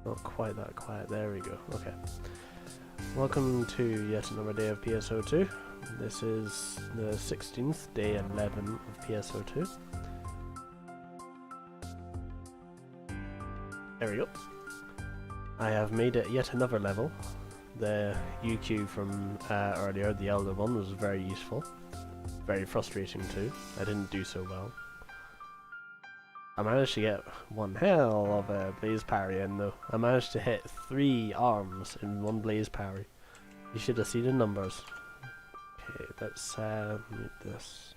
Not quite that quiet. There we go. Okay. Welcome to yet another day of PSO2. This is the 16th, day 11 of PSO2. There we go. I have made it yet another level. The UQ from earlier, the elder one, was very useful. Very frustrating too. I didn't do so well. I managed to get one hell of a blaze parry in though. I managed to hit 3 arms in one blaze parry. You should have seen the numbers. Okay, let's mute this.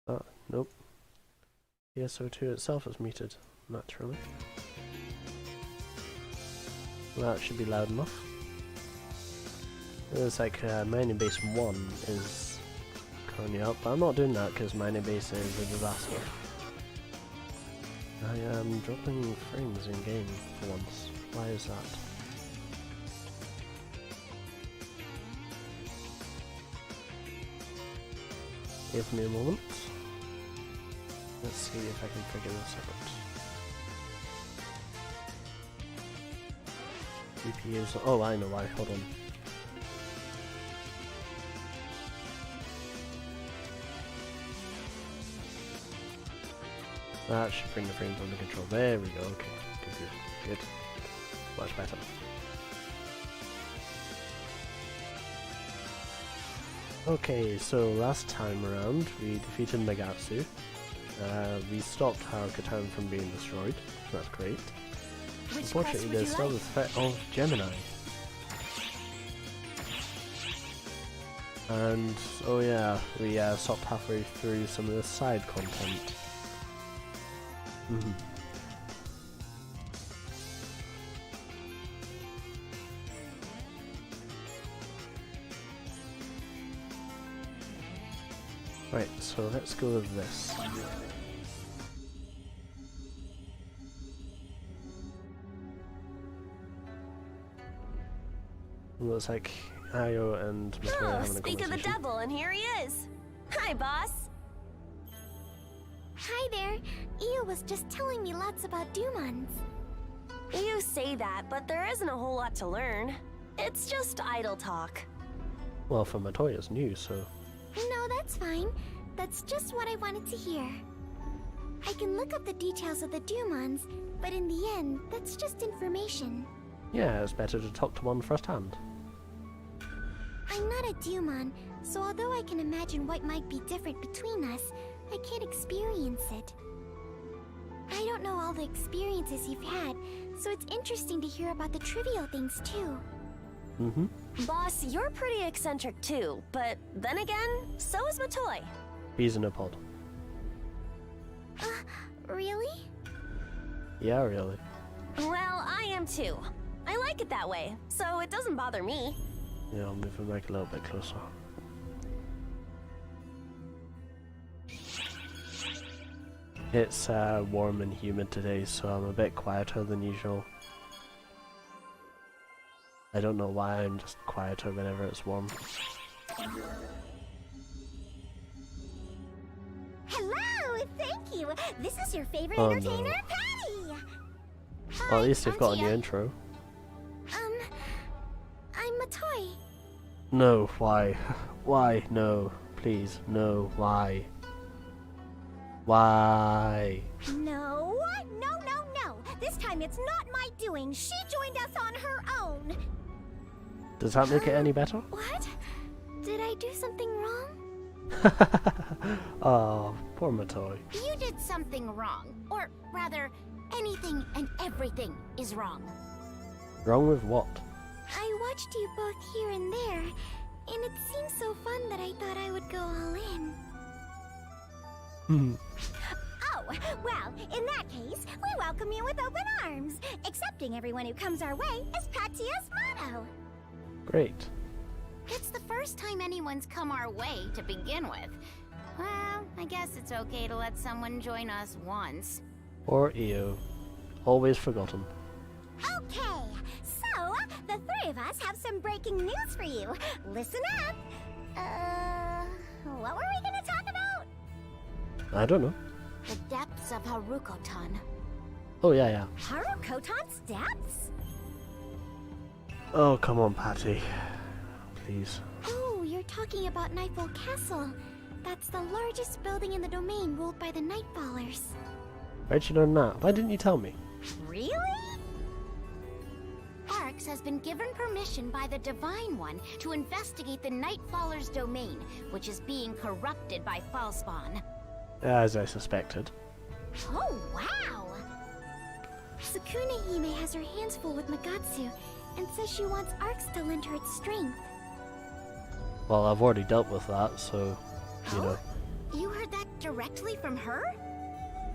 Oh, nope. PSO2 itself is muted, naturally. Well, that should be loud enough. It looks like mining base 1 is currently up, but I'm not doing that because mining base is a disaster. I am dropping frames in game for once. Why is that? Give me a moment. Let's see if I can figure this out. GPUs. Oh, I know why. Hold on. That should bring the frames under control. There we go. Okay. Good. Much better. Okay, so last time around we defeated Magatsu. We stopped Harukotan from being destroyed. So that's great. Unfortunately, there's still the threat of Gemini. And, oh yeah, we stopped halfway through some of the side content. Right, so let's go with this. Looks like Ayo and Matoya having a conversation. Speak of the devil, and here he is. Hi, boss. Hi there. Io was just telling me lots about Dumons. You say that, but there isn't a whole lot to learn. It's just idle talk. Well, for Matoya's new, so... No, that's fine. That's just what I wanted to hear. I can look up the details of the Dumons, but in the end, that's just information. Yeah, it's better to talk to one firsthand. I'm not a Dumon, so although I can imagine what might be different between us, I can't experience it. I don't know all the experiences you've had, so it's interesting to hear about the trivial things too. Boss, you're pretty eccentric too, but then again, so is Matoy. He's in a pod. Really? Yeah, really. Well, I am too. I like it that way, so it doesn't bother me. Yeah, I'll move the mic a little bit closer. It's warm and humid today, so I'm a bit quieter than usual. I don't know why, I'm just quieter whenever it's warm. Hello, thank you. This is your favorite Oh, entertainer, no. Patty. Well, at least Hi, they've got a I'm new Tia. intro. I'm Matoy. No, why? Why? No, please, no, why? Why? No. This time it's not my doing. She joined us on her own. Does that make it any better? What? Did I do something wrong? Oh, poor Matoy. You did something wrong. Or rather, anything and everything is wrong. Wrong with what? I watched you both here and there, and it seemed so fun that I thought I would go all in. Oh, well, in that case, we welcome you with open arms. Accepting everyone who comes our way is Patia's motto. Great. It's the first time anyone's come our way to begin with. Well, I guess it's okay to let someone join us once. Or Io. Always forgotten. Okay, so the three of us have some breaking news for you. Listen up. What were we gonna talk about? I don't know. The depths of Harukotan. Oh, yeah, yeah. Harukotan's depths? Oh, come on, Patty. Please. Oh, you're talking about Nightfall Castle. That's the largest building in the domain ruled by the Nightfallers. Where'd you learn that? Why didn't you tell me? Really? Arx has been given permission by the Divine One to investigate the Nightfallers' domain, which is being corrupted by Falspawn. As I suspected. Oh, wow! Sukuna Hime has her hands full with Magatsu, and says she wants Arx to lend her its strength. Well, I've already dealt with that, so, you know. You heard that directly from her?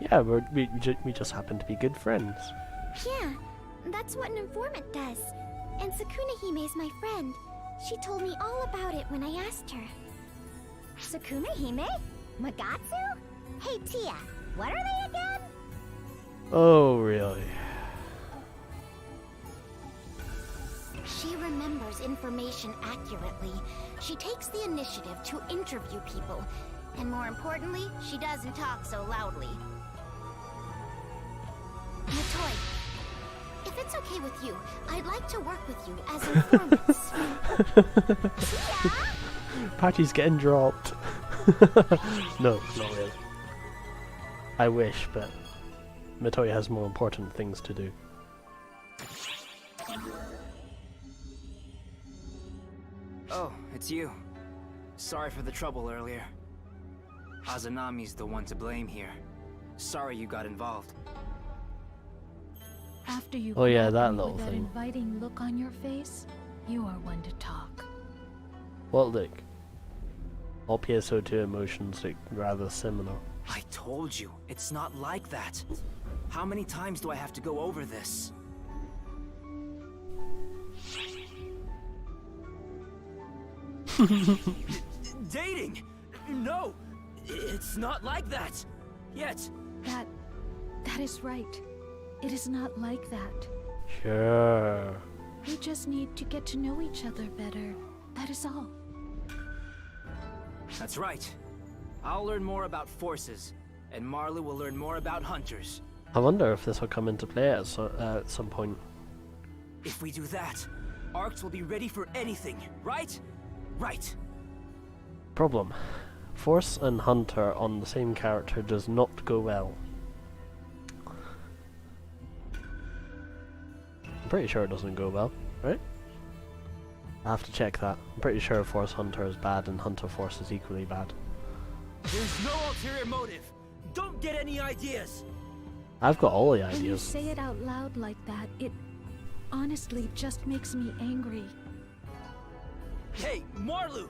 Yeah, we just happen to be good friends. Yeah, that's what an informant does. And Sukuna Hime is my friend. She told me all about it when I asked her. Sukuna Hime? Magatsu? Hey Tia, what are they again? Oh, really? She remembers information accurately. She takes the initiative to interview people. And more importantly, she doesn't talk so loudly. Matoy, if it's okay with you, I'd like to work with you as informants. Tia? Patty's getting dropped. No, not really. I wish, but Matoy has more important things to do. Oh, it's you. Sorry for the trouble earlier. Azanami's the one to blame here. Sorry you got involved. After you Oh, yeah, grabbed that me little with that thing. inviting look on your face, you are one to talk. What look? All PSO2 emotions look rather similar. I told you, it's not like that. How many times do I have to go over this? Dating? No! It's not like that! Yet! That is right. It is not like that. Sure. We just need to get to know each other better. That is all. That's right. I'll learn more about forces, and Marlu will learn more about hunters. I wonder if this will come into play at some point. If we do that, Arx will be ready for anything, right? Right. Problem. Force and Hunter on the same character does not go well. I'm pretty sure it doesn't go well, right? I have to check that. I'm pretty sure Force Hunter is bad and Hunter Force is equally bad. There's no ulterior motive. Don't get any ideas. I've got all the When you ideas. say it out loud like that, it honestly just makes me angry. Hey, Marlu!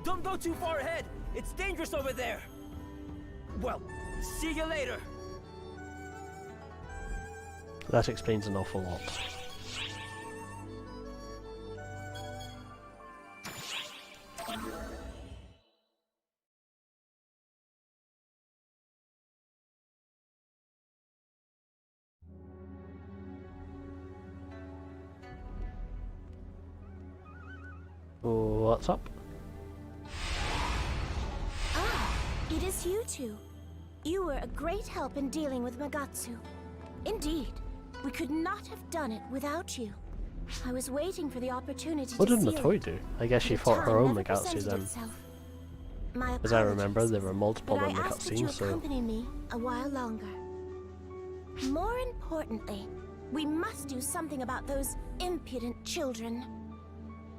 Don't go too far ahead. It's dangerous over there. Well, see you later. That explains an awful lot. What's up? Ah, it is you two. You were a great help in dealing with Magatsu. Indeed, we could not have done it without you. I was waiting for the opportunity What to did seal Matoy it. do? I guess she The fought her time own never Magatsu presented then. itself. My As I remember, apologies, there were multiple but I in the asked that you cutscene, so... accompany me a while longer. More importantly, we must do something about those impudent children.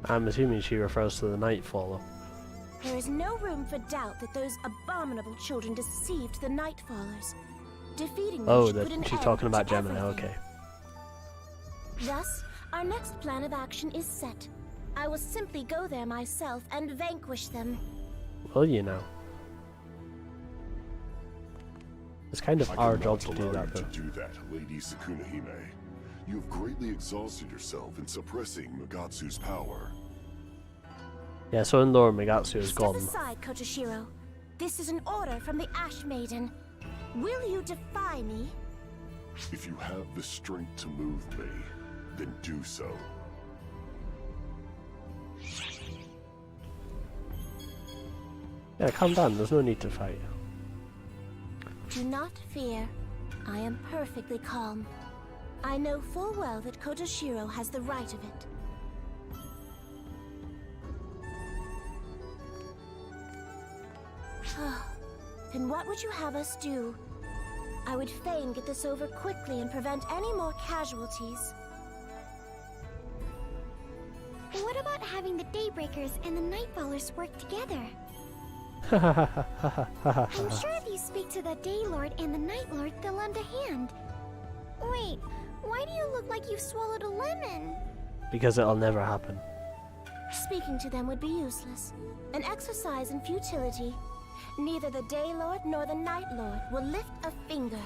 I'm assuming she refers to the Nightfaller. There is no room for doubt that those abominable children deceived the Nightfallers. Defeating them Oh, should put an she's end talking about to Gemini, everything. okay. Thus, our next plan of action is set. I will simply go there myself and vanquish them. Well, you know. It's kind of I our cannot job to do allow that, you though. to do that, Lady Sukuna-hime. You have greatly exhausted yourself in suppressing Magatsu's power. Yeah, so in lore, Magatsu is Step gone. aside, Kotoshiro. This is an order from the Ash Maiden. Will you defy me? If you have the strength to move me, then do so. Yeah, calm down, there's no need to fight. Do not fear. I am perfectly calm. I know full well that Kotoshiro has the right of it. Then what would you have us do? I would fain get this over quickly and prevent any more casualties. What about having the Daybreakers and the Nightfallers work together? I'm sure if you speak to the Daylord and the Night Lord, they'll lend a hand. Wait, why do you look like you've swallowed a lemon? Because it'll never happen. Speaking to them would be useless. An exercise in futility. Neither the Daylord nor the Night Lord will lift a finger.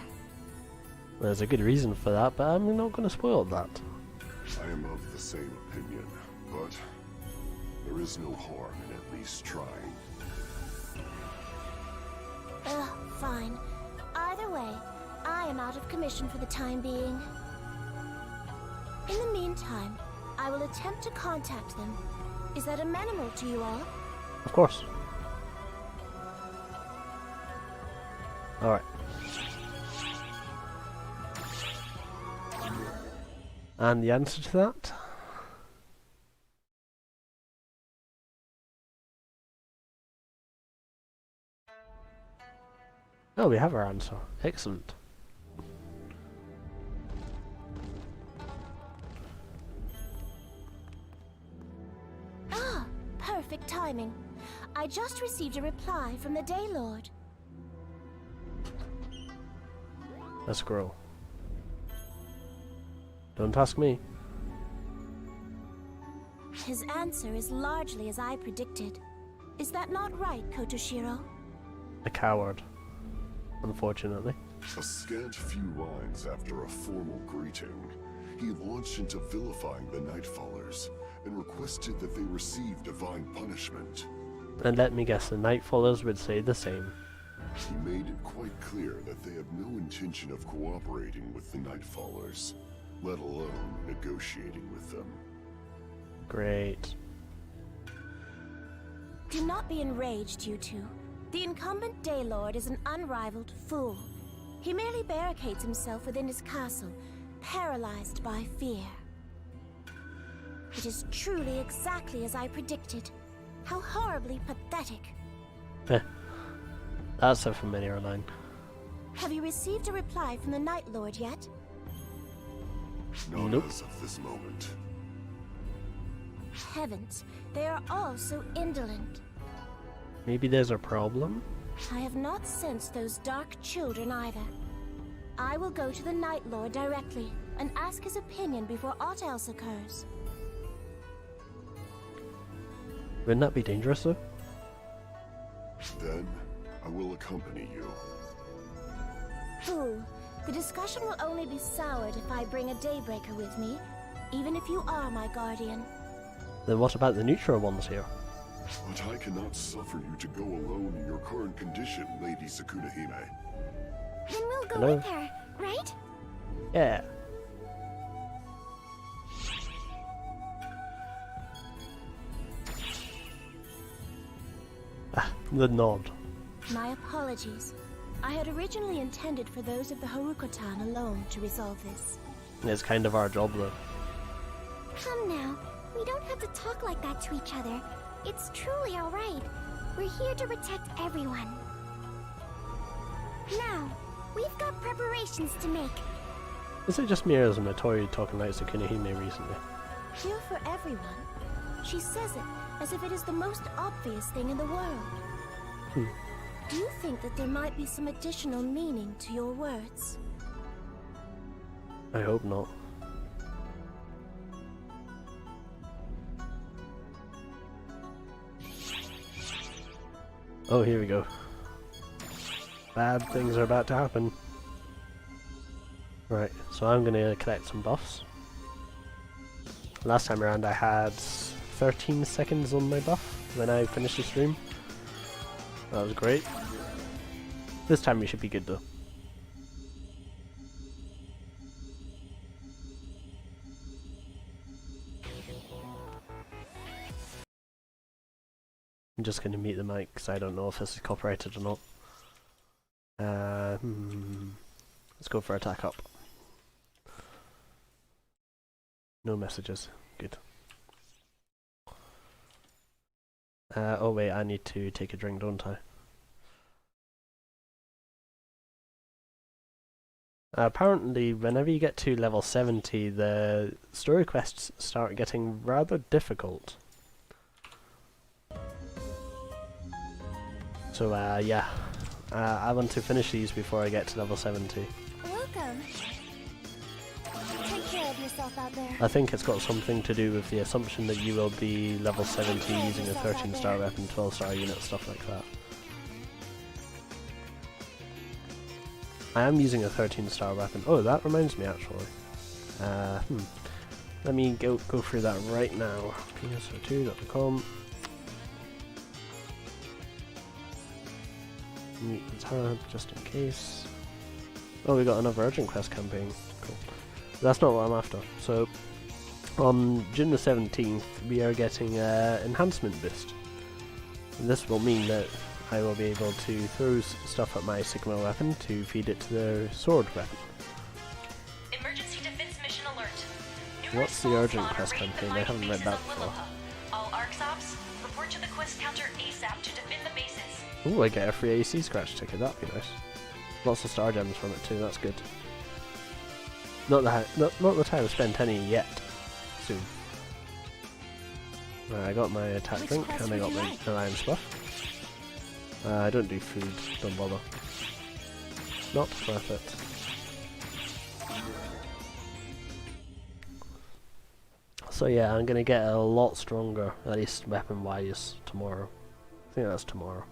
There's a good reason for that, but I'm not going to spoil that. I am of the same opinion, but there is no harm in at least trying. Fine. Either way, I am out of commission for the time being. In the meantime, I will attempt to contact them. Is that amenable to you all? Of course. Alright. And the answer to that? Oh, we have our answer. Excellent. Ah, perfect timing. I just received a reply from the Daylord. A scroll. Don't ask me. His answer is largely as I predicted. Is that not right, Kotoshiro? A coward. Unfortunately. A scant few lines after a formal greeting, he launched into vilifying the Nightfallers and requested that they receive divine punishment. And let me guess, the Nightfallers would say the same. He made it quite clear that they have no intention of cooperating with the Nightfallers, let alone negotiating with them. Great. Do not be enraged, you two. The incumbent Daylord is an unrivaled fool. He merely barricades himself within his castle, paralyzed by fear. It is truly exactly as I predicted. How horribly pathetic. That's a familiar line. Have you received a reply from the Night Lord yet? Not Nope. as of this moment. Heavens, they are all so indolent. Maybe there's a problem? I have not sensed those dark children either. I will go to the Night Lord directly and ask his opinion before aught else occurs. Wouldn't that be dangerous though? Then, I will accompany you. Fool, the discussion will only be soured if I bring a Daybreaker with me, even if you are my guardian. Then what about the neutral ones here? But I cannot suffer you to go alone in your current condition, Lady Sukunahime. Then we'll go Hello? with her, right? Yeah. Ah, the nod. My apologies. I had originally intended for those of the Harukotan alone to resolve this. It's kind of our job though. Come now, we don't have to talk like that to each other. It's truly alright. We're here to protect everyone. Now, we've got preparations to make. Is it just me or is Matori talking like Sukunahime recently? Here for everyone. She says it as if it is the most obvious thing in the world. Do you think that there might be some additional meaning to your words? I hope not. Oh, here we go. Bad things are about to happen. Right, so I'm gonna collect some buffs. Last time around I had 13 seconds on my buff when I finished the stream. That was great. This time we should be good though. I'm just gonna mute the mic because I don't know if this is copyrighted or not. Let's go for attack up. No messages. Good. Oh wait, I need to take a drink, don't I? Apparently, whenever you get to level 70, the story quests start getting rather difficult. So, yeah. I want to finish these before I get to level 70. Welcome. Take care of yourself out there. I think it's got something to do with the assumption that you will be level 70 using a 13-star weapon, 12-star unit, stuff like that. I am using a 13-star weapon. Oh, that reminds me actually. Let me go through that right now. PSO2.com. Mute the tab just in case. Oh, we got another urgent quest campaign. Cool. That's not what I'm after. So, on June the 17th, we are getting enhancement boost. And this will mean that I will be able to throw stuff at my Sigma weapon to feed it to the sword weapon. Emergency defense mission alert. What's the urgent quest campaign? I haven't read that before. All ARCS ops, report to the quest counter ASAP to defend the bases. Ooh, I get a free AC scratch ticket, that'd be nice. Lots of star gems from it too, that's good. Not that I've spent any yet. Soon. I got my attack drink and I got my alliance buff. I don't do food, don't bother. Not worth it. So yeah, I'm gonna get a lot stronger, at least weapon-wise, tomorrow. I think that's tomorrow.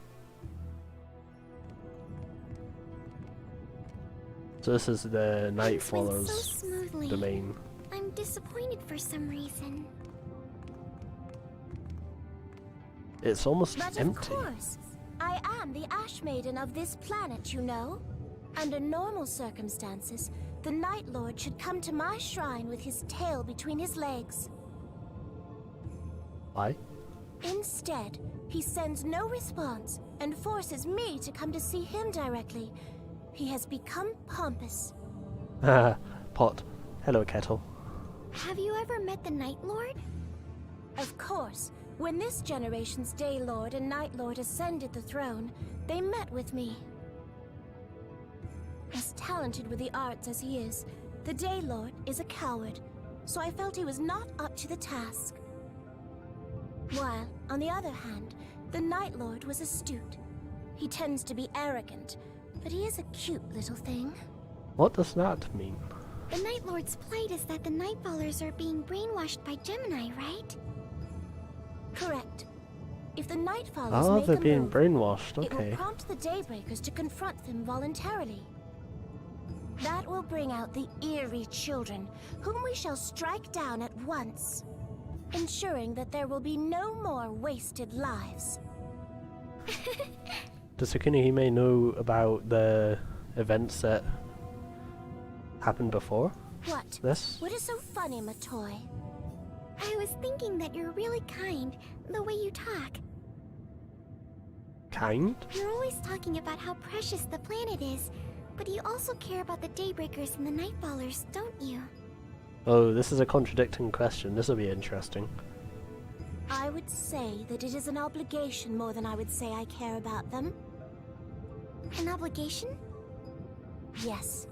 So this is the Nightfaller's domain. I'm disappointed for some reason. It's almost But empty. of course, I am the Ash Maiden of this planet, you know. Under normal circumstances, the Night Lord should come to my shrine with his tail between his legs. Why? Instead, he sends no response and forces me to come to see him directly. He has become pompous. Pot. Hello, Kettle. Have you ever met the Night Lord? Of course, when this generation's Day Lord and Night Lord ascended the throne, they met with me. As talented with the arts as he is, the Day Lord is a coward, so I felt he was not up to the task. While, on the other hand, the Night Lord was astute. He tends to be arrogant, but he is a cute little thing. What does that mean? The Night Lord's plight is that the Nightfallers are being brainwashed by Gemini, right? Correct. If the Nightfallers Oh, make they're a being move, brainwashed, it will okay. prompt the Daybreakers to confront them voluntarily. That will bring out the eerie children, whom we shall strike down at once, ensuring that there will be no more wasted lives. Does Tsukunihime know about the events that happened before What? this? What is so funny, Matoy? I was thinking that you're really kind, the way you talk. Kind? You're always talking about how precious the planet is, but you also care about the Daybreakers and the Nightfallers, don't you? Oh, this is a contradicting question. This will be interesting. I would say that it is an obligation more than I would say I care about them. An obligation? Yes.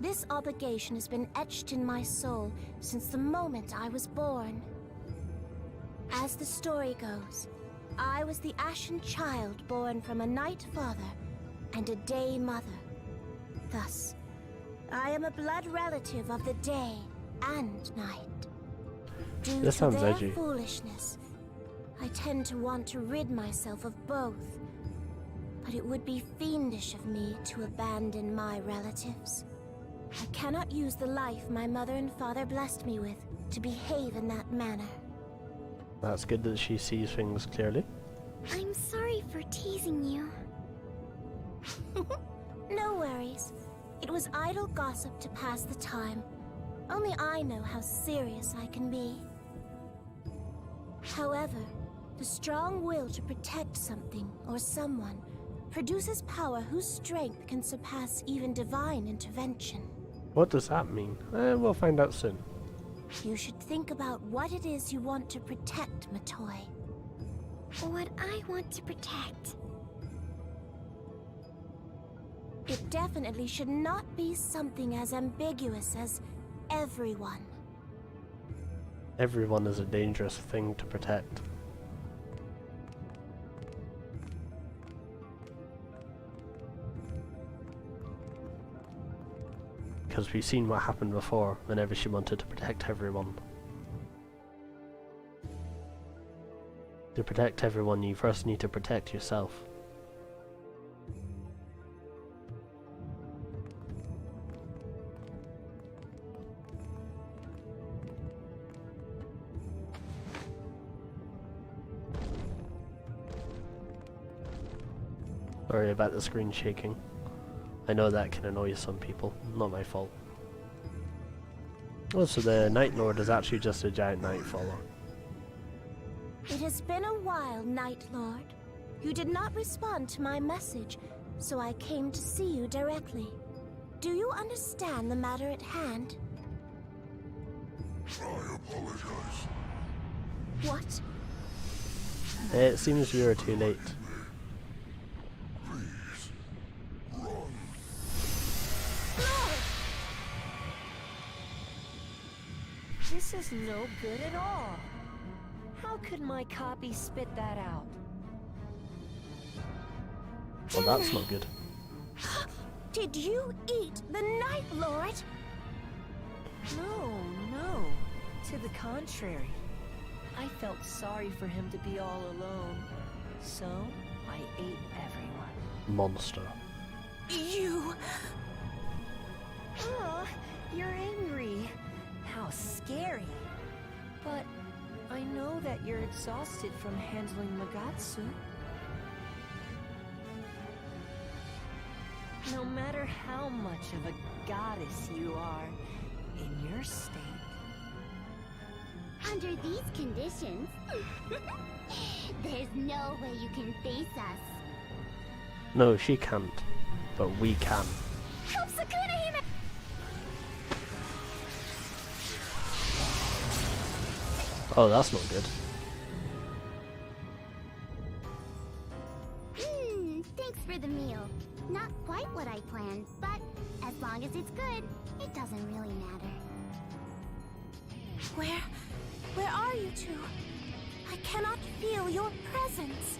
This obligation has been etched in my soul since the moment I was born. As the story goes, I was the Ashen child born from a Night Father and a Day Mother. Thus, I am a blood relative of the day and night. Due This to sounds their edgy. foolishness, I tend to want to rid myself of both. But it would be fiendish of me to abandon my relatives. I cannot use the life my mother and father blessed me with to behave in that manner. That's good that she sees things clearly. I'm sorry for teasing you. No worries. It was idle gossip to pass the time. Only I know how serious I can be. However, the strong will to protect something or someone produces power whose strength can surpass even divine intervention. What does that mean? We'll find out soon. You should think about what it is you want to protect, Matoi. What I want to protect. It definitely should not be something as ambiguous as everyone. Everyone is a dangerous thing to protect. Because we've seen what happened before whenever she wanted to protect everyone. To protect everyone, you first need to protect yourself. Sorry about the screen shaking. I know that can annoy some people, not my fault. Oh, so the Night Lord is actually just a giant night follower. It has been a while, Night Lord. You did not respond to my message, so I came to see you directly. Do you understand the matter at hand? I apologize. What? It seems we were too late. Please, run. This is no good at all. How could my copy spit that out? Well, that's not good. Did you eat the Night Lord? No. To the contrary. I felt sorry for him to be all alone. So, I ate everyone. Monster. You... Oh, you're angry. How scary. But I know that you're exhausted from handling Magatsu. No matter how much of a goddess you are, in your state... Under these conditions, there's no way you can face us. No, she can't. But we can. Oh, that's not good. Thanks for the meal. Not quite what I planned, but as long as it's good, it doesn't really matter. Where are you two? I cannot feel your presence.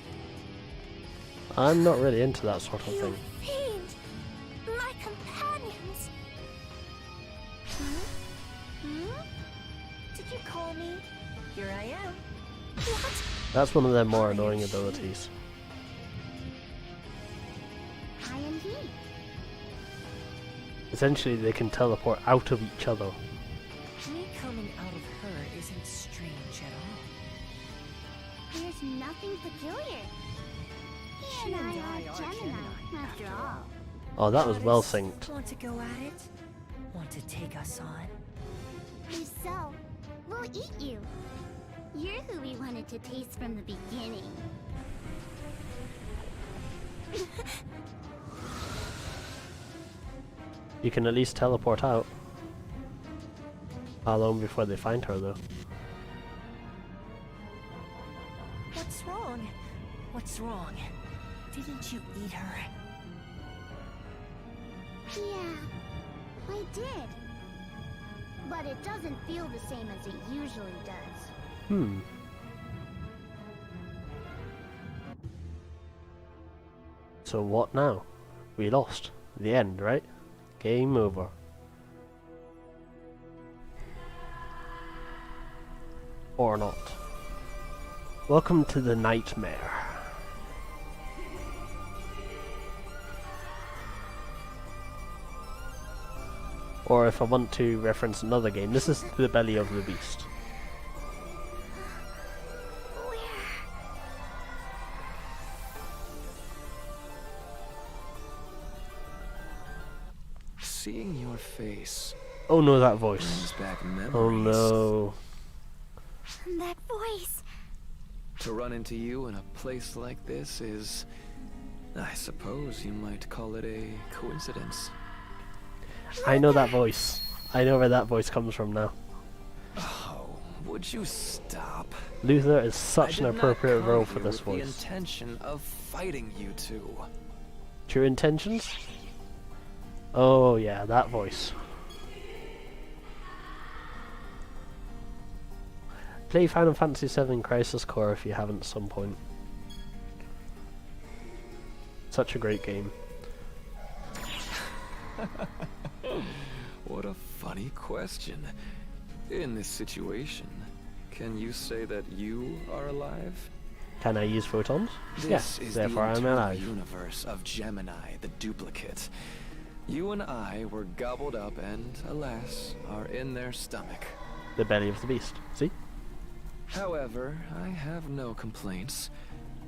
I'm not really into that sort of You thing. fiend! My companions! Did you call me? Here I am. What? That's one of their more annoying abilities. I am he. Essentially, they can teleport out of each other. Me coming out of her isn't strange at all. There's nothing peculiar. She He and and I I are are Gemini, Gemini, after all. Oh, that was well Goddess, synced. Want to go at it? Want to take us on? If so, we'll eat you. You're who we wanted to taste from the beginning. You can at least teleport out. How long before they find her, though? What's wrong? What's wrong? Didn't you eat her? Yeah, I did. But it doesn't feel the same as it usually does. So what now? We lost. The end, right? Game over. Or not. Welcome to the nightmare. Or if I want to reference another game, this is the Belly of the Beast. Seeing your face Oh no, that voice. brings back memories. Oh no. That voice. To run into you in a place like this is I suppose you might call it a coincidence. I know that voice. I know where that voice comes from now. Oh, would you stop? Luther is such an I did not appropriate come role for here this with the voice. intention of fighting you two. True intentions? Oh yeah, that voice. Play Final Fantasy VII Crisis Core if you haven't at some point. Such a great game. What a funny question. In this situation, can you say that you are alive? Can I use photons? This Yes, is therefore the I'm internal alive. universe of Gemini, the duplicate. You and I were gobbled up and, alas, are in their stomach. The belly of the beast. See? However, I have no complaints.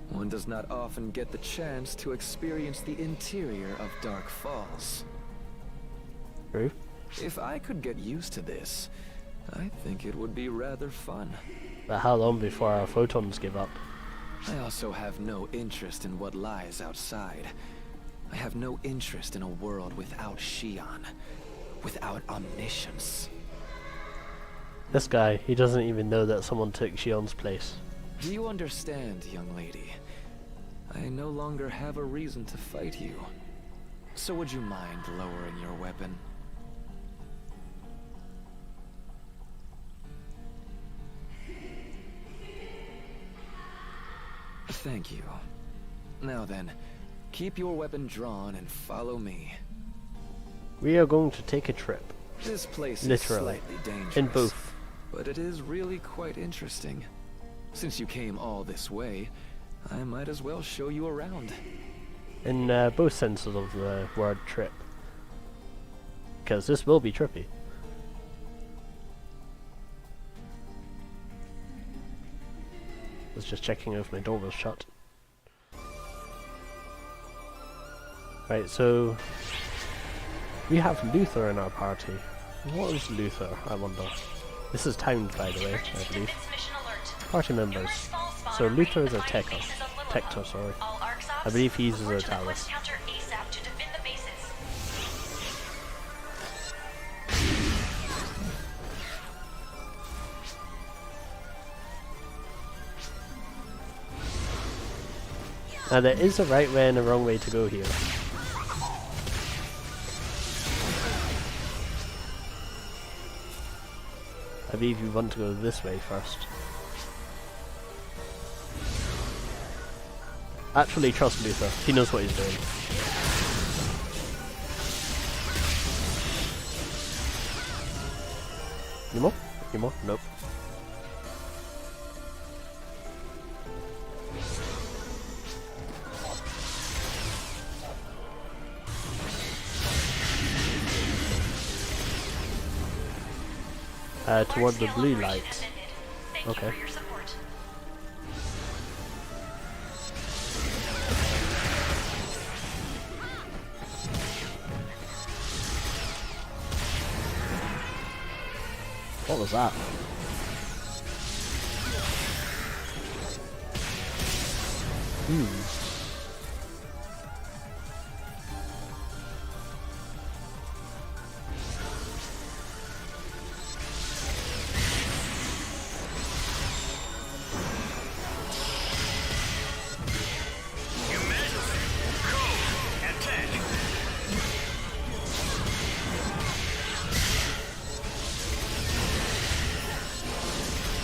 One does not often get the chance to experience the interior of Dark Falls. True. If I could get used to this, I think it would be rather fun. But how long before our photons give up? I also have no interest in what lies outside. I have no interest in a world without Shion, without omniscience. This guy, he doesn't even know that someone took Shion's place. Do you understand, young lady? I no longer have a reason to fight you. So would you mind lowering your weapon? Thank you. Now then, keep your weapon drawn and follow me. We are going to take a trip. This place Literally. is slightly dangerous. In both. But it is really quite interesting. Since you came all this way, I might as well show you around. In both senses of the word trip. Because this will be trippy. I was just checking if my door was shut. Right, so we have Luther in our party. What is Luther, I wonder? This is timed, by the way, I believe. Party members. So Luther is a Tector, sorry. I believe he uses a Talus. Now there is a right way and a wrong way to go here. I believe you want to go this way first. Actually trust Luther, he knows what he's doing. Any more? Any more? Nope. Toward the blue light. Okay. What was that?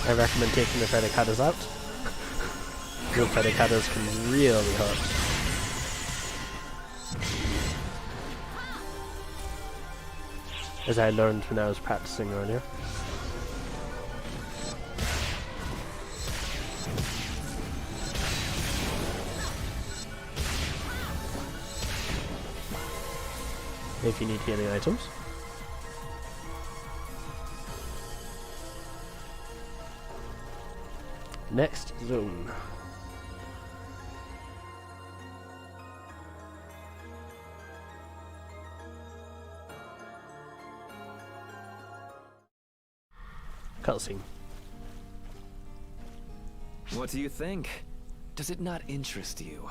I recommend taking the Predicatas out. Real Predicatas can really hurt. As I learned when I was practicing earlier. If you need healing items. Next zone. Cutscene. What do you think? Does it not interest you?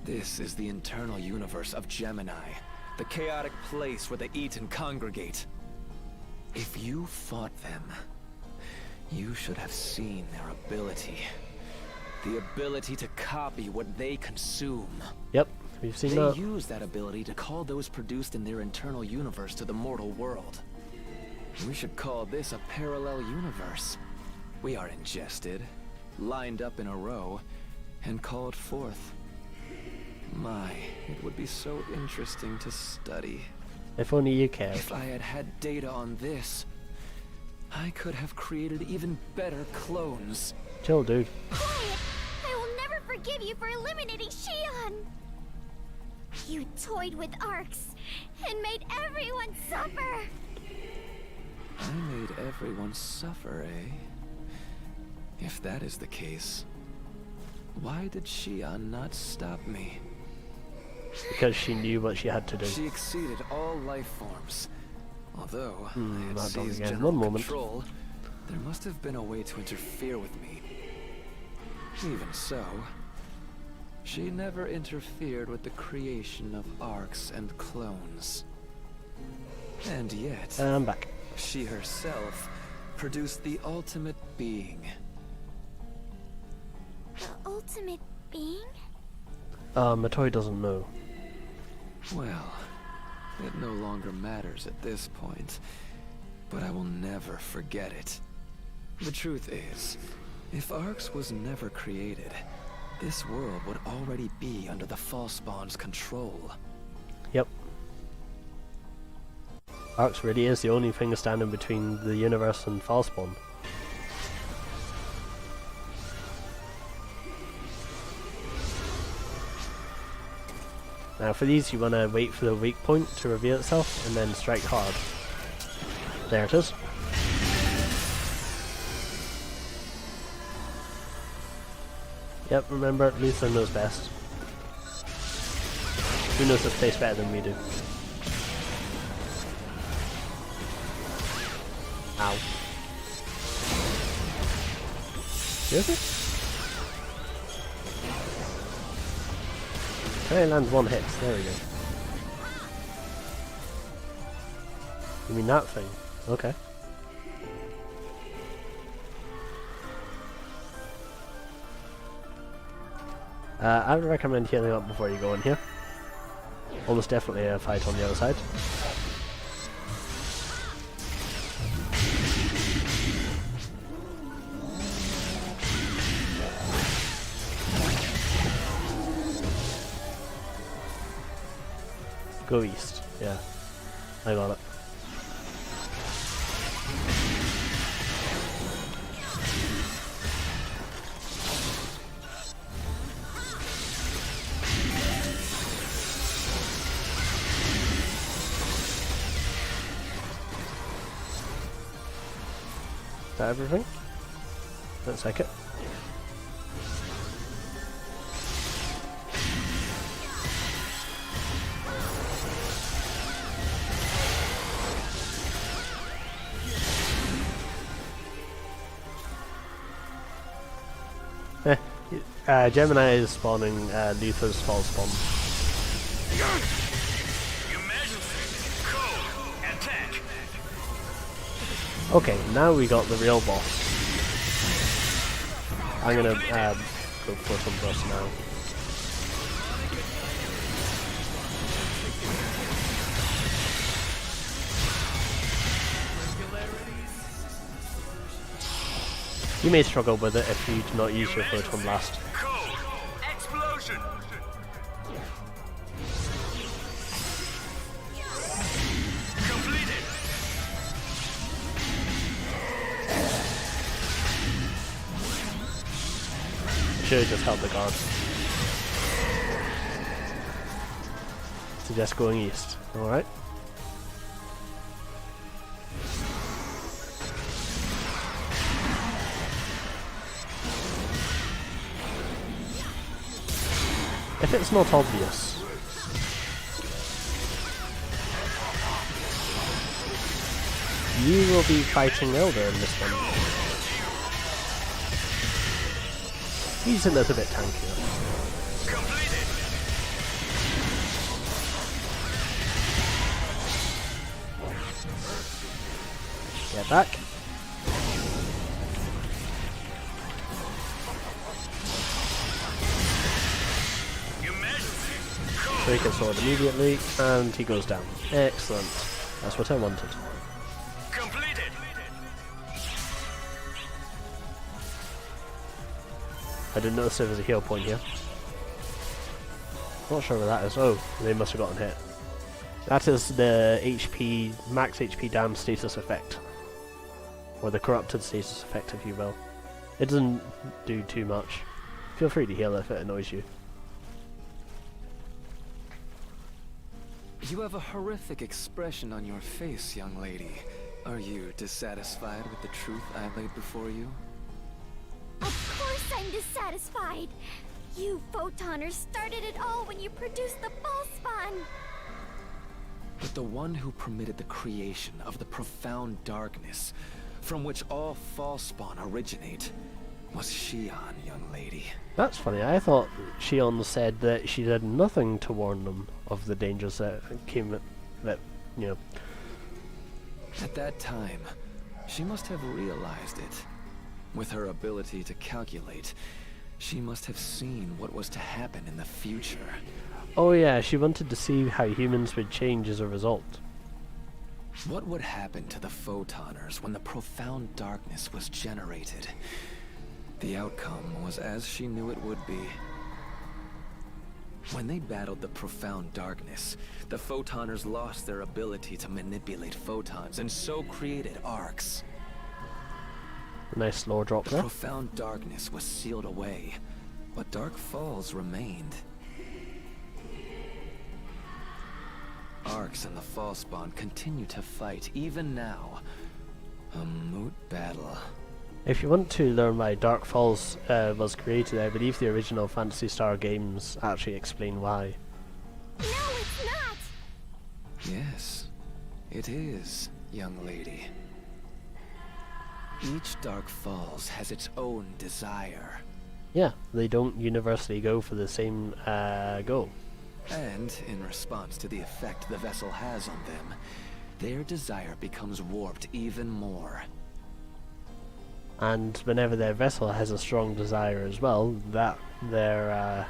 This is the internal universe of Gemini, the chaotic place where they eat and congregate. If you fought them, you should have seen their ability. The ability to copy what they consume. Yep, we've seen that. They use that ability to call those produced in their internal universe to the mortal world. We should call this a parallel universe. We are ingested, lined up in a row, and called forth. My, it would be so interesting to study. If only you cared. If I had had data on this, I could have created even better clones. Chill, dude. Quiet! I will never forgive you for eliminating Shion! You toyed with arcs and made everyone suffer! I made everyone suffer, eh? If that is the case, why did Shion not stop me? Because she knew what she had to do. She exceeded all life forms. Although I had not done seized again. general One moment. control, there must have been a way to interfere with me. Even so, she never interfered with the creation of arcs and clones. And yet, I'm back. she herself produced the ultimate being. The ultimate being? Matoi doesn't know. Well, it no longer matters at this point, but I will never forget it. The truth is, if Arx was never created, this world would already be under the Falspawn's control. Yep. Arx really is the only thing standing between the universe and Falspawn. Now for these you want to wait for the weak point to reveal itself and then strike hard. There it is. Yep, remember, Luther knows best. Who knows this place better than we do? Ow. Seriously? Hey, lands one hit. There we go. You mean that thing? Okay. I would recommend healing up before you go in here. Almost definitely a fight on the other side. Go east. Yeah, I got it. Is that everything? Looks like it. Gemini is spawning Luther's Falspawn. Okay, now we got the real boss. I'm gonna go for some boss now. You may struggle with it if you do not use your photon blast. Explosion! Completed! Should have just held the guard. Suggest going east. Alright. If it's not obvious. You will be fighting Elder in this one. He's a little bit tankier. Get back. Break his sword immediately, and he goes down. Excellent. That's what I wanted. Completed. I didn't notice there was a heal point here. Not sure where that is. Oh, they must have gotten hit. That is the HP, max HP damn status effect. Or the corrupted status effect, if you will. It doesn't do too much. Feel free to heal if it annoys you. You have a horrific expression on your face, young lady. Are you dissatisfied with the truth I laid before you? Of course I'm dissatisfied. You Photoners started it all when you produced the ball spawn. But the one who permitted the creation of the profound darkness, from which all false spawn originate, was Shion, young lady. That's funny. I thought Shion said that she did nothing to warn them of the dangers that came, you know. At that time, she must have realized it. With her ability to calculate, she must have seen what was to happen in the future. Oh yeah, she wanted to see how humans would change as a result. What would happen to the Photoners when the profound darkness was generated? The outcome was as she knew it would be. When they battled the profound darkness, the Photoners lost their ability to manipulate photons and so created arcs. Nice lore drop The there. profound darkness was sealed away, but Dark Falls remained. Arcs and the False Spawn continue to fight, even now. A moot battle. If you want to learn why Dark Falls was created, I believe the original Phantasy Star games actually explain why. No, it's not! Yes, it is, young lady. Each Dark Falls has its own desire. Yeah, they don't universally go for the same goal. And, in response to the effect the vessel has on them, their desire becomes warped even more. And whenever their vessel has a strong desire as well, that their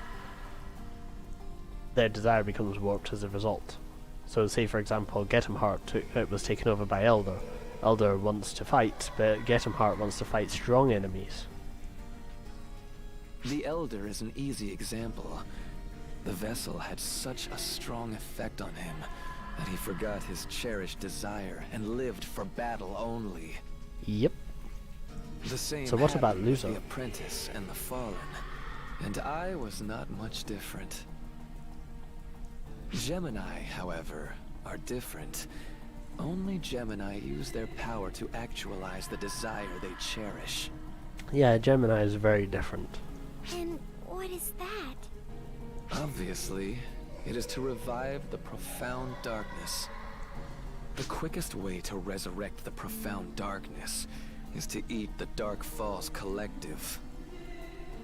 desire becomes warped as a result. So say for example, Getemheart was taken over by Elder. Elder wants to fight, but Getemheart wants to fight strong enemies. The Elder is an easy example. The vessel had such a strong effect on him that he forgot his cherished desire and lived for battle only. Yep. The same So what about happened with Luzo? the Apprentice and the Fallen, and I was not much different. Gemini, however, are different. Only Gemini use their power to actualize the desire they cherish. Yeah, Gemini is very different. And what is that? Obviously, it is to revive the profound darkness. The quickest way to resurrect the profound darkness is to eat the Dark Falls Collective.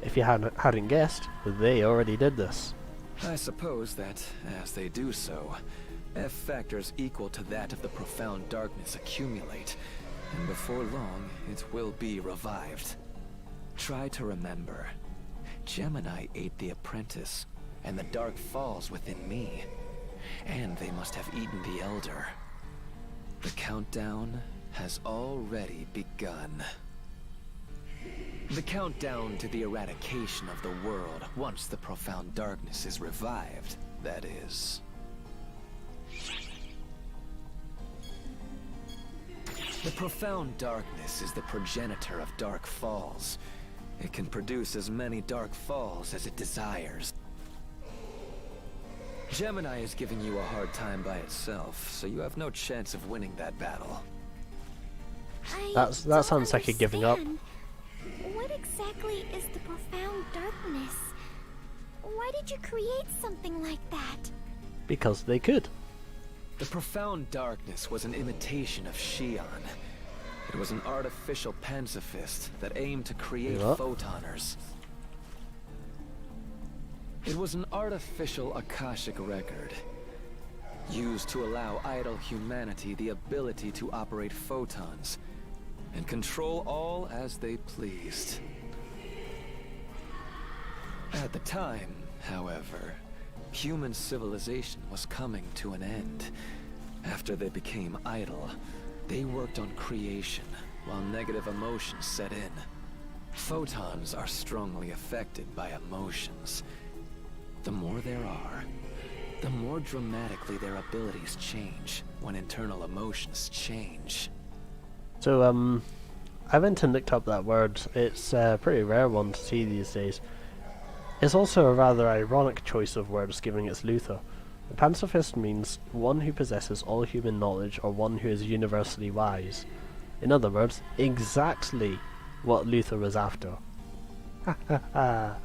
If you hadn't guessed, they already did this. I suppose that, as they do so, F factors equal to that of the profound darkness accumulate, and before long, it will be revived. Try to remember. Gemini ate the Apprentice, and the Dark Falls within me. And they must have eaten the Elder. The countdown has already begun. The countdown to the eradication of the world once the profound darkness is revived, that is. The profound darkness is the progenitor of Dark Falls. It can produce as many Dark Falls as it desires. Gemini is giving you a hard time by itself, so you have no chance of winning that battle. That sounds like a giving up. What exactly is the profound darkness? Why did you create something like that? Because they could. The profound darkness was an imitation of Shion. It was an artificial pacifist that aimed to create photoners. It was an artificial Akashic record, used to allow idle humanity the ability to operate photons, and control all as they pleased. At the time, however, human civilization was coming to an end. After they became idle, they worked on creation, while negative emotions set in. Photons are strongly affected by emotions. The more there are, the more dramatically their abilities change when internal emotions change. So, I went and looked up that word. It's a pretty rare one to see these days. It's also a rather ironic choice of words, given its Luther. The pacifist means one who possesses all human knowledge, or one who is universally wise. In other words, exactly what Luther was after. Oh,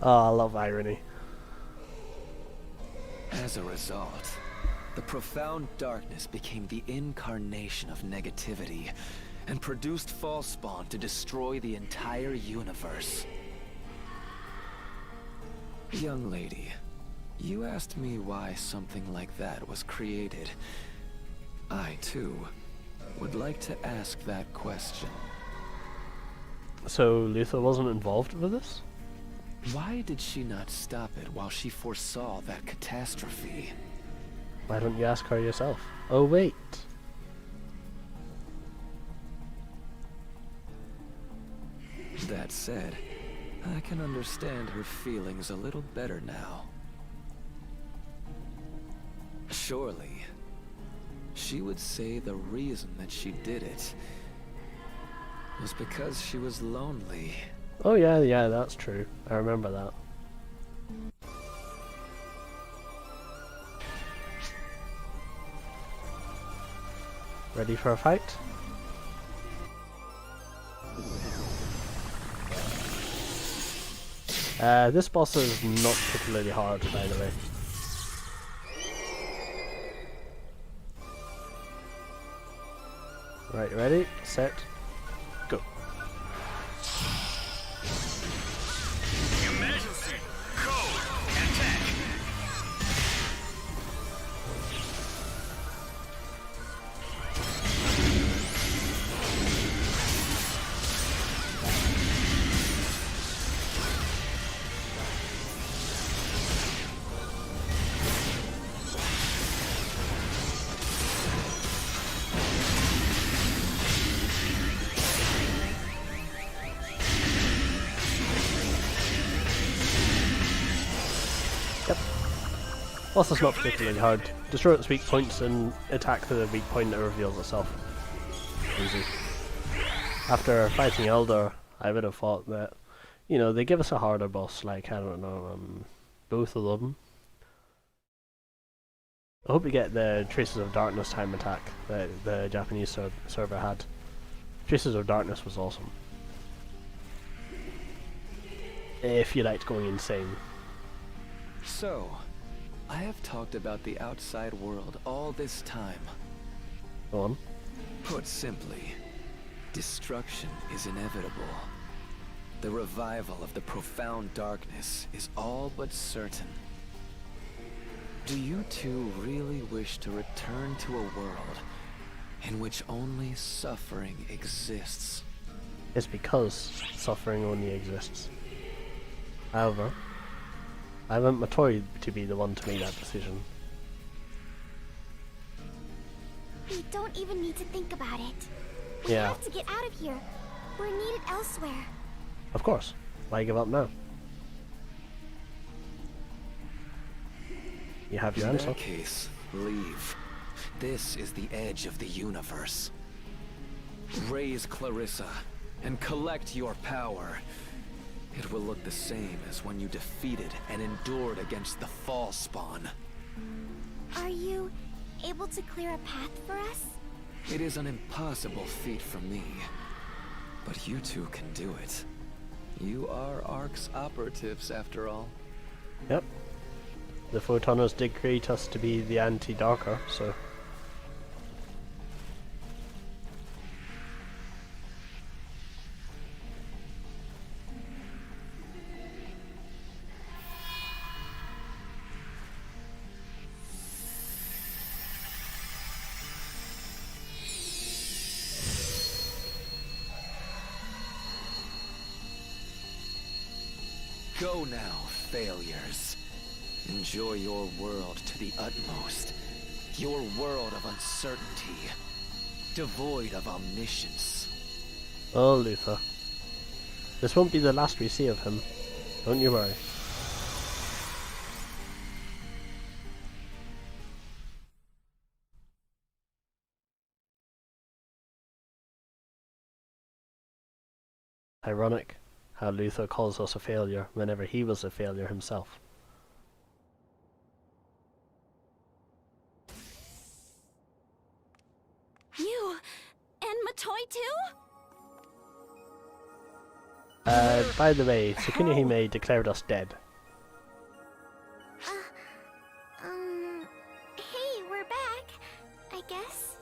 I love irony. As a result, the profound darkness became the incarnation of negativity, and produced Falspawn to destroy the entire universe. Young lady, you asked me why something like that was created. I, too, would like to ask that question. So Luther wasn't involved with this? Why did she not stop it while she foresaw that catastrophe? Why don't you ask her yourself? Oh wait. That said, I can understand her feelings a little better now. Surely, she would say the reason that she did it was because she was lonely. Oh yeah, that's true. I remember that. Ready for a fight? This boss is not particularly hard, by the way. Right, ready, set, go. Emergency! Code! Attack! Boss is not particularly hard. Destroy its weak points and attack the weak point that reveals itself. Easy. After fighting Elder, I would have thought that, you know, they give us a harder boss, like, I don't know, both of them. I hope we get the Traces of Darkness time attack that the Japanese server had. Traces of Darkness was awesome. If you liked going insane. So, I have talked about the outside world all this time. Go on. Put simply, destruction is inevitable. The revival of the profound darkness is all but certain. Do you two really wish to return to a world in which only suffering exists? It's because suffering only exists. However, I want Matoi to be the one to make that decision. We don't even need to think about it. We Yeah. have to get out of here. We're needed elsewhere. Of course. Why give up now? You have your In answer. that case, leave. This is the edge of the universe. Raise Clarissa and collect your power. It will look the same as when you defeated and endured against the Falspawn. Are you able to clear a path for us? It is an impossible feat for me, but you two can do it. You are Ark's operatives, after all. Yep. The Photoners did create us to be the anti-Darker, so... Go now, failures. Enjoy your world to the utmost. Your world of uncertainty. Devoid of omniscience. Oh, Luther. This won't be the last we see of him. Don't you worry. Ironic how Luther calls us a failure whenever he was a failure himself. You and Matoi too? By the way, Sukuna Hime declared us dead. Hey, we're back, I guess.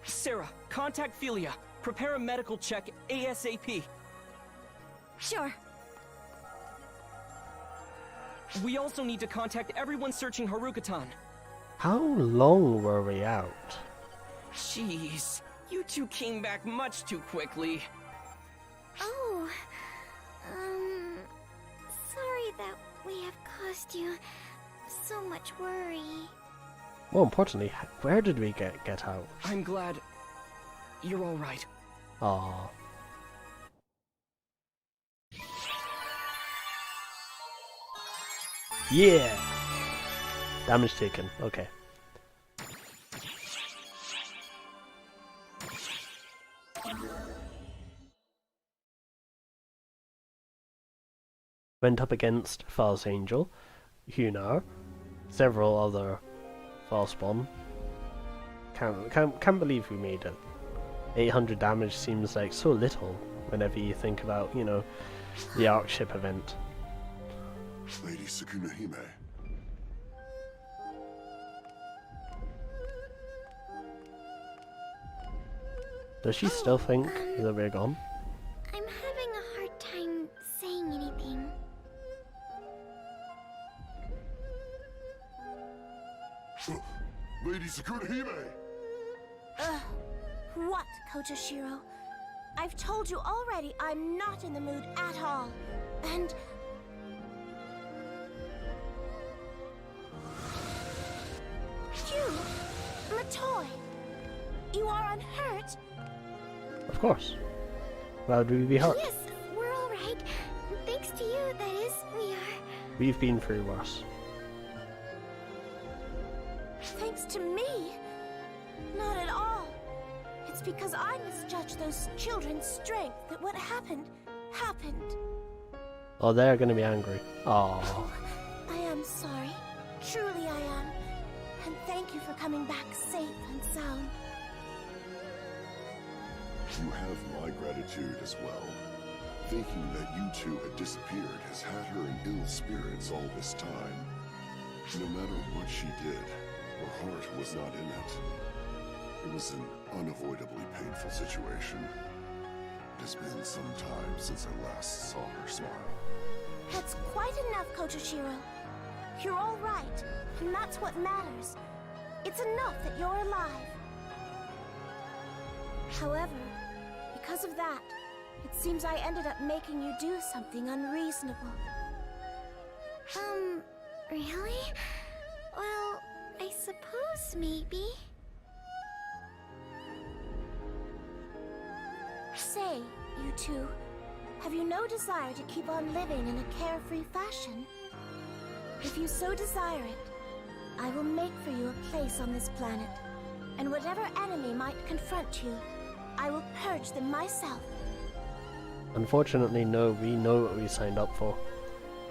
Sarah, contact Philia. Prepare a medical check ASAP. Sure. We also need to contact everyone searching Harukotan. How long were we out? Jeez, you two came back much too quickly. Oh, sorry that we have caused you so much worry. More importantly, where did we get out? I'm glad you're all right. Aww. Yeah! Damage taken, okay. Went up against False Angel, Hunar, several other Falspawn. Can't believe we made it. 800 damage seems like so little whenever you think about, you know, the Arc Ship event. Lady Sukuna Hime. Does she still think that we're gone? I'm having a hard time saying anything. Lady Sukuna Hime! What, Kotoshiro? I've told you already I'm not in the mood at all. And... You, Matoi, you are unhurt? Of course. Why would we be hurt? Yes, we're all right. Thanks to you, that is, we are. We've been through worse. Thanks to me? Not at all. It's because I misjudged those children's strength that what happened, happened. Oh, they're gonna be angry. Aww. Oh, I am sorry. Truly I am. And thank you for coming back safe and sound. You have my gratitude as well. Thinking that you two had disappeared has had her in ill spirits all this time. No matter what she did, her heart was not in it. It was an unavoidably painful situation. It has been some time since I last saw her smile. That's quite enough, Kotoshiro. You're all right, and that's what matters. It's enough that you're alive. However, because of that, it seems I ended up making you do something unreasonable. Really? Well, I suppose maybe. Say, you two, have you no desire to keep on living in a carefree fashion? If you so desire it, I will make for you a place on this planet, and whatever enemy might confront you, I will purge them myself. Unfortunately, no, we know what we signed up for.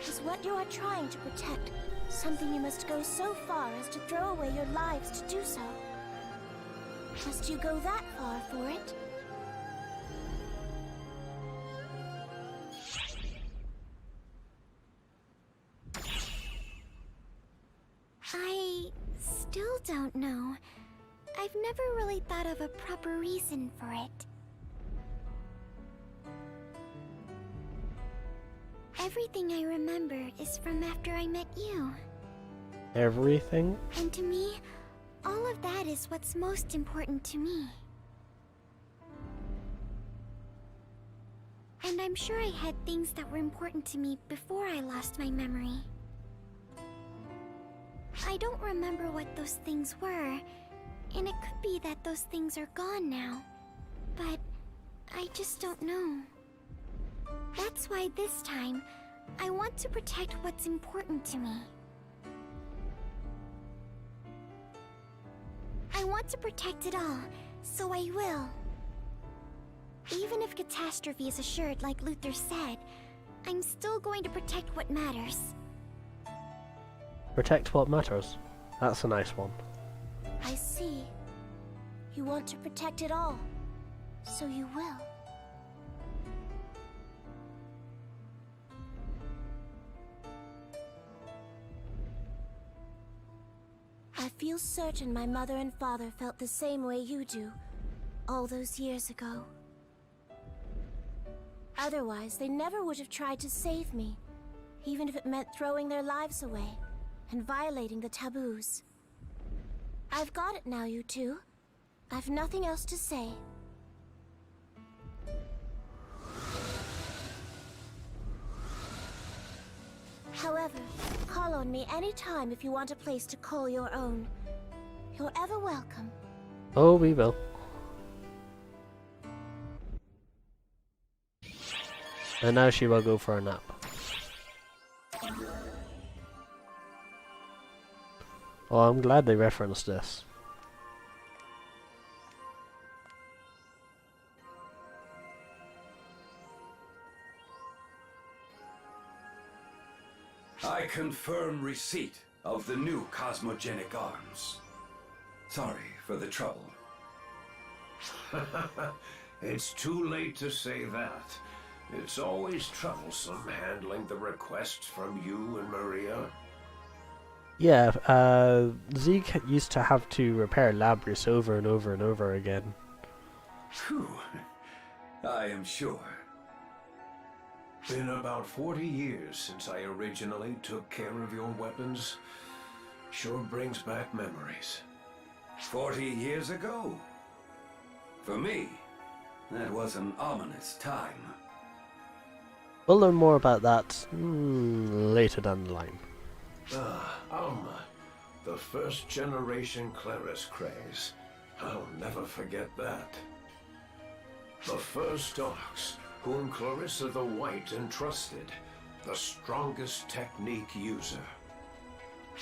Is what you are trying to protect something you must go so far as to throw away your lives to do so? Must you go that far for it? I still don't know. I've never really thought of a proper reason for it. Everything I remember is from after I met you. Everything? And to me, all of that is what's most important to me. And I'm sure I had things that were important to me before I lost my memory. I don't remember what those things were, and it could be that those things are gone now. But I just don't know. That's why this time, I want to protect what's important to me. I want to protect it all, so I will. Even if catastrophe is assured like Luther said, I'm still going to protect what matters. Protect what matters. That's a nice one. I see. You want to protect it all, so you will. I feel certain my mother and father felt the same way you do, all those years ago. Otherwise, they never would have tried to save me, even if it meant throwing their lives away and violating the taboos. I've got it now, you two. I've nothing else to say. However, call on me anytime if you want a place to call your own. You're ever welcome. Oh, we will. And now she will go for a nap. Oh, I'm glad they referenced this. I confirm receipt of the new cosmogenic arms. Sorry for the trouble. It's too late to say that. It's always troublesome handling the requests from you and Maria. Yeah, Zeke used to have to repair Labrys over and over and over again. Phew. I am sure. Been about 40 years since I originally took care of your weapons. Sure brings back memories. 40 years ago? For me, that was an ominous time. We'll learn more about that later down the line. Alma, the first generation Claris craze. I'll never forget that. The first Ox, whom Clarissa the White entrusted, the strongest technique user.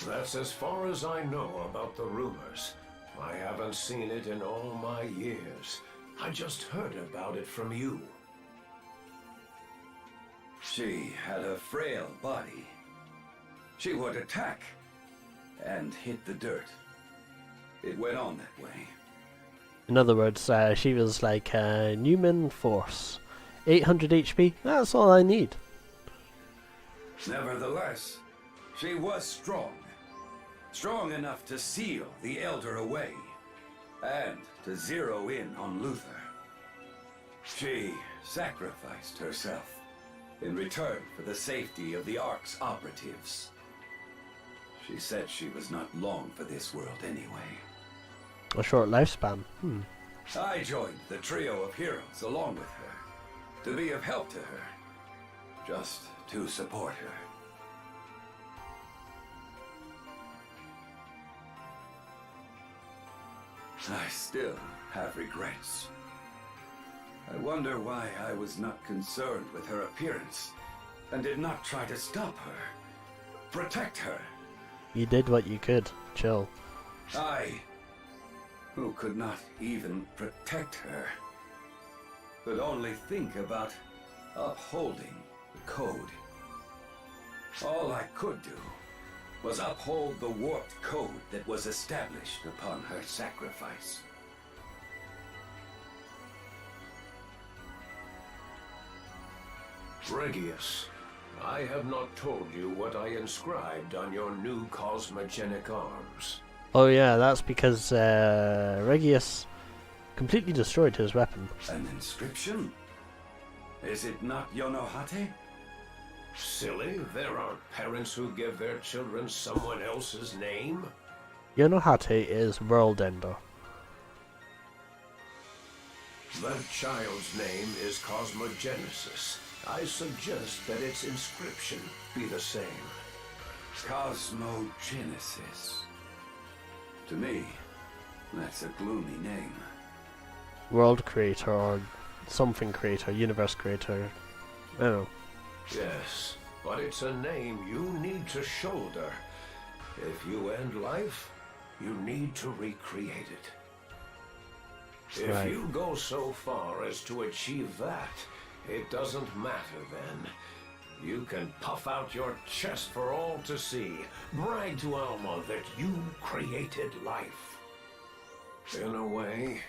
That's as far as I know about the rumors. I haven't seen it in all my years. I just heard about it from you. She had a frail body. She would attack and hit the dirt. It went on that way. In other words, she was like Newman Force. 800 HP, that's all I need. Nevertheless, she was strong. Strong enough to seal the Elder away, and to zero in on Luther. She sacrificed herself in return for the safety of the Ark's operatives. She said she was not long for this world anyway. A short lifespan. I joined the trio of heroes along with her, to be of help to her, just to support her. I still have regrets. I wonder why I was not concerned with her appearance, and did not try to stop her, protect her. You did what you could. Chill. I, who could not even protect her, could only think about upholding the code. All I could do was uphold the warped code that was established upon her sacrifice. Regius, I have not told you what I inscribed on your new cosmogenic arms. Oh yeah, that's because Regius completely destroyed his weapon. An inscription? Is it not Yonohate? Silly, there aren't parents who give their children someone else's name. Yonohate is World Ender. That child's name is Cosmogenesis, I suggest that its inscription be the same. Cosmogenesis. To me, that's a gloomy name. World creator or something creator, universe creator. I don't know. Yes, but it's a name you need to shoulder. If you end life, you need to recreate it. If Right. you go so far as to achieve that, it doesn't matter then. You can puff out your chest for all to see. Brag to Alma that you created life. In a way,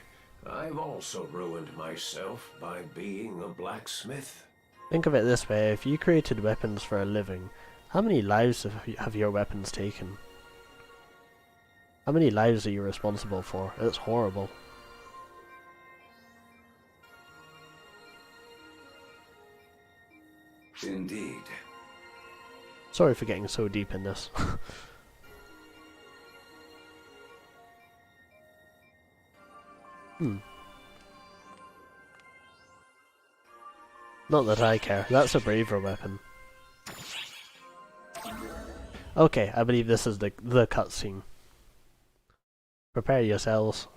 I've also ruined myself by being a blacksmith. Think of it this way, if you created weapons for a living, how many lives have your weapons taken? How many lives are you responsible for? It's horrible. Indeed. Sorry for getting so deep in this. Not that I care, that's a braver weapon. Okay, I believe this is the cutscene. Prepare yourselves.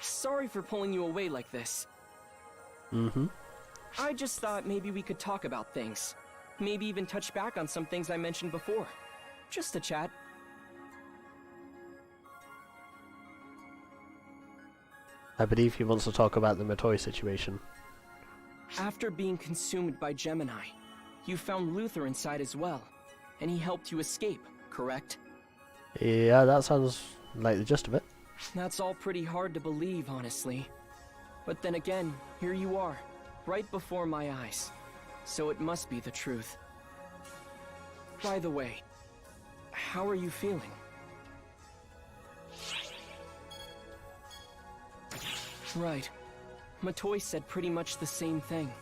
Sorry for pulling you away like this. I just thought maybe we could talk about things. Maybe even touch back on some things I mentioned before. Just a chat. I believe he wants to talk about the Matoi situation. After being consumed by Gemini, you found Luther inside as well, and he helped you escape, correct? Yeah, that sounds like the gist of it. That's all pretty hard to believe, honestly. But then again, here you are, right before my eyes. So it must be the truth. By the way, how are you feeling? Right. Matoi said pretty much the same thing.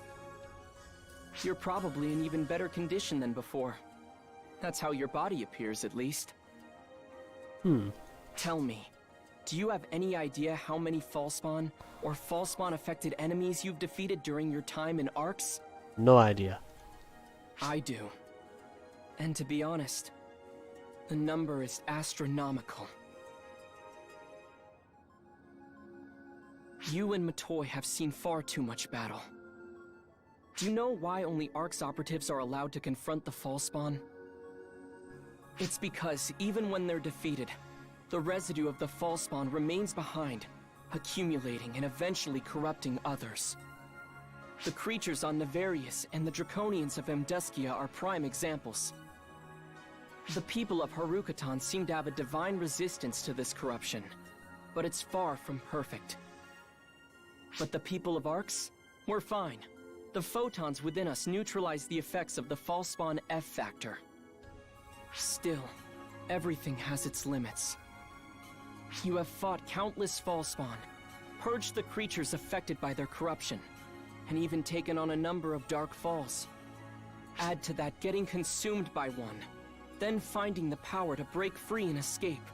You're probably in even better condition than before. That's how your body appears, at least. Tell me, do you have any idea how many Falspawn or Falspawn-affected enemies you've defeated during your time in Arx? No idea. I do. And to be honest, the number is astronomical. You and Matoi have seen far too much battle. Do you know why only Arx operatives are allowed to confront the Falspawn? It's because even when they're defeated, the residue of the Falspawn remains behind, accumulating and eventually corrupting others. The creatures on Nefarious and the Draconians of Amduskia are prime examples. The people of Harukotan seem to have a divine resistance to this corruption, but it's far from perfect. But the people of Arx? We're fine. The photons within us neutralize the effects of the Falspawn F factor. Still, everything has its limits. You have fought countless Falspawn, purged the creatures affected by their corruption, and even taken on a number of Dark Falls. Add to that getting consumed by one, then finding the power to break free and escape.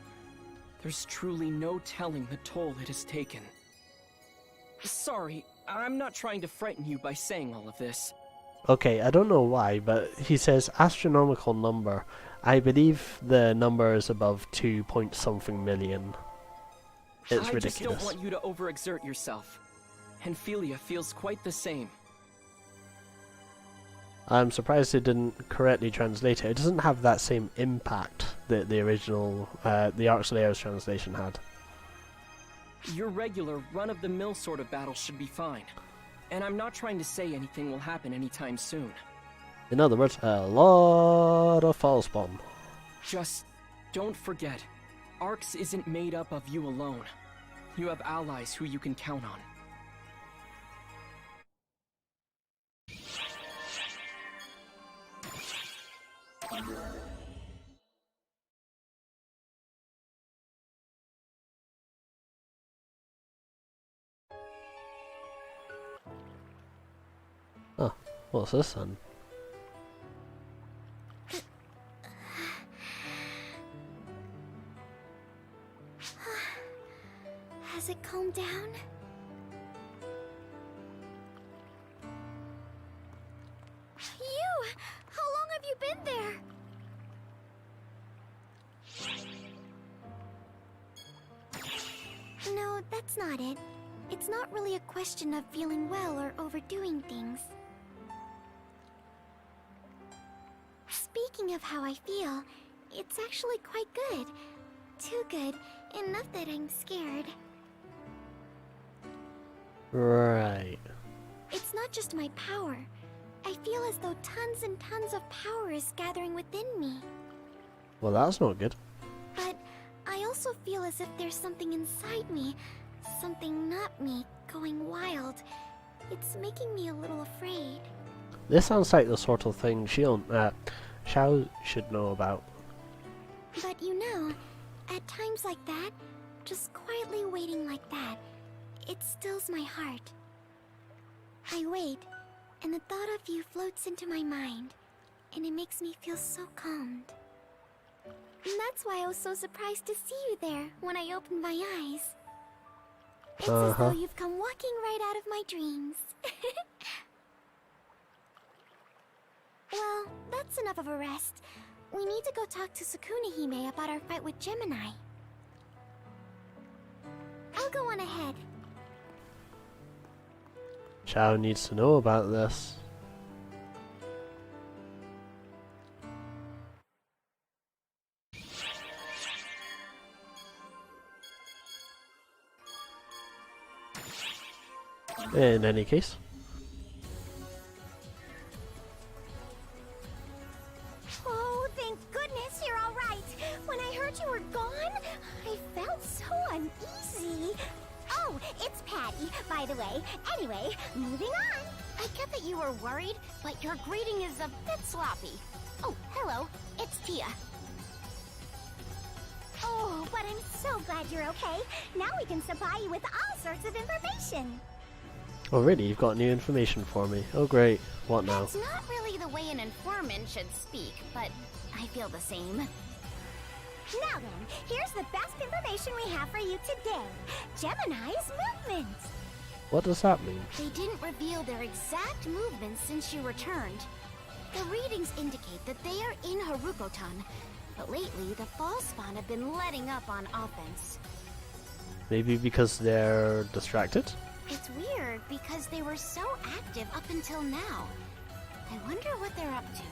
There's truly no telling the toll it has taken. Sorry, I'm not trying to frighten you by saying all of this. Okay, I don't know why, but he says astronomical number. I believe the number is above 2 point something million. It's ridiculous. I just don't want you to overexert yourself. And Philia feels quite the same. I'm surprised they didn't correctly translate it. It doesn't have that same impact that the original, the Arx Layers translation had. Your regular, run-of-the-mill sort of battle should be fine. And I'm not trying to say anything will happen anytime soon. In other words, a lot of Falspawn. Just don't forget, Arx isn't made up of you alone. You have allies who you can count on. Oh, what's this then? Has it calmed down? that's not it. It's not really a question of feeling well or overdoing things. Speaking of how I feel, it's actually quite good. Too good, enough that I'm scared. Right. It's not just my power. I feel as though tons and tons of power is gathering within me. Well, that's not good. But I also feel as if there's something inside me, something not me, going wild. It's making me a little afraid. This sounds like the sort of thing Xiao should know about. But you know, at times like that, just quietly waiting like that, it stills my heart. I wait, and the thought of you floats into my mind, and it makes me feel so calmed. And that's why I was so surprised to see you there when I opened my eyes. It's as though you've come walking right out of my dreams. Well, that's enough of a rest. We need to go talk to Sukuna-hime about our fight with Gemini. I'll go on ahead. Xiao needs to know about this. In any case. Oh, thank goodness you're all right. When I heard you were gone, I felt so uneasy. Oh, it's Patty, by the way. Anyway, moving on. I get that you were worried, but your greeting is a bit sloppy. Oh, hello. It's Tia. Oh, but I'm so glad you're okay. Now we can supply you with all sorts of information. Oh really? You've got new information for me. Oh great. What now? That's not really the way an informant should speak, but I feel the same. Now then, here's the best information we have for you today. Gemini's movements. What does that mean? They didn't reveal their exact movements since she returned. The readings indicate that they are in Harukotan, but lately the fall spawn have been letting up on offense. Maybe because they're distracted? It's weird because they were so active up until now. I wonder what they're up to.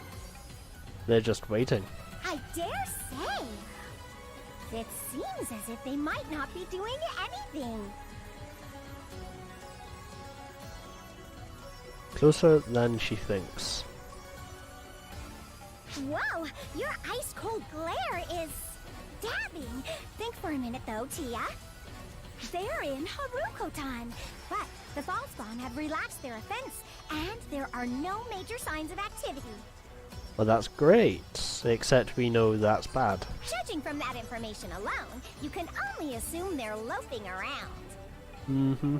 They're just waiting. I dare say. It seems as if they might not be doing anything. Closer than she thinks. Whoa, your ice-cold glare is stabbing. Think for a minute though, Tia. They're in Harukotan, but the fall spawn have relaxed their offense, and there are no major signs of activity. Well, that's great, except we know that's bad. Judging from that information alone, you can only assume they're loafing around. Mm-hmm.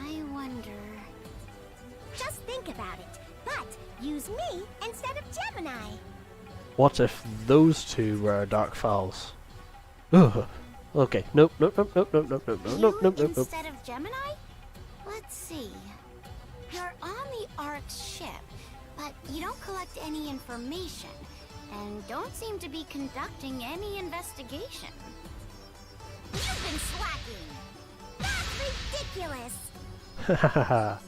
I wonder... Just think about it, but use me instead of Gemini. What if those two were Dark Fowls? Ugh. Okay, nope. Instead of Gemini? Let's see. You're on the Ark's ship, but you don't collect any information, and don't seem to be conducting any investigation. You've been slacking! That's ridiculous! Hahaha.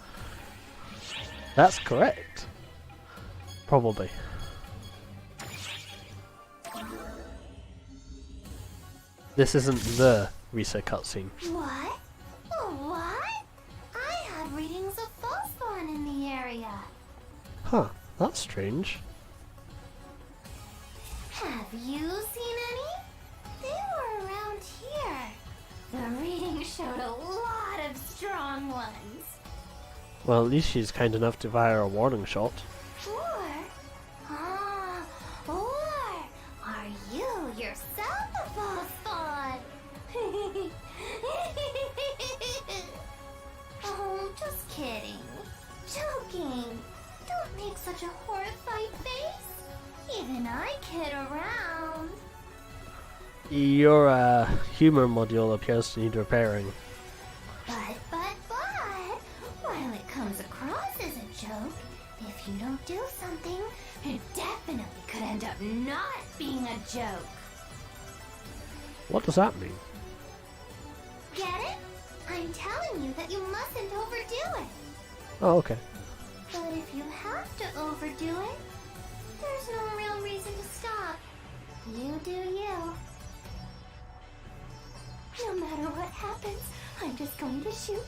That's correct. Probably. This isn't the Risa cutscene. What? What? I have readings of fall spawn in the area. Huh, that's strange. Have you seen any? They were around here. The reading showed a lot of strong ones. Well, at least she's kind enough to fire a warning shot. Or are you yourself a fall spawn? Oh, just kidding. Joking. Don't make such a horrified face. Even I kid around. Your humor module appears to need repairing. But, while it comes across as a joke, if you don't do something, it definitely could end up not being a joke. What does that mean? Get it? I'm telling you that you mustn't overdo it. Oh, okay. But if you have to overdo it, there's no real reason to stop. You do you. No matter what happens, I'm just going to shoot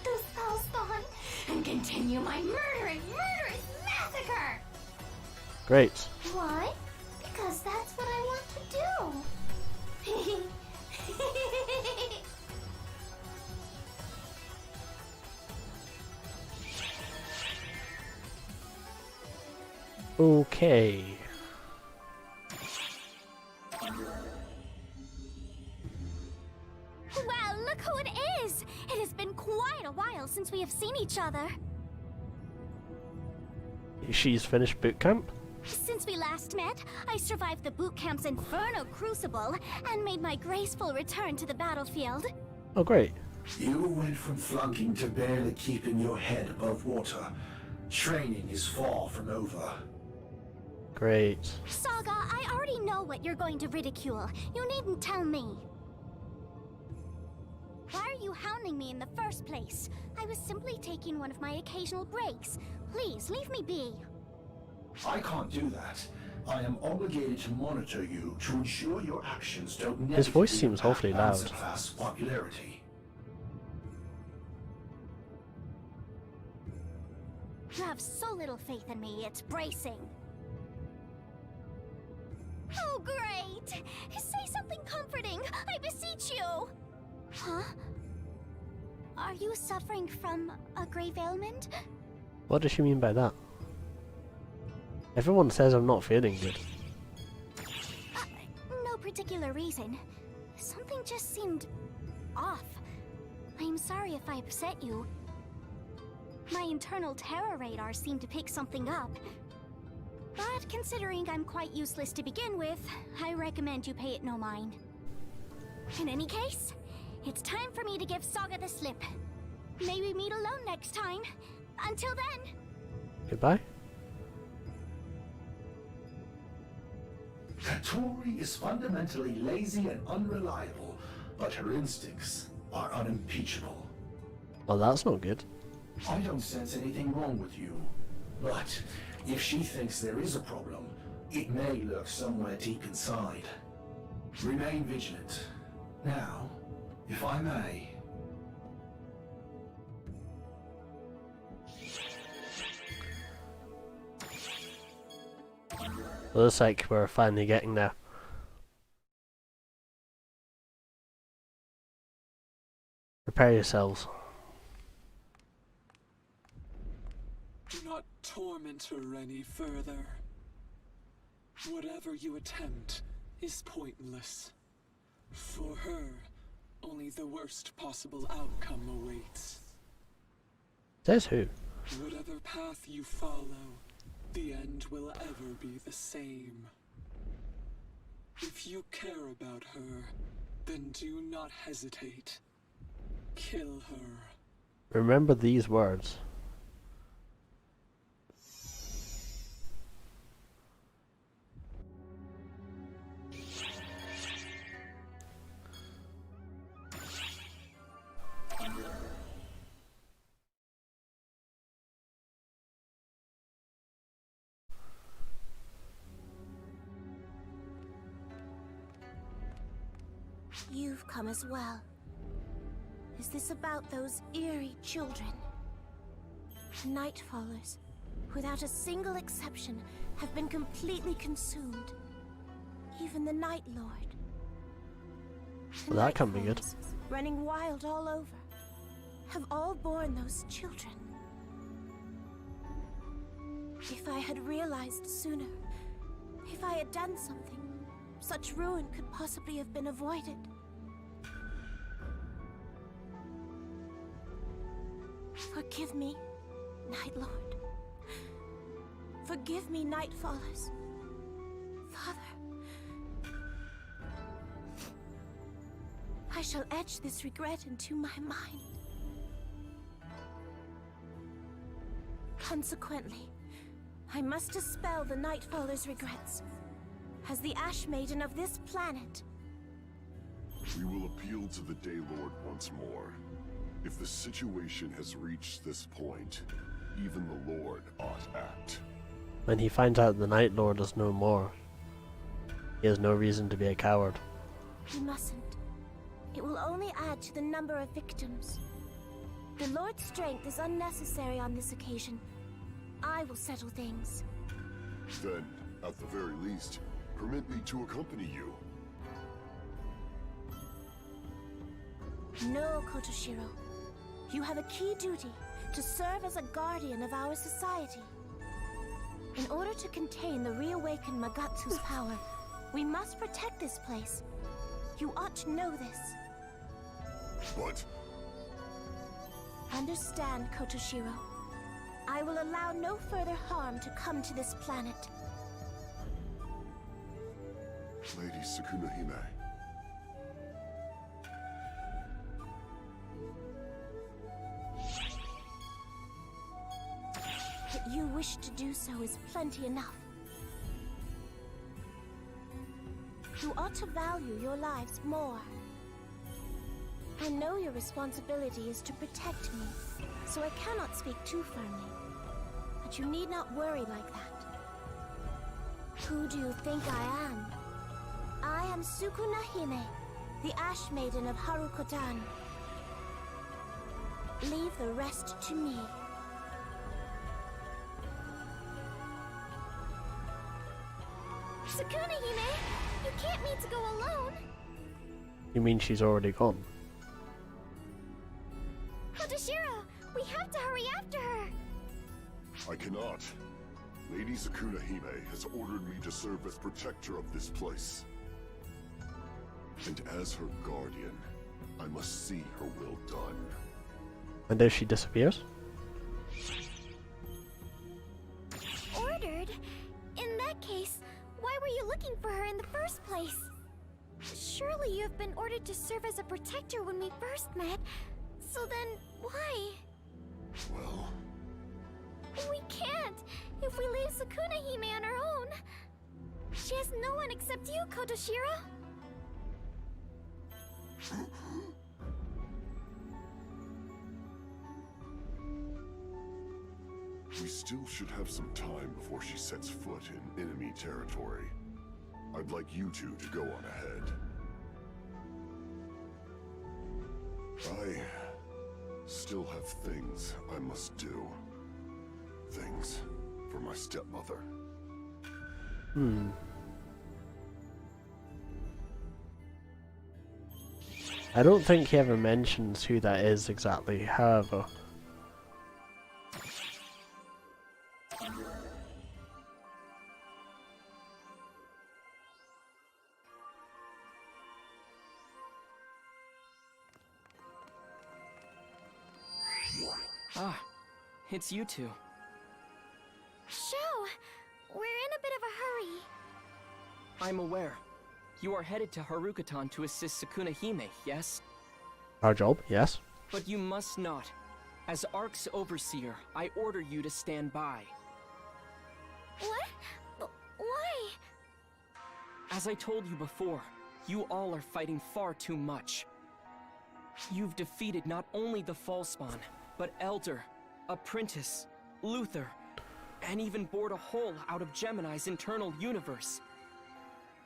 those foul spawn and continue my murderous massacre! Great. Why? Because that's what I want to do. Okay. Wow, look who it is! It has been quite a while since we have seen each other. She's finished boot camp? Since we last met, I survived the boot camp's inferno crucible and made my graceful return to the battlefield. Oh, great. You went from flunking to barely keeping your head above water. Training is far from over. Great. Saga, I already know what you're going to ridicule. You needn't tell me. Why are you hounding me in the first place? I was simply taking one of my occasional breaks. Please, leave me be. I can't do that. I am obligated to monitor you to ensure your actions don't His voice negatively seems awfully impact loud. Panzerfaust's popularity. You have so little faith in me, it's bracing. Oh, great! Say something comforting, I beseech you! Huh? Are you suffering from a grave ailment? What does she mean by that? Everyone says I'm not feeling good. No particular reason. Something just seemed off. I'm sorry if I upset you. My internal terror radar seemed to pick something up. But considering I'm quite useless to begin with, I recommend you pay it no mind. In any case, it's time for me to give Saga the slip. May we meet alone next time. Until then. Goodbye. Katori is fundamentally lazy and unreliable, but her instincts are unimpeachable. Well, that's not good. I don't sense anything wrong with you, but if she thinks there is a problem, it may lurk somewhere deep inside. Remain vigilant. Now, if I may. Well, looks like we're finally getting there. Prepare yourselves. Do not torment her any further. Whatever you attempt is pointless. For her, only the worst possible outcome awaits. Says who? Whatever path you follow, the end will ever be the same. If you care about her, then do not hesitate. Kill her. Remember these words. You've come as well. Is this about those eerie children? The Nightfallers, without a single exception, have been completely consumed. Even the Night Lord. The Well, that can't be good. Nightfallers, running wild all over, have all borne those children. If I had realized sooner, if I had done something, such ruin could possibly have been avoided. Forgive me, Night Lord. Forgive me, Nightfallers. Father. I shall etch this regret into my mind. Consequently, I must dispel the Nightfallers' regrets. As the Ash Maiden of this planet, We will appeal to the Daylord once more. If the situation has reached this point, even the Lord ought act. When he finds out the Night Lord is no more, he has no reason to be a coward. We mustn't. It will only add to the number of victims. The Lord's strength is unnecessary on this occasion. I will settle things. Then, at the very least, permit me to accompany you. No, Kotoshiro. You have a key duty to serve as a guardian of our society. In order to contain the reawakened Magatsu's power, we must protect this place. You ought to know this. But... Understand, Kotoshiro. I will allow no further harm to come to this planet. Lady Sukuna-hime. That you wish to do so is plenty enough. You ought to value your lives more. I know your responsibility is to protect me, so I cannot speak too firmly. But you need not worry like that. Who do you think I am? I am Sukuna-hime, the Ash Maiden of Harukotan. Leave the rest to me. Sukuna-hime, you can't mean to go alone. You mean she's already gone? Kotoshiro, we have to hurry after her. I cannot. Lady Sukuna-hime has ordered me to serve as protector of this place. And as her guardian, I must see her will done. And if she disappears? Ordered? In that case, why were you looking for her in the first place? Surely you have been ordered to serve as a protector when we first met. So then, why? Well... We can't! If we leave Sukuna-hime on her own! She has no one except you, Kotoshiro! We still should have some time before she sets foot in enemy territory. I'd like you two to go on ahead. I still have things I must do. Things for my stepmother. I don't think he ever mentions who that is exactly, however. Ah, it's you two. Sho! We're in a bit of a hurry. I'm aware. You are headed to Harukotan to assist Sukuna-hime, yes? Our job, yes. But you must not. As Ark's overseer, I order you to stand by. What? Why? As I told you before, you all are fighting far too much. You've defeated not only the Fallspawn, but Elder, Apprentice, Luther, and even bored a hole out of Gemini's internal universe.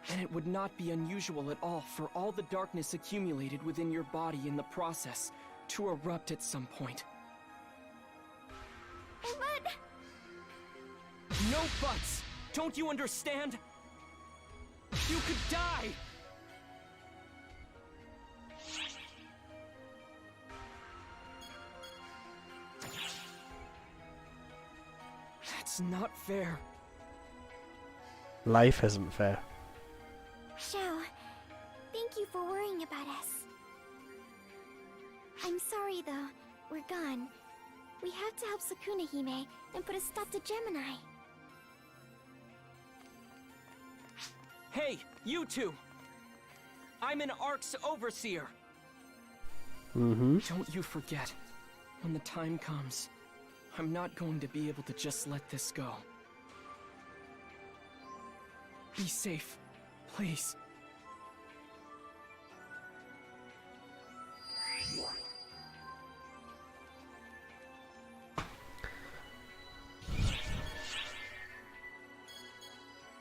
And it would not be unusual at all for all the darkness accumulated within your body in the process to erupt at some point. But... No buts! Don't you understand? You could die! That's not fair. Life isn't fair. Sho, thank you for worrying about us. I'm sorry though, we're gone. We have to help Sukuna-hime and put a stop to Gemini. Hey, you two! I'm an Ark's overseer! Don't you forget, when the time comes, I'm not going to be able to just let this go. Be safe, please.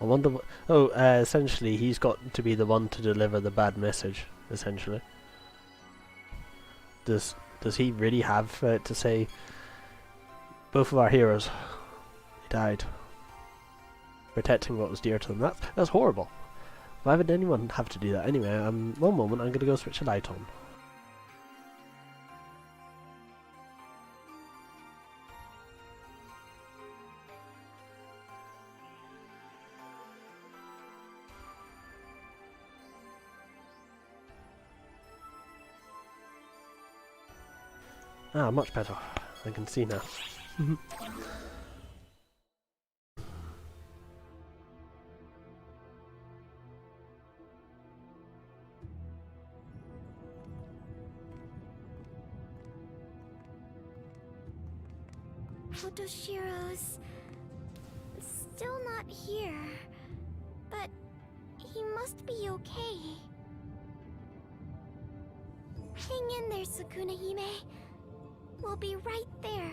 I wonder what... Oh, essentially he's got to be the one to deliver the bad message, essentially. Does he really have to say, both of our heroes, they died, protecting what was dear to them? That's horrible. Why would anyone have to do that? Anyway, one moment, I'm going to go switch a light on. Ah, much better. I can see now. Otoshiro's still not here, but he must be okay. Hang in there, Sukuna-hime. We'll be right there.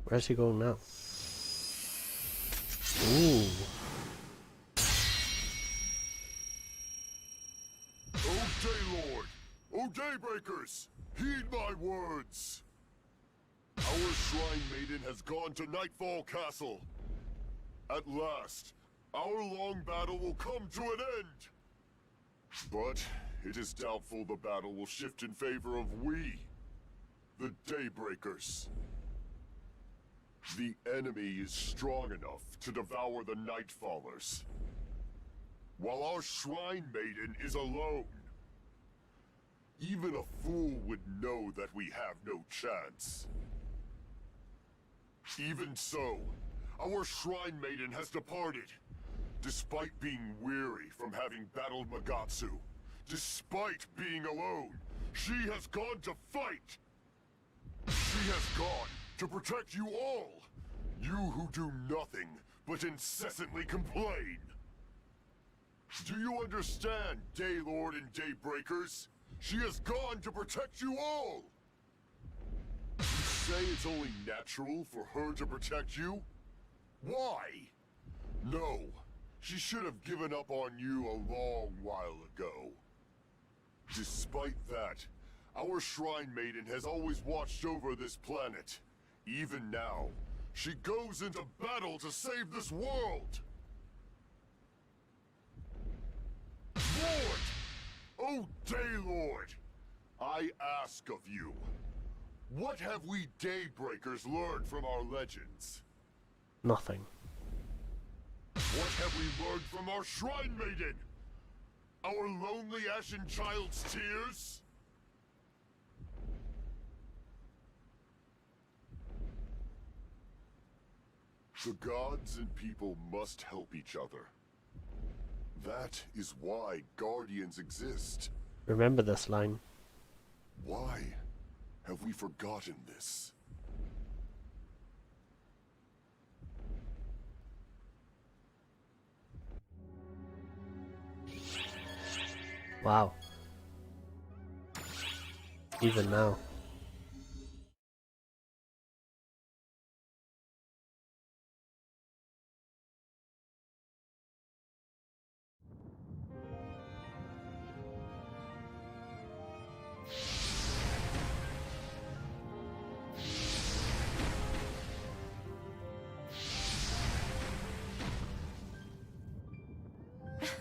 Where's he going now? Ooh. O Daylord! O Daybreakers! Heed my words! Our Shrine Maiden has gone to Nightfall Castle. At last, our long battle will come to an end. But it is doubtful the battle will shift in favor of we, the Daybreakers. The enemy is strong enough to devour the Nightfallers, while our Shrine Maiden is alone. Even a fool would know that we have no chance. Even so, our Shrine Maiden has departed, despite being weary from having battled Magatsu. Despite being alone, she has gone to fight! She has gone to protect you all! You who do nothing but incessantly complain! Do you understand, Daylord and Daybreakers? She has gone to protect you all! You say it's only natural for her to protect you? Why? No, she should have given up on you a long while ago. Despite that, our Shrine Maiden has always watched over this planet. Even now, she goes into battle to save this world! Lord! Oh, Daylord! I ask of you, what have we Daybreakers learned from our legends? Nothing. What have we learned from our Shrine Maiden? Our lonely Ashen Child's tears? The gods and people must help each other. That is why Guardians exist. Remember this line. Why have we forgotten this? Wow. Even now.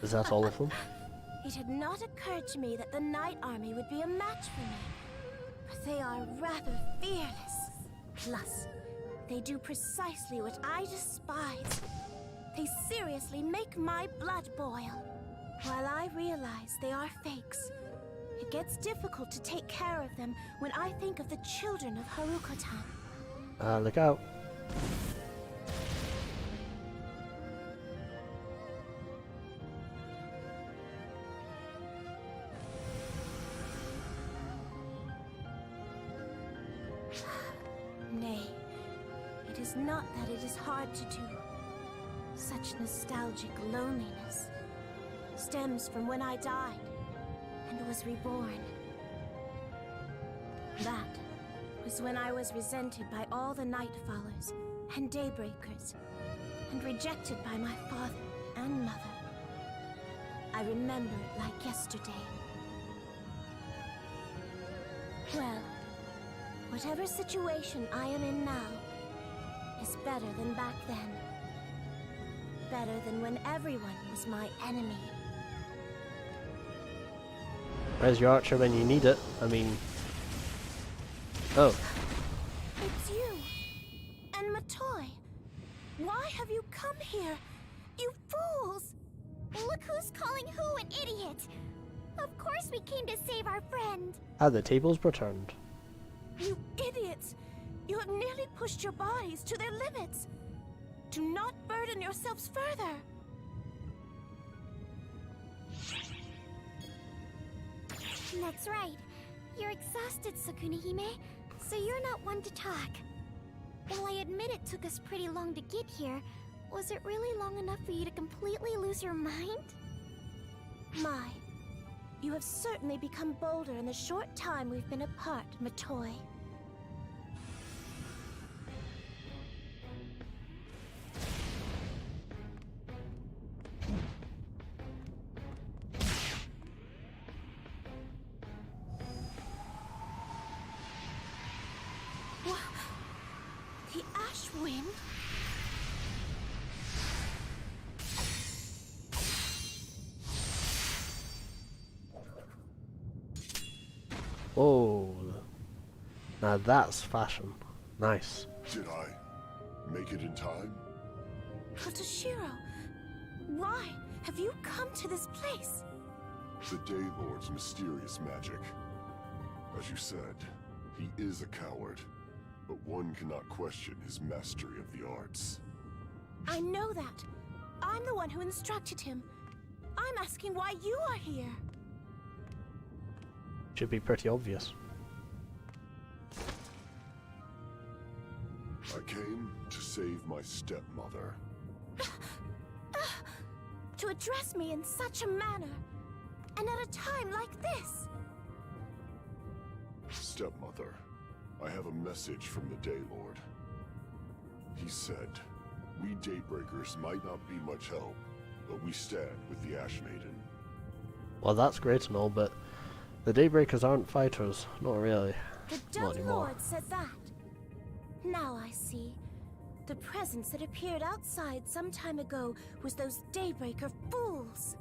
Is that all of them? It had not occurred to me that the Night Army would be a match for me. But they are rather fearless. Plus, they do precisely what I despise. They seriously make my blood boil. While I realize they are fakes, it gets difficult to take care of them when I think of the children of Harukotan. Look out. Nay, it is not that it is hard to do. such nostalgic loneliness stems from when I died and was reborn. That was when I was resented by all the Nightfallers and Daybreakers, and rejected by my father and mother. I remember it like yesterday. Well, whatever situation I am in now is better than back then. Better than when everyone was my enemy. Where's your archer when you need it? I mean... Oh. It's you! And Matoy! Why have you come here? You fools! Look who's calling who an idiot! Of course we came to save our friend! Ah, the tables were turned. You idiots! You have nearly pushed your bodies to their limits! Do not burden yourselves further! That's right. You're exhausted, Sukuna-hime, so you're not one to talk. While I admit it took us pretty long to get here, was it really long enough for you to completely lose your mind? My, you have certainly become bolder in the short time we've been apart, Matoy. The ash wind? Oh, now that's fashion. Nice. Did I make it in time? Toshiro, why have you come to this place? The Day Lord's mysterious magic. As you said, he is a coward, but one cannot question his mastery of the arts. I know that. I'm the one who instructed him. I'm asking why you are here. Should be pretty obvious. I came to save my stepmother. To address me in such a manner, and at a time like this. Stepmother, I have a message from the Day Lord. He said, we Daybreakers might not be much help, but we stand with the Ash Maiden. Well, that's great and all, but the Daybreakers aren't fighters. Not really. The Not Dumb anymore. Lord said that. Now I see. The presence that appeared outside some time ago was those Daybreaker fools.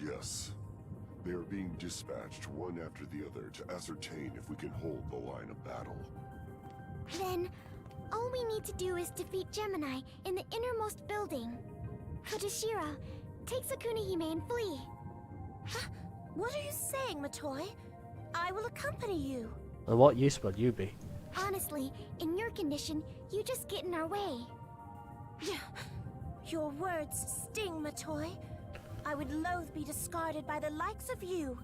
Yes. They are being dispatched one after the other to ascertain if we can hold the line of battle. Then, all we need to do is defeat Gemini in the innermost building. Kotoshiro, take Sukuna-hime and flee. What are you saying, Matoy? I will accompany you. And what use would you be? Honestly, in your condition, you just get in our way. Your words sting, Matoy. I would loathe be discarded by the likes of you,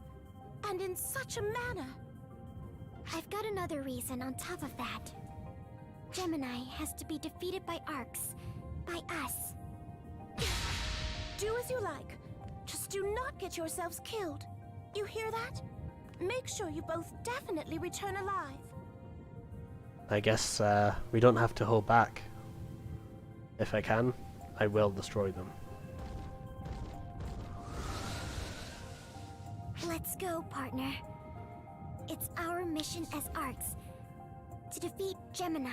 and in such a manner. I've got another reason on top of that. Gemini has to be defeated by Arcs. By us. Do as you like. Just do not get yourselves killed. You hear that? Make sure you both definitely return alive. I guess we don't have to hold back. If I can, I will destroy them. Let's go, partner. It's our mission as Arcs. To defeat Gemini.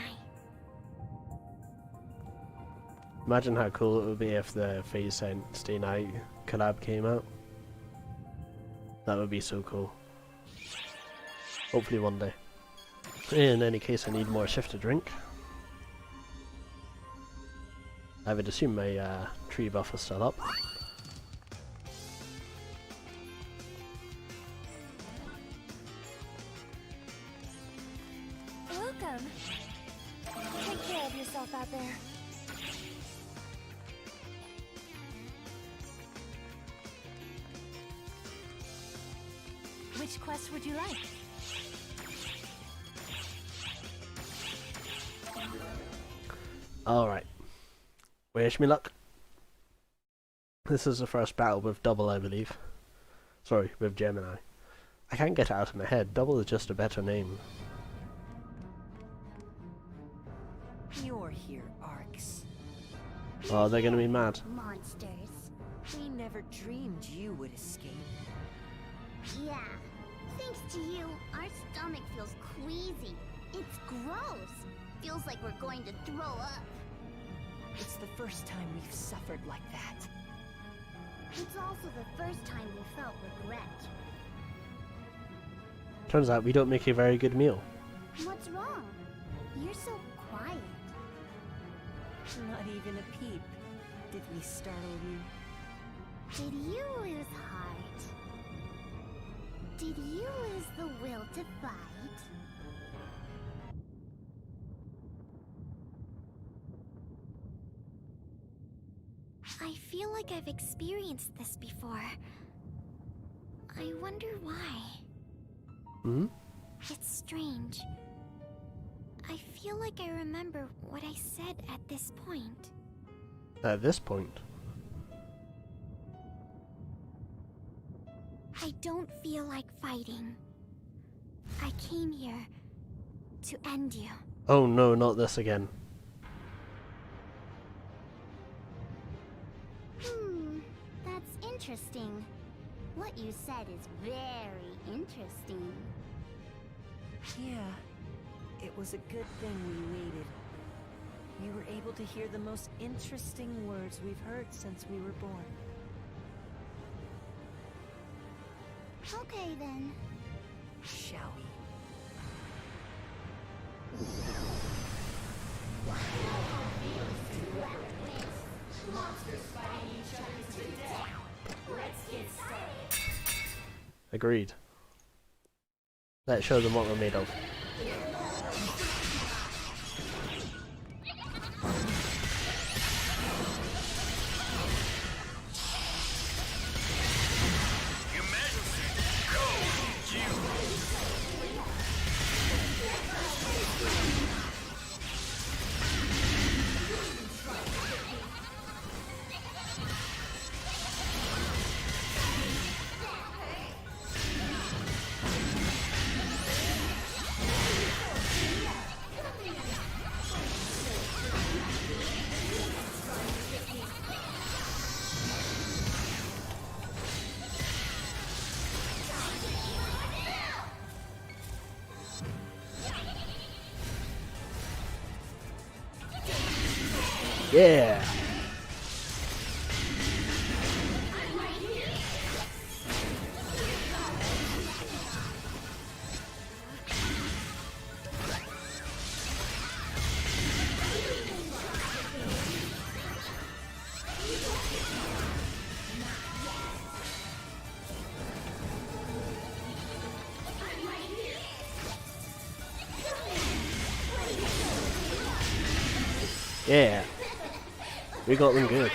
Imagine how cool it would be if the Phase Stay Night collab came out. That would be so cool. Hopefully one day. In any case, I need more shift to drink. I would assume my tree buff is still up. Welcome. Take care of yourself out there. Which quest would you like? Alright. Wish me luck. This is the first battle with Double, I believe. Sorry, with Gemini. I can't get it out of my head. Double is just a better name. You're here, Arx. Oh, they're gonna be mad. Monsters. We never dreamed you would escape. Yeah. Thanks to you, our stomach feels queasy. It's gross. Feels like we're going to throw up. It's the first time we've suffered like that. It's also the first time we felt regret. Turns out we don't make a very good meal. What's wrong? You're so quiet. Not even a peep. Did we startle you? Did you lose heart? Did you lose the will to fight? I feel like I've experienced this before. I wonder why. Hmm? It's strange. I feel like I remember what I said at this point. At this point? I don't feel like fighting. I came here to end you. Oh no, not this again. That's interesting. What you said is very interesting. Yeah. It was a good thing we waited. We were able to hear the most interesting words we've heard since we were born. Okay then. Shall we? Agreed. Let's show them what we're made of. Yeah! Yeah! We got them good.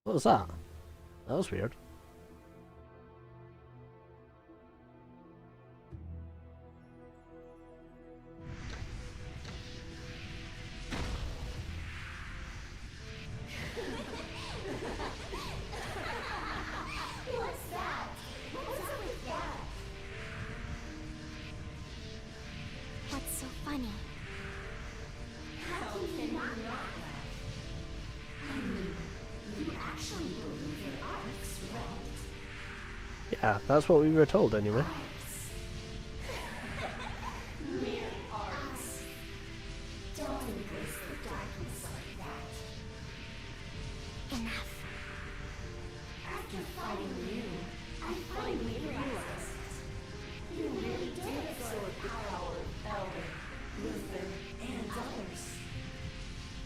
What was that? That was weird. What's so funny? How can you not laugh? I mean, you actually believe in arcs, right? Yeah, that's what we were told anyway. Mere arcs. Don't embrace the darkness like that. Enough. After fighting you, I finally realized you really did absorb the power of Elder, Luther, and others.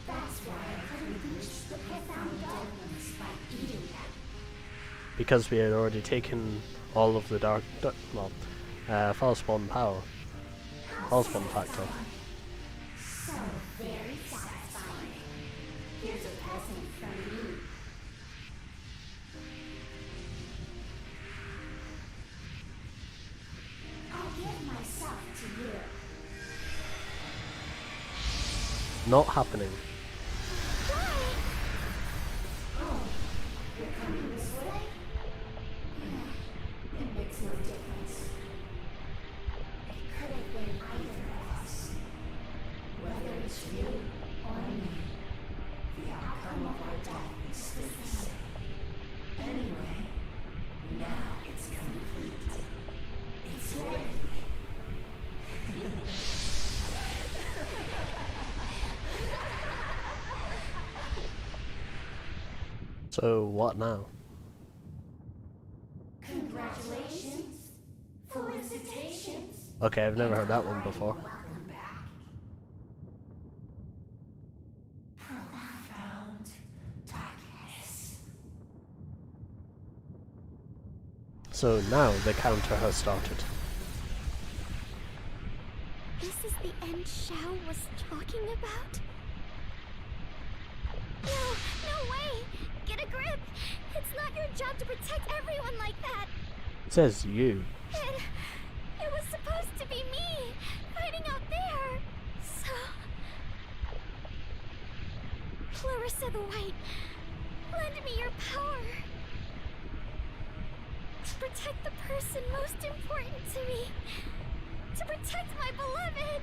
That's why I couldn't reach the profound darkness by eating them. Because we had already taken all of the Falspawn power. Falspawn factor. So very satisfying. Here's a present from me. I'll get Not happening. It makes no difference. It could have been either of us. Whether it's you or me, the outcome of our death is still the same. Anyway, now it's complete. It's ready. So what now? Congratulations. Felicitations. Okay, I've never heard that one before. Welcome back. Profound darkness. So now the counter has started. This is the end Shao was talking about? No way! Get a grip! It's not your job to protect everyone like that! It says you. It was supposed to be me, fighting out there. So... Clarissa the White, lend me your power. To protect the person most important to me. To protect my beloved.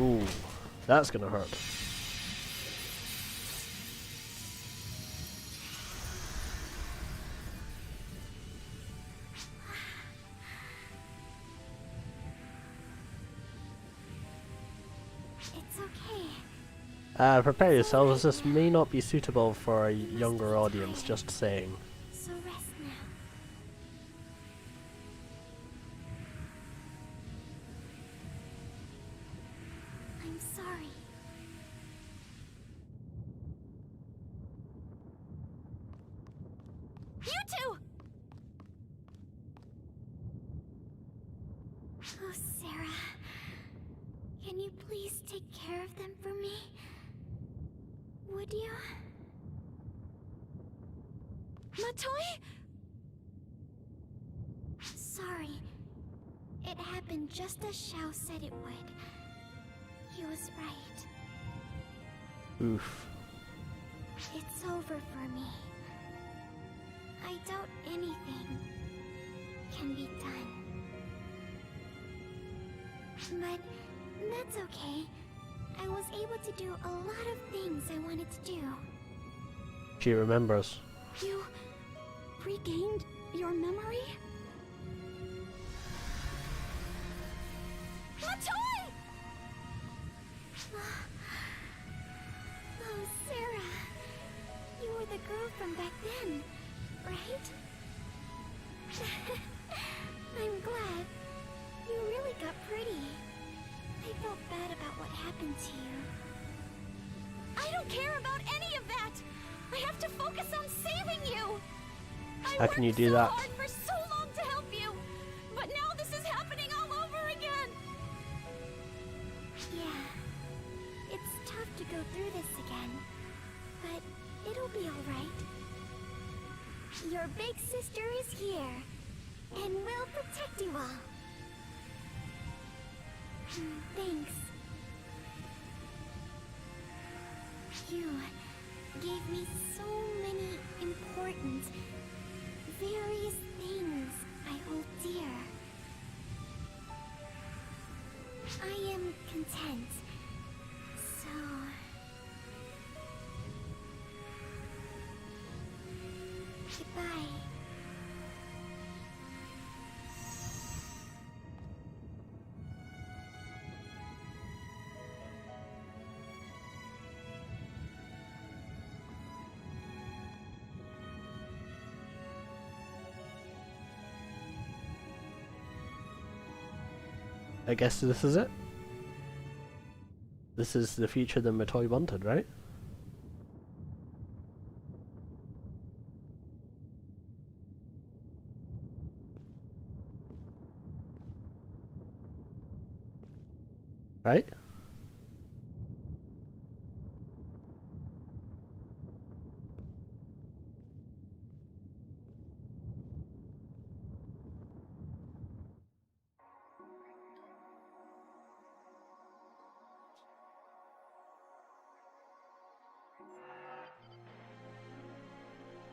Ooh, that's gonna hurt. It's okay. Prepare yourselves, this may not be suitable for a younger audience, just saying. So rest now. I'm sorry. You two! Oh, Sarah. Can you please take care of them for me? Would you? Matoi? Sorry. It happened just as Shao said it would. He was right. Oof. It's over for me. I doubt anything can be done. But that's okay. I was able to do a lot of things I wanted to do. She remembers. You regained your memory? Matoi! Oh, Sarah. You were the girl from back then, right? I'm glad. You really got pretty. I felt bad about what happened to you. I don't care about any of that! I have to focus on saving you! How can you do that? I worked so hard for so long to help you! But now this is happening all over again! Yeah. It's tough to go through this again. But it'll be alright. Your big sister is here. And will protect you all. Thanks. You gave me so many important, various things I hold dear. I am content. So... Goodbye. I guess this is it. This is the future that Matoi wanted, right? Right?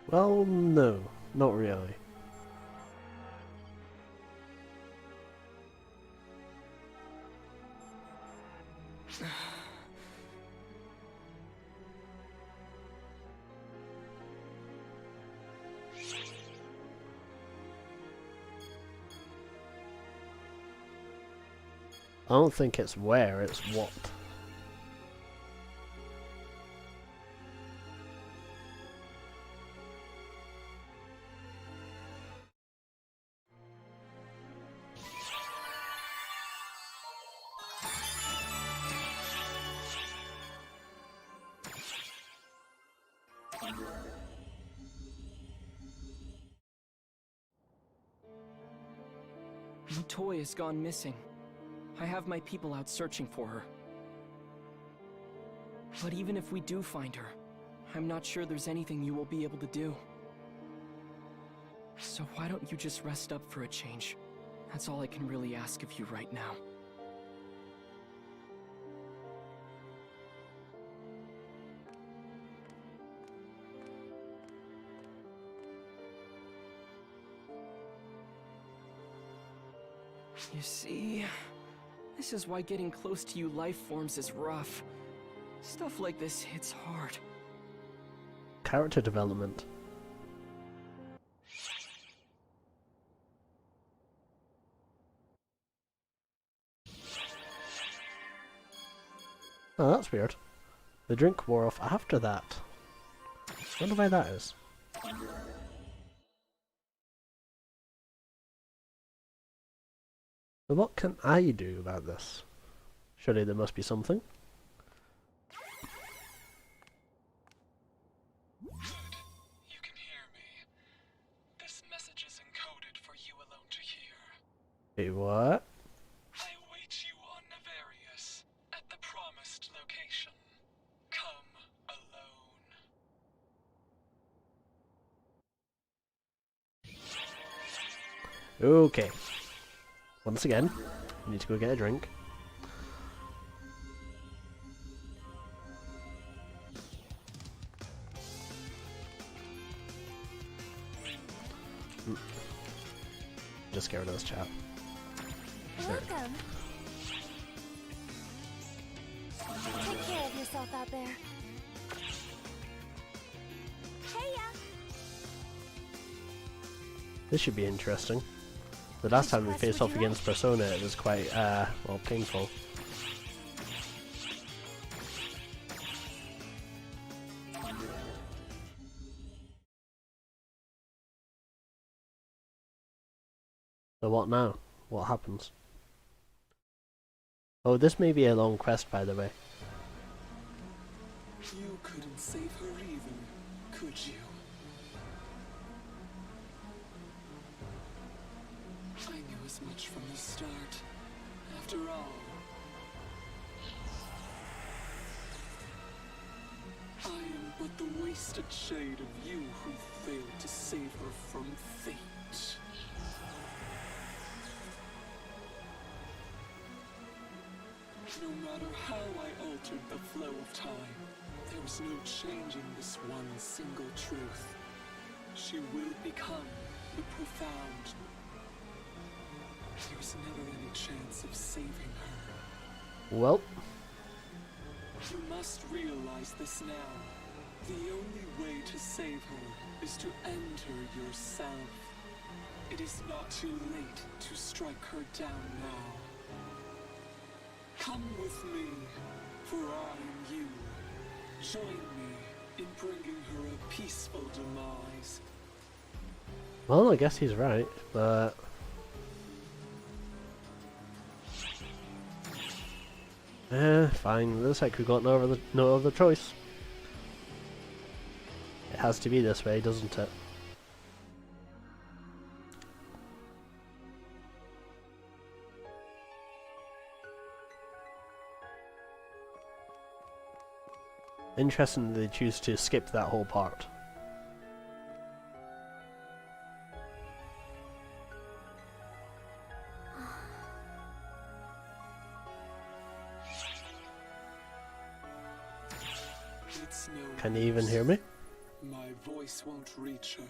Well, no, not really. I don't think it's where, it's what. The toy has gone missing. I have my people out searching for her. But even if we do find her, I'm not sure there's anything you will be able to do. So why don't you just rest up for a change? That's all I can really ask of you right now. You see, this is why getting close to you life forms is rough. Stuff like this hits hard. Character development. Oh, that's weird. The drink wore off after that. I wonder why that is. But what can I do about this? Surely there must be something. You can hear me. This message is encoded for you alone to hear. Wait, what? I await you on Nefarious, at the promised location. Come alone. Okay. Once again, I need to go get a drink. Just get rid of this chat. Welcome. Take care of yourself out there. Heya! This should be interesting. The last time we faced off against Persona, it was quite, well, painful. So what now? What happens? Oh, this may be a long quest, by the way. You couldn't save her either, could you? I knew as much from the start. After all, I am but the wasted shade of you who failed to save her from fate. No matter how I altered the flow of time, there was no changing this one single truth. She will become the profound. There's never any chance of saving her. Well. You must realize this now. The only way to save her is to end her yourself. It is not too late to strike her down now. Come with me, for I am you. Join me in bringing her a peaceful demise. Well, I guess he's right, but... fine. Looks like we've got no other choice. It has to be this way, doesn't it? Interesting that they choose to skip that whole part. Can you even hear me? My voice won't reach her.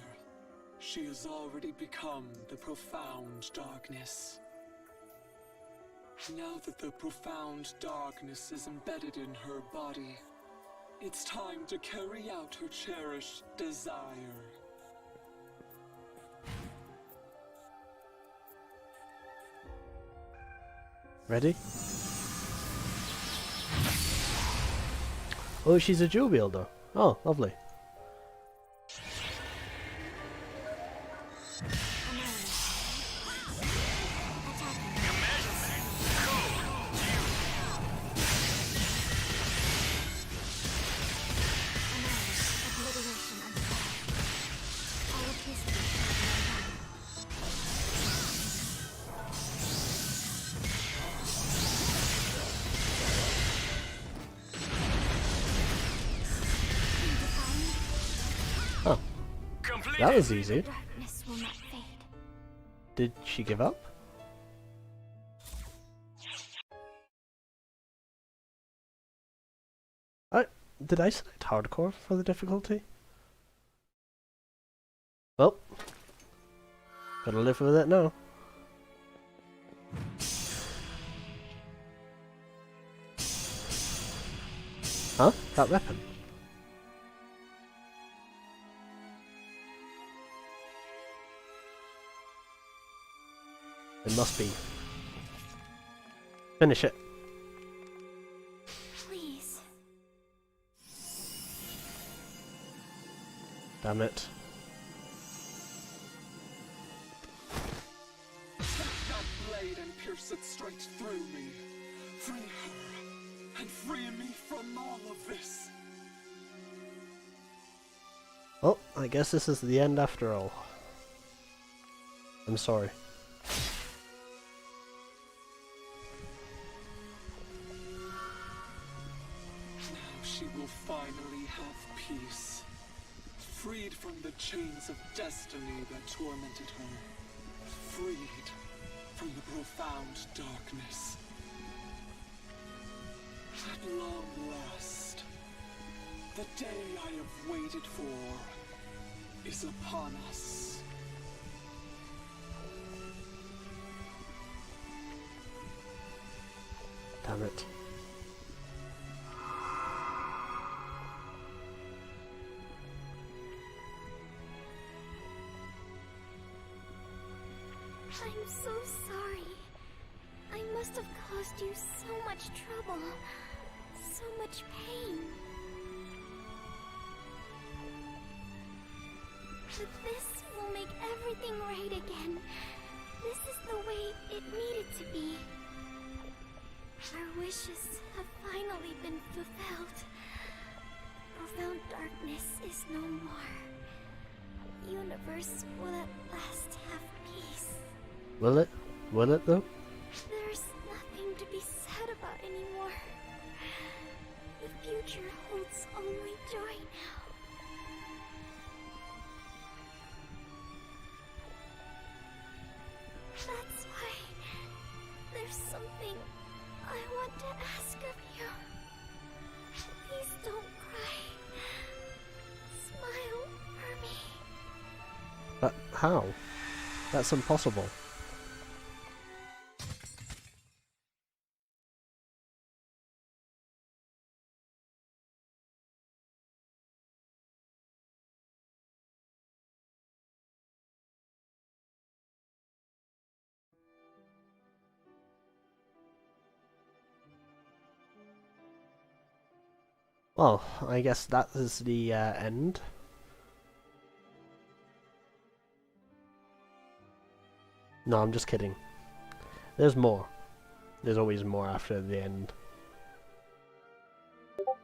She has already become the profound darkness. Now that the profound darkness is embedded in her body, it's time to carry out her cherished desire. Ready? Oh, she's a dual wielder. Oh, lovely. Oh, that was easy. Did she give up? Did I select hardcore for the difficulty? Well, gotta live with it now. Huh? That weapon? It must be. Finish it. Please. Damn it. Take that blade and pierce it straight through me. Free her, and free me from all of this. Well, I guess this is the end after all. I'm sorry. Now she will finally have peace. Freed from the chains of destiny that tormented her. Freed from the profound darkness. At long last, the day I have waited for is upon us. Damn it. I'm so sorry. I must have caused you so much trouble. So much pain. But this will make everything right again. This is the way it needed to be. Our wishes have finally been fulfilled. Profound darkness is no more. Universe will at last have peace. Will it? Will it though? There's nothing to be said about anymore. The future holds only joy now. That's why there's something I want to ask of you. Please don't cry. Smile for me. But how? That's impossible. Well, I guess that is the end. No, I'm just kidding. There's more. There's always more after the end.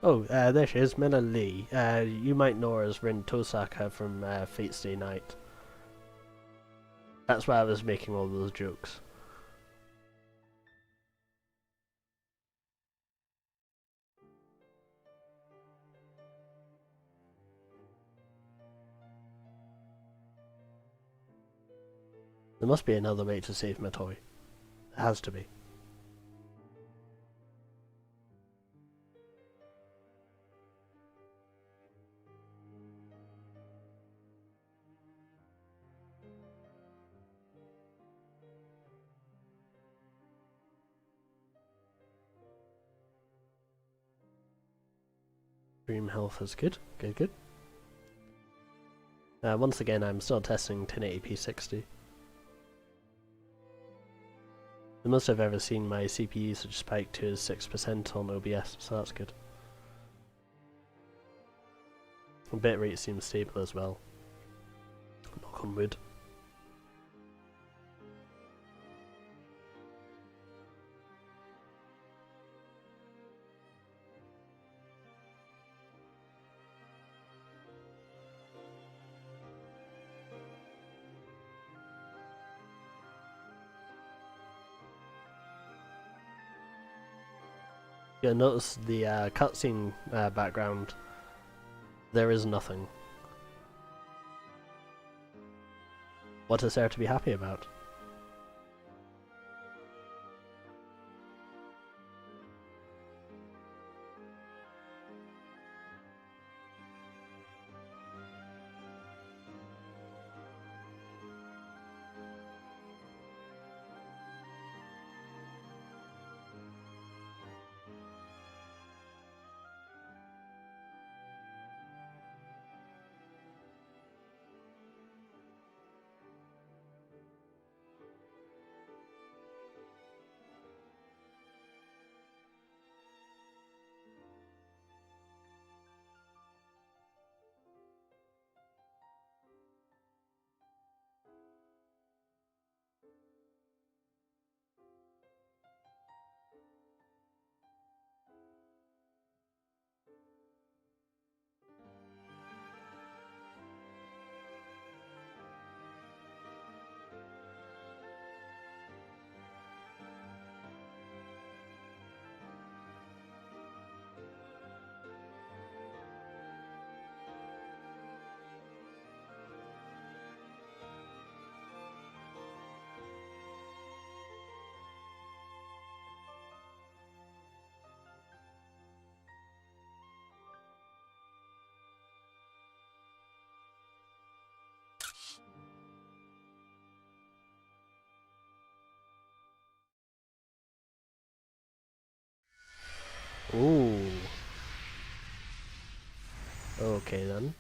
Oh, there she is, Mena Lee. You might know her as Rin Tosaka from Fate Stay Night. That's why I was making all those jokes. There must be another way to save my toy. There has to be. Extreme health is good. Good, good. Once again, I'm still testing 1080p 60. The most I've ever seen my CPU usage spike to is 6% on OBS, so that's good. The bitrate seems stable as well. Knock on wood. You'll notice the cutscene background. There is nothing. What is there to be happy about? Ooh. Okay then.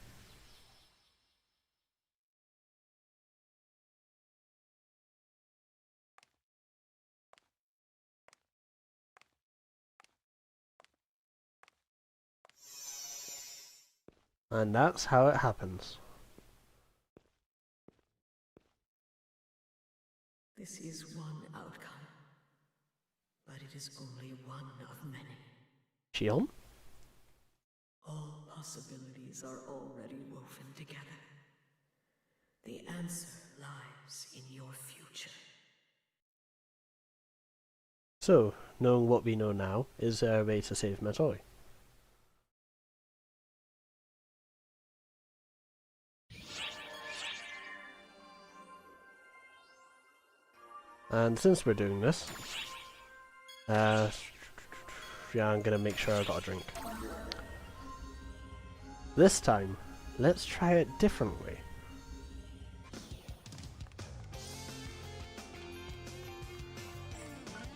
And that's how it happens. This is one outcome, but it is only one of many. Shion? All possibilities are already woven together. The answer lies in your future. So, knowing what we know now, is there a way to save Matoi? And since we're doing this, yeah, I'm gonna make sure I got a drink. This time, let's try it differently.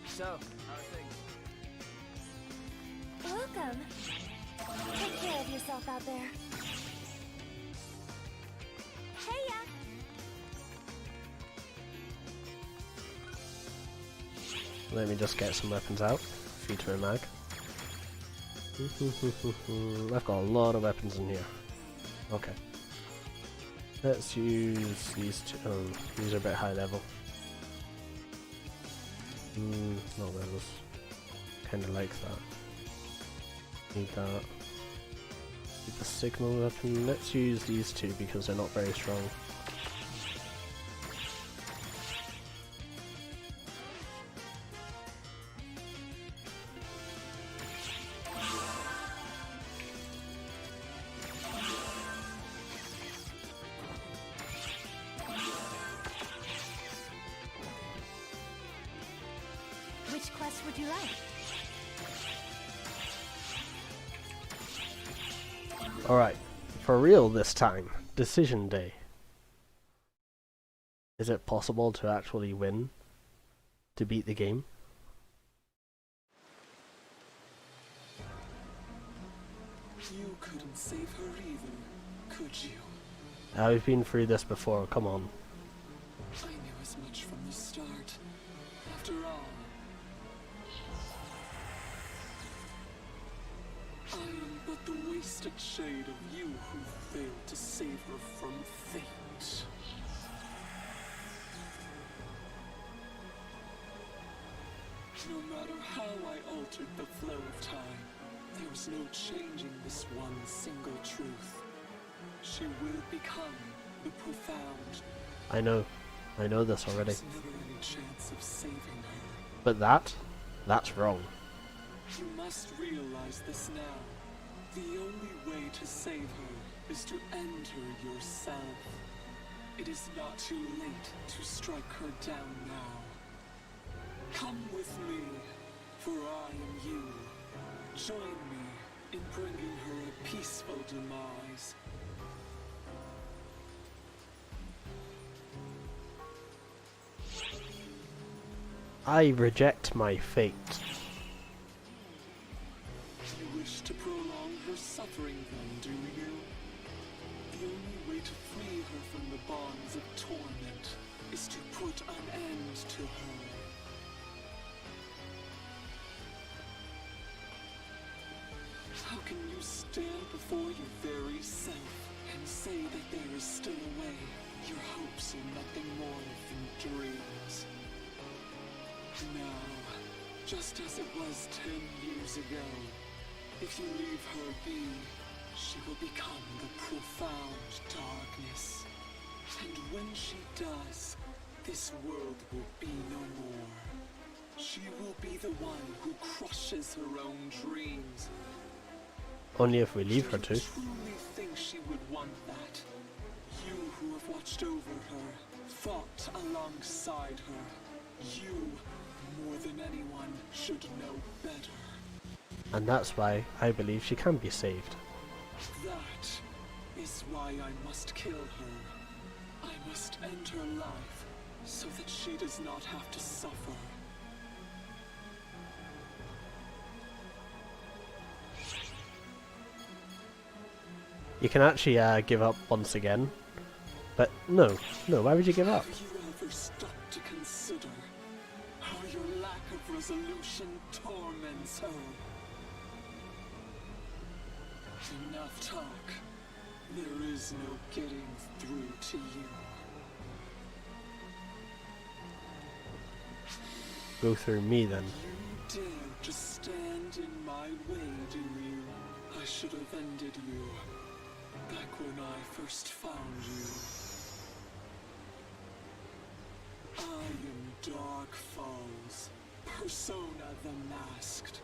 So, how are things? Welcome. Take care of yourself out there. Heya! Let me just get some weapons out. Feed to a mag. I've got a lot of weapons in here. Okay. Let's use these two. These are a bit high level. Not those. Kinda like that. Need that. Need the signal weapon. Let's use these two because they're not very strong. Which quest would you like? Alright, for real this time. Decision day. Is it possible to actually win? To beat the game? You couldn't save her either, could you? I've been through this before, come on. I knew as much from the start. After all, I am but the wasted shade of you who failed to save her from fate. No matter how I altered the flow of time, there was no changing this one single truth. She will become the profound. I know this already. There's never any chance of saving her. But that's wrong. You must realize this now. The only way to save her is to end her yourself. It is not too late to strike her down now. Come with me, for I am you. Join me in bringing her a peaceful demise. I reject my fate. You wish to prolong her suffering then, do you? The only way to free her from the bonds of torment is to put an end to her. How can you stand before your very self and say that there is still a way? Your hopes are nothing more than dreams. Now, just as it was 10 years ago, if you leave her be, she will become the profound darkness. And when she does, this world will be no more. She will be the one who crushes her own dreams. Only if we leave her to. Do you truly think she would want that? You who have watched over her, fought alongside her, you, more than anyone, should know better. And that's why I believe she can be saved. That is why I must kill her. I must end her life, so that she does not have to suffer. You can actually give up once again. But no, why would you give up? Have you ever stopped to consider how your lack of resolution torments her? Enough talk. There is no getting through to you. Go through me then. You dare to stand in my way, do you? I should have ended you back when I first found you. I am Dark Falls, Persona the Masked.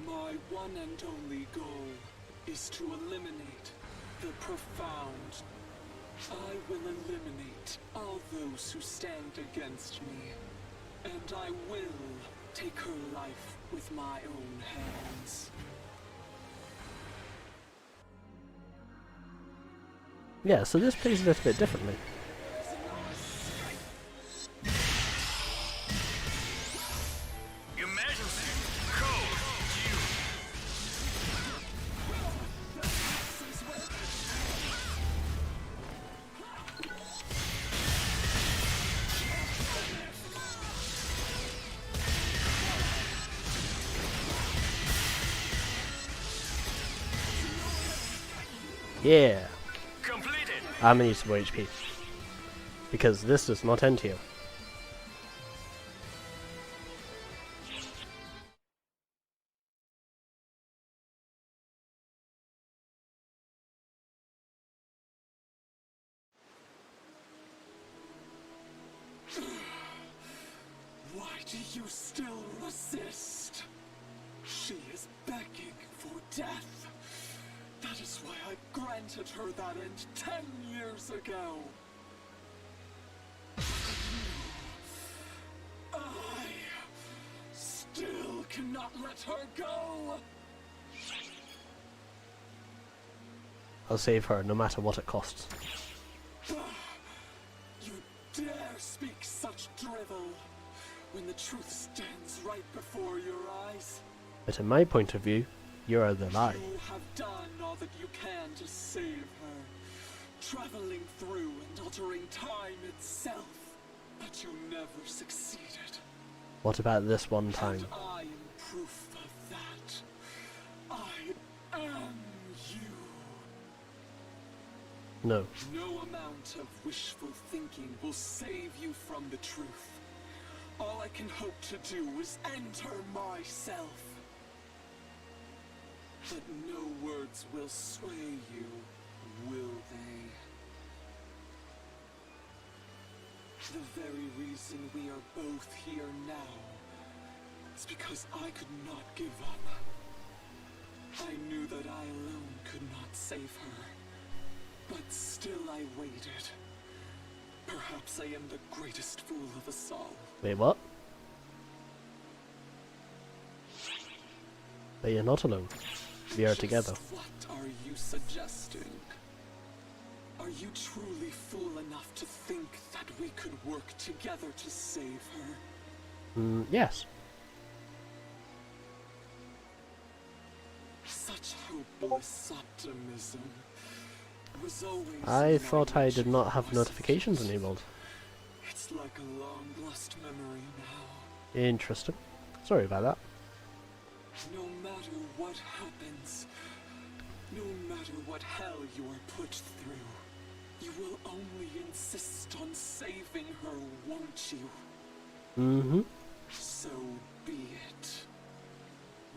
My one and only goal is to eliminate the profound. I will eliminate all those who stand against me, and I will take her life with my own hands. Yeah, so this plays a little bit differently. Yeah. Completed. I'm gonna use some more HP. Because this does not end here. Why do you still resist? She is begging for death. That is why I granted her that end 10 years ago. I still cannot let her go. I'll save her no matter what it costs. You dare speak such drivel when the truth stands right before your eyes. But in my point of view, You're the lie. You have done all that you can to save her, traveling through and altering time itself, but you never succeeded. What about this one time? And I am proof of that. I am you. No. No amount of wishful thinking will save you from the truth. All I can hope to do is enter myself. But no words will sway you, will they? The very reason we are both here now is because I could not give up. I knew that I alone could not save her, but still I waited. Perhaps I am the greatest fool of us all. Wait, what? But you're not alone. We are together. What are you suggesting? Are you truly fool enough to think that we could work together to save her? Yes. Such hopeless optimism was always. I thought I did not have notifications enabled. It's like a long lost memory now. Interesting. Sorry about that. No matter what happens, no matter what hell you are put through, you will only insist on saving her, won't you? Mm-hmm. So be it.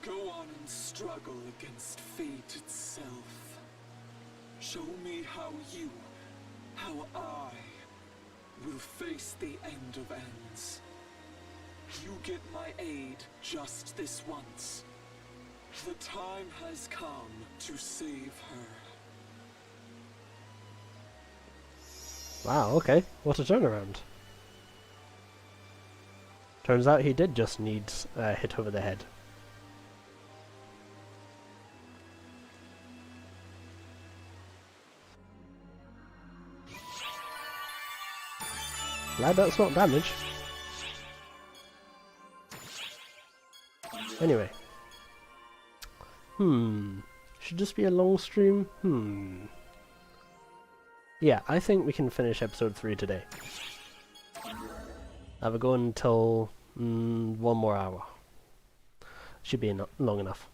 Go on and struggle against fate itself. Show me how I will face the end of ends. You get my aid just this once. The time has come to save her. Wow, okay. What a turnaround. Turns out he did just need a hit over the head. Glad that's not damage. Anyway. Should this be a long stream? Yeah, I think we can finish episode 3 today. Have a go until 1 more hour. Should be long enough.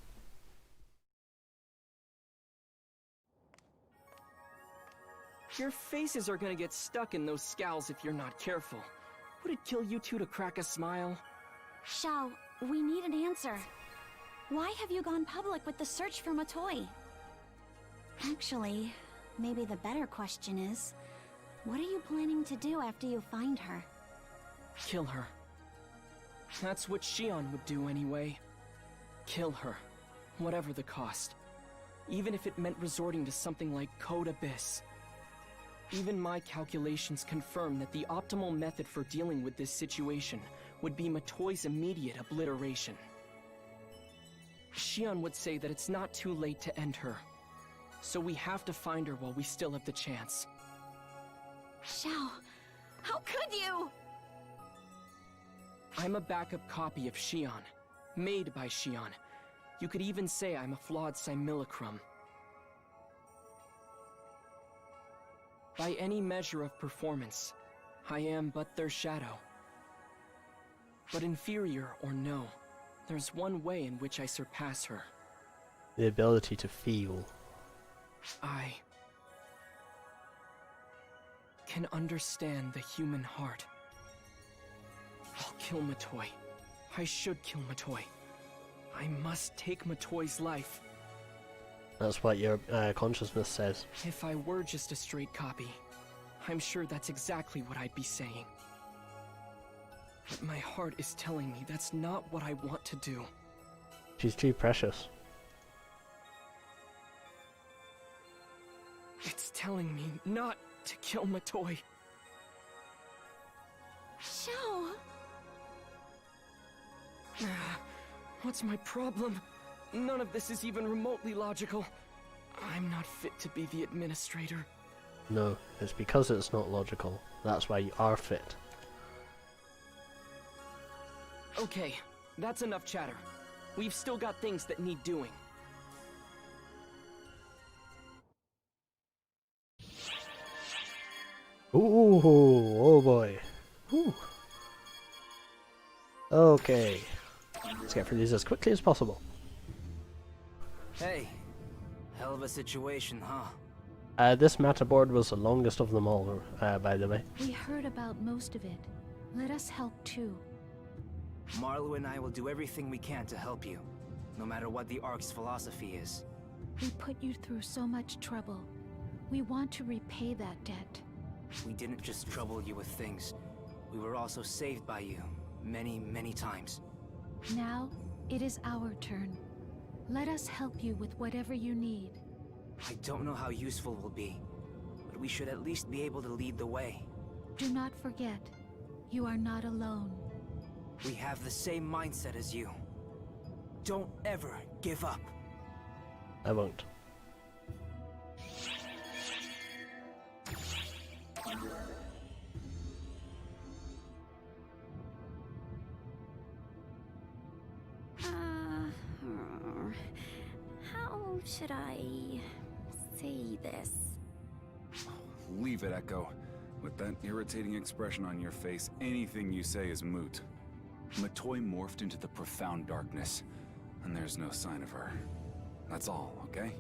Your faces are gonna get stuck in those scowls if you're not careful. Would it kill you two to crack a smile? Xiao, we need an answer. Why have you gone public with the search for Matoi? Actually, maybe the better question is, what are you planning to do after you find her? Kill her. That's what Xion would do anyway. Kill her, whatever the cost. Even if it meant resorting to something like Code Abyss. Even my calculations confirm that the optimal method for dealing with this situation would be Matoi's immediate obliteration. Xion would say that it's not too late to end her, so we have to find her while we still have the chance. Xiao, how could you? I'm a backup copy of Xion, made by Xion. You could even say I'm a flawed simulacrum. By any measure of performance, I am but their shadow. But inferior or no, there's one way in which I surpass her. The ability to feel. I can understand the human heart. I'll kill Matoi. I should kill Matoi. I must take Matoi's life. That's what your consciousness says. If I were just a straight copy, I'm sure that's exactly what I'd be saying. But my heart is telling me that's not what I want to do. She's too precious. It's telling me not to kill Matoi. Xiao! What's my problem? None of this is even remotely logical. I'm not fit to be the administrator. No, it's because it's not logical. That's why you are fit. Okay, that's enough chatter. We've still got things that need doing. Ooh, oh boy. Ooh. Okay. Let's get through these as quickly as possible. Hey, hell of a situation, huh? This matter board was the longest of them all, by the way. We heard about most of it. Let us help too. Marlo and I will do everything we can to help you, no matter what the Ark's philosophy is. We put you through so much trouble. We want to repay that debt. We didn't just trouble you with things. We were also saved by you, many, many times. Now, it is our turn. Let us help you with whatever you need. I don't know how useful we'll be, but we should at least be able to lead the way. Do not forget, you are not alone. We have the same mindset as you. Don't ever give up. I won't. How should I say this? Leave it, Echo. With that irritating expression on your face, anything you say is moot. Matoi morphed into the profound darkness, and there's no sign of her. That's all, okay?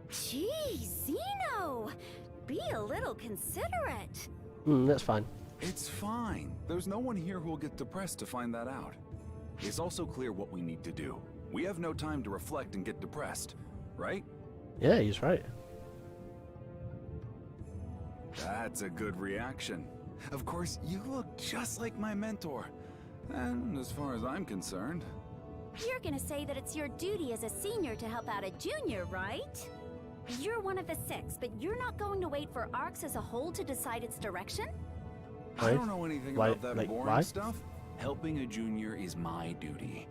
Geez, Zeno! Be a little considerate. That's fine. It's fine. There's no one here who will get depressed to find that out. It's also clear what we need to do. We have no time to reflect and get depressed, right? Yeah, he's right. That's a good reaction. Of course, you look just like my mentor. And as far as I'm concerned... You're gonna say that it's your duty as a senior to help out a junior, right? You're one of the 6, but you're not going to wait for ARCS as a whole to decide its direction? I don't know anything about that boring stuff. Helping a junior is my duty.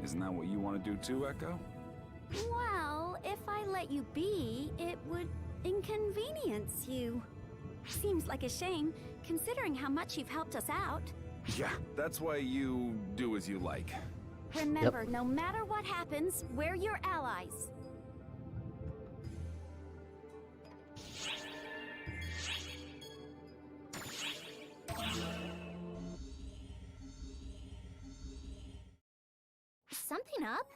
Isn't that what you want to do too, Echo? Well, if I let you be, it would inconvenience you. Seems like a shame, considering how much you've helped us out. Yeah, that's why you do as you like. Remember, no matter what happens, we're your allies. Something up?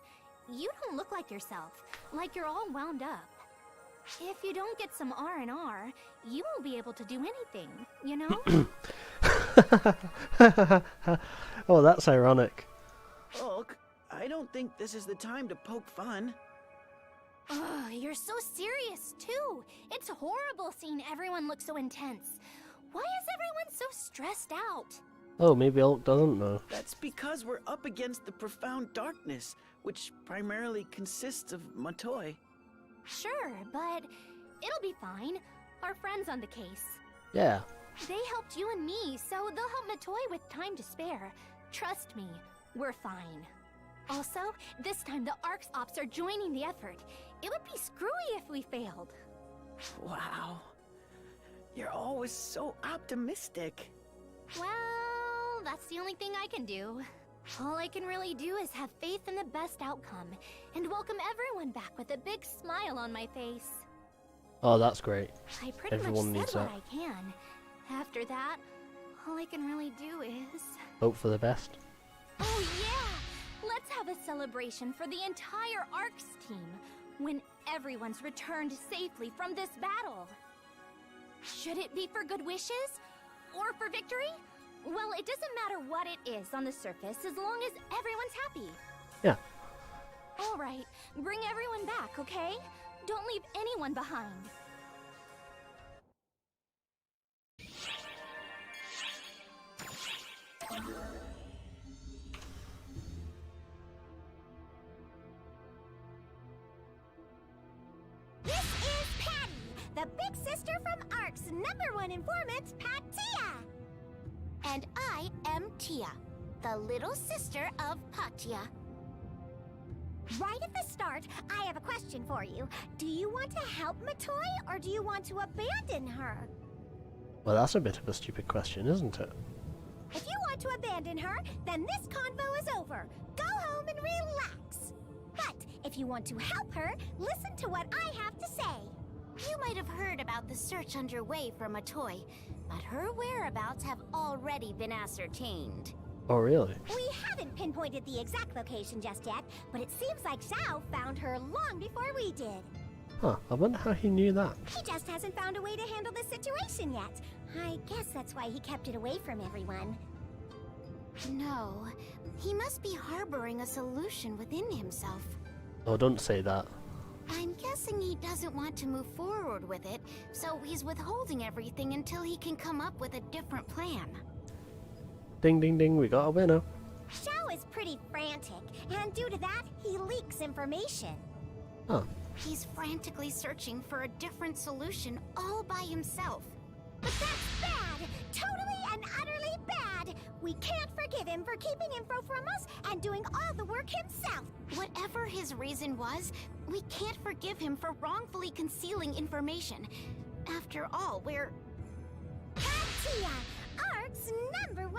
You don't look like yourself, like you're all wound up. If you don't get some R&R, you won't be able to do anything, you know? Oh, that's ironic. Look, I don't think this is the time to poke fun. Ugh, you're so serious, too. It's horrible seeing everyone look so intense. Why is everyone so stressed out? Oh, maybe Ulk doesn't know. That's because we're up against the profound darkness, which primarily consists of Matoi. Sure, but it'll be fine. Our friend's on the case. Yeah. They helped you and me, so they'll help Matoi with time to spare. Trust me, we're fine. Also, this time the ARCS ops are joining the effort. It would be screwy if we failed. Wow. You're always so optimistic. Well, that's the only thing I can do. All I can really do is have faith in the best outcome, and welcome everyone back with a big smile on my face. Oh, that's great. I pretty Everyone much needs said that. what I can. After that, all I can really do is... Hope for the best. Oh yeah! Let's have a celebration for the entire ARCS team, when everyone's returned safely from this battle. Should it be for good wishes? Or for victory? Well, it doesn't matter what it is on the surface, as long as everyone's happy. Yeah. Alright, bring everyone back, okay? Don't leave anyone behind. This is Patty, the big sister from ARC's #1 informant, Patia. And I am Tia, the little sister of Patia. Right at the start, I have a question for you. Do you want to help Matoi, or do you want to abandon her? Well, that's a bit of a stupid question, isn't it? If you want to abandon her, then this convo is over. Go home and relax. But if you want to help her, listen to what I have to say. You might have heard about the search underway for Matoi, but her whereabouts have already been ascertained. Oh, really? We haven't pinpointed the exact location just yet, but it seems like Xiao found her long before we did. Huh, I wonder how he knew that. He just hasn't found a way to handle the situation yet. I guess that's why he kept it away from everyone. No, he must be harboring a solution within himself. Oh, don't say that. I'm guessing he doesn't want to move forward with it, so he's withholding everything until he can come up with a different plan. Ding ding ding, we got a winner. Xiao is pretty frantic, and due to that, he leaks information. Huh. He's frantically searching for a different solution all by himself. But that's bad! Totally and utterly bad! We can't forgive him for keeping info from us and doing all the work himself! Whatever his reason was, we can't forgive him for wrongfully concealing information. After all, we're... Katia, Ark's #1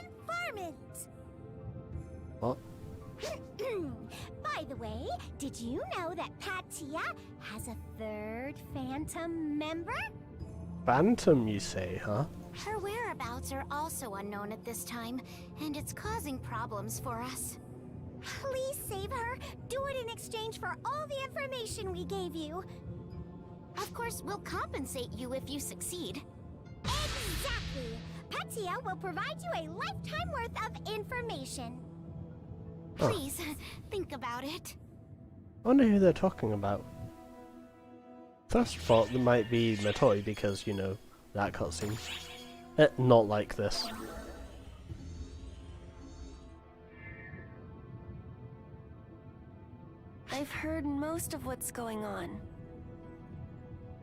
informant! What? By the way, did you know that Patia has a third Phantom member? Phantom, you say, huh? Her whereabouts are also unknown at this time, and it's causing problems for us. Please save her. Do it in exchange for all the information we gave you. Of course, we'll compensate you if you succeed. Exactly. Patia will provide you a lifetime worth of information. Please, think about it. I wonder who they're talking about. First thought there might be Matoi because, you know, that cutscene. Not like this. I've heard most of what's going on.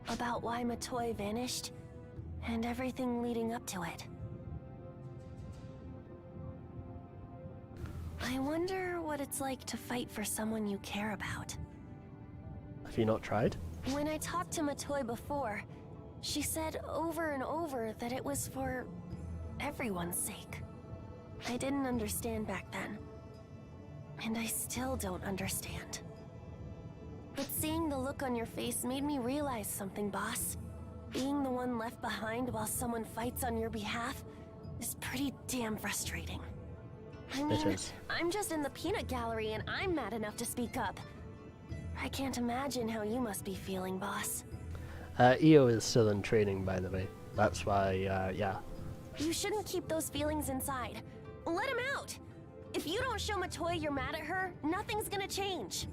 About why Matoi vanished, and everything leading up to it. I wonder what it's like to fight for someone you care about. Have you not tried? When I talked to Matoi before, she said over and over that it was for everyone's sake. I didn't understand back then. And I still don't understand. But seeing the look on your face made me realize something, boss. Being the one left behind while someone fights on your behalf is pretty damn frustrating. I mean, I'm just in the peanut gallery and I'm mad enough to speak up. I can't imagine how you must be feeling, boss. EO is still in training, by the way. That's why, yeah. You shouldn't keep those feelings inside. Let him out! If you don't show Matoi you're mad at her, nothing's gonna change.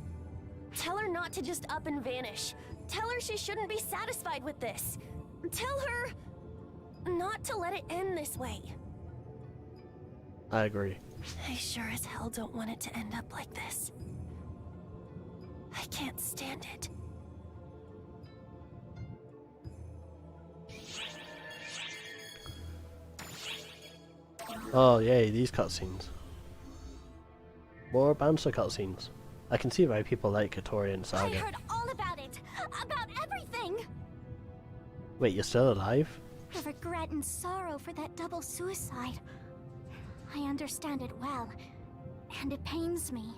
Tell her not to just up and vanish. Tell her she shouldn't be satisfied with this. Tell her not to let it end this way. I agree. I sure as hell don't want it to end up like this. I can't stand it. Oh yay, these cutscenes. More bouncer cutscenes. I can see why people like Katori and Saga. I heard all about it! About everything! Wait, you're still alive? The regret and sorrow for that double suicide. I understand it well, and it pains me.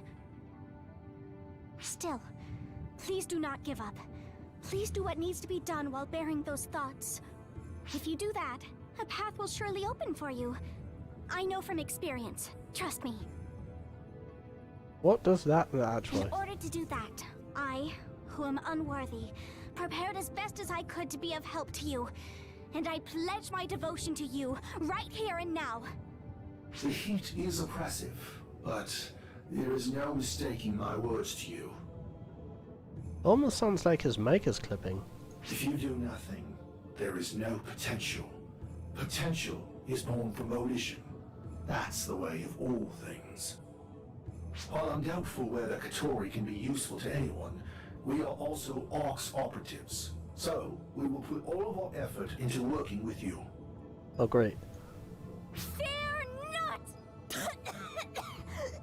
Still, please do not give up. Please do what needs to be done while bearing those thoughts. If you do that, a path will surely open for you. I know from experience. Trust me. What does that actually? In order to do that, I, who am unworthy, prepared as best as I could to be of help to you. And I pledge my devotion to you, right here and now. The heat is oppressive, but there is no mistaking my words to you. Almost sounds like his mic is clipping. If you do nothing, there is no potential. Potential is born from volition. That's the way of all things. While I'm doubtful whether Katori can be useful to anyone, we are also ARC's operatives. So, we will put all of our effort into working with you. Oh great. Fear not!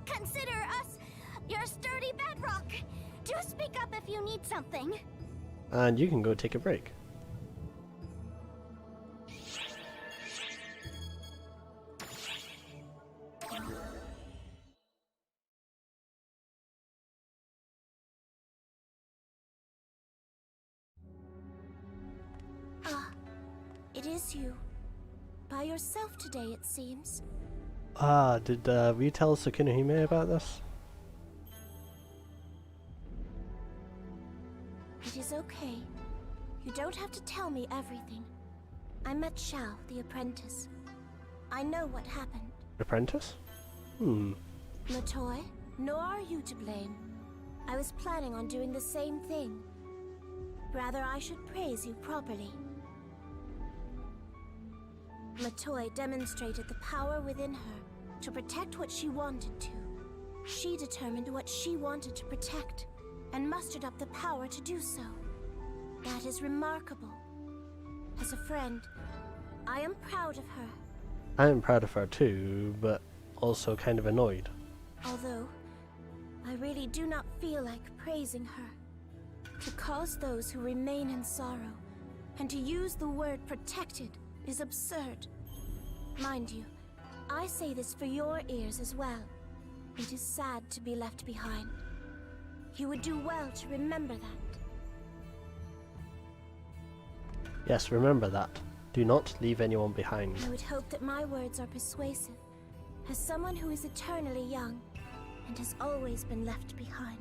Consider us your sturdy bedrock. Do speak up if you need something. And you can go take a break. It is you. By yourself today, it seems. Ah, did we tell Tsukunohime about this? It is okay. You don't have to tell me everything. I met Xiao, the apprentice. I know what happened. Apprentice? Matoi, nor are you to blame. I was planning on doing the same thing. Rather, I should praise you properly. Matoi demonstrated the power within her to protect what she wanted to. She determined what she wanted to protect and mustered up the power to do so. That is remarkable. As a friend, I am proud of her. I am proud of her too, but also kind of annoyed. Although, I really do not feel like praising her. To cause those who remain in sorrow, and to use the word protected, is absurd. Mind you, I say this for your ears as well. It is sad to be left behind. You would do well to remember that. Yes, remember that. Do not leave anyone behind. I would hope that my words are persuasive, as someone who is eternally young, and has always been left behind.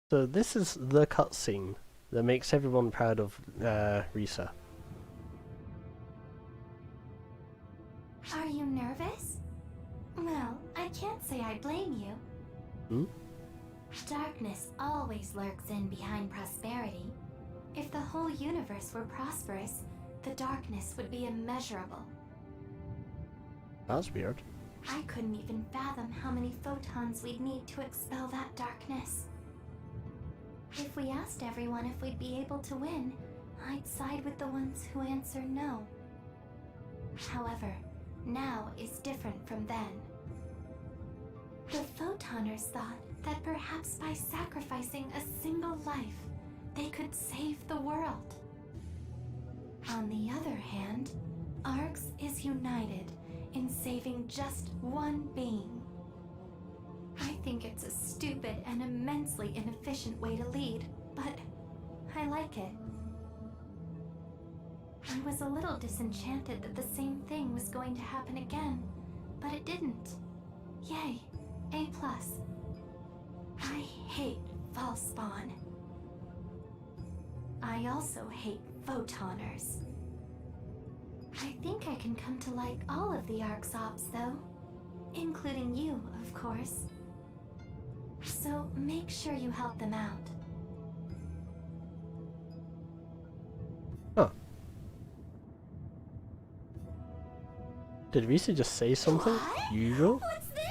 So this is the cutscene that makes everyone proud of Risa. Are you nervous? Well, I can't say I blame you. Darkness always lurks in behind prosperity. If the whole universe were prosperous, the darkness would be immeasurable. That's weird. I couldn't even fathom how many photons we'd need to expel that darkness. If we asked everyone if we'd be able to win, I'd side with the ones who answer no. However, now is different from then. The Photoners thought that perhaps by sacrificing a single life, they could save the world. On the other hand, Arx is united in saving just one being. I think it's a stupid and immensely inefficient way to lead, but I like it. I was a little disenchanted that the same thing was going to happen again, but it didn't. Yay, A+. I hate false spawn. I also hate Photoners. I think I can come to like all of the Arx Ops though, including you, of course. So make sure you help them out. Huh. Did Risa just say something? What? Usual? What's this?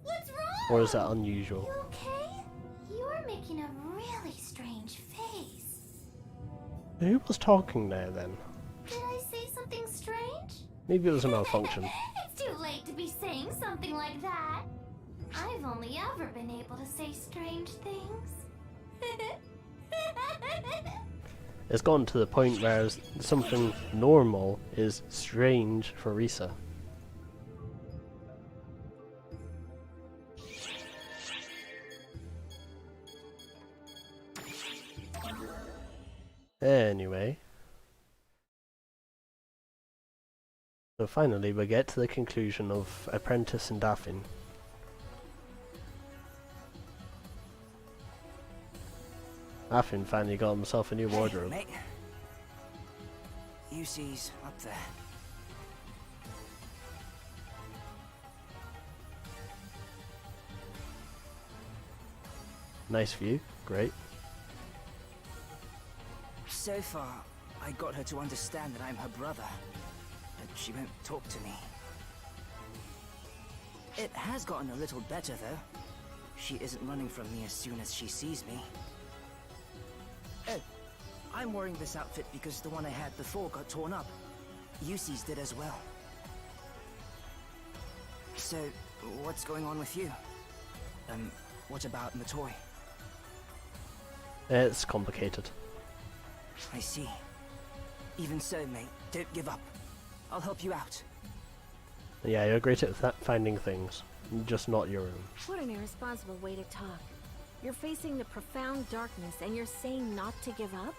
What's wrong? Or is that unusual? You okay? You're making a really strange face. Who was talking there then? Did I say something strange? Maybe it was a malfunction. It's too late to be saying something like that. I've only ever been able to say strange things. It's gotten to the point where something normal is strange for Risa. Anyway. So finally we get to the conclusion of Apprentice and Daphne. Daphne finally got himself a new wardrobe. Mate. UC's up there. Nice view, great. So far, I got her to understand that I'm her brother, but she won't talk to me. It has gotten a little better, though. She isn't running from me as soon as she sees me. Oh, I'm wearing this outfit because the one I had before got torn up. Yusi's did as well. So, what's going on with you? What about Matoi? It's complicated. I see. Even so, mate, don't give up. I'll help you out. Yeah, you're great at finding things, just not your own. What an irresponsible way to talk. You're facing the profound darkness and you're saying not to give up?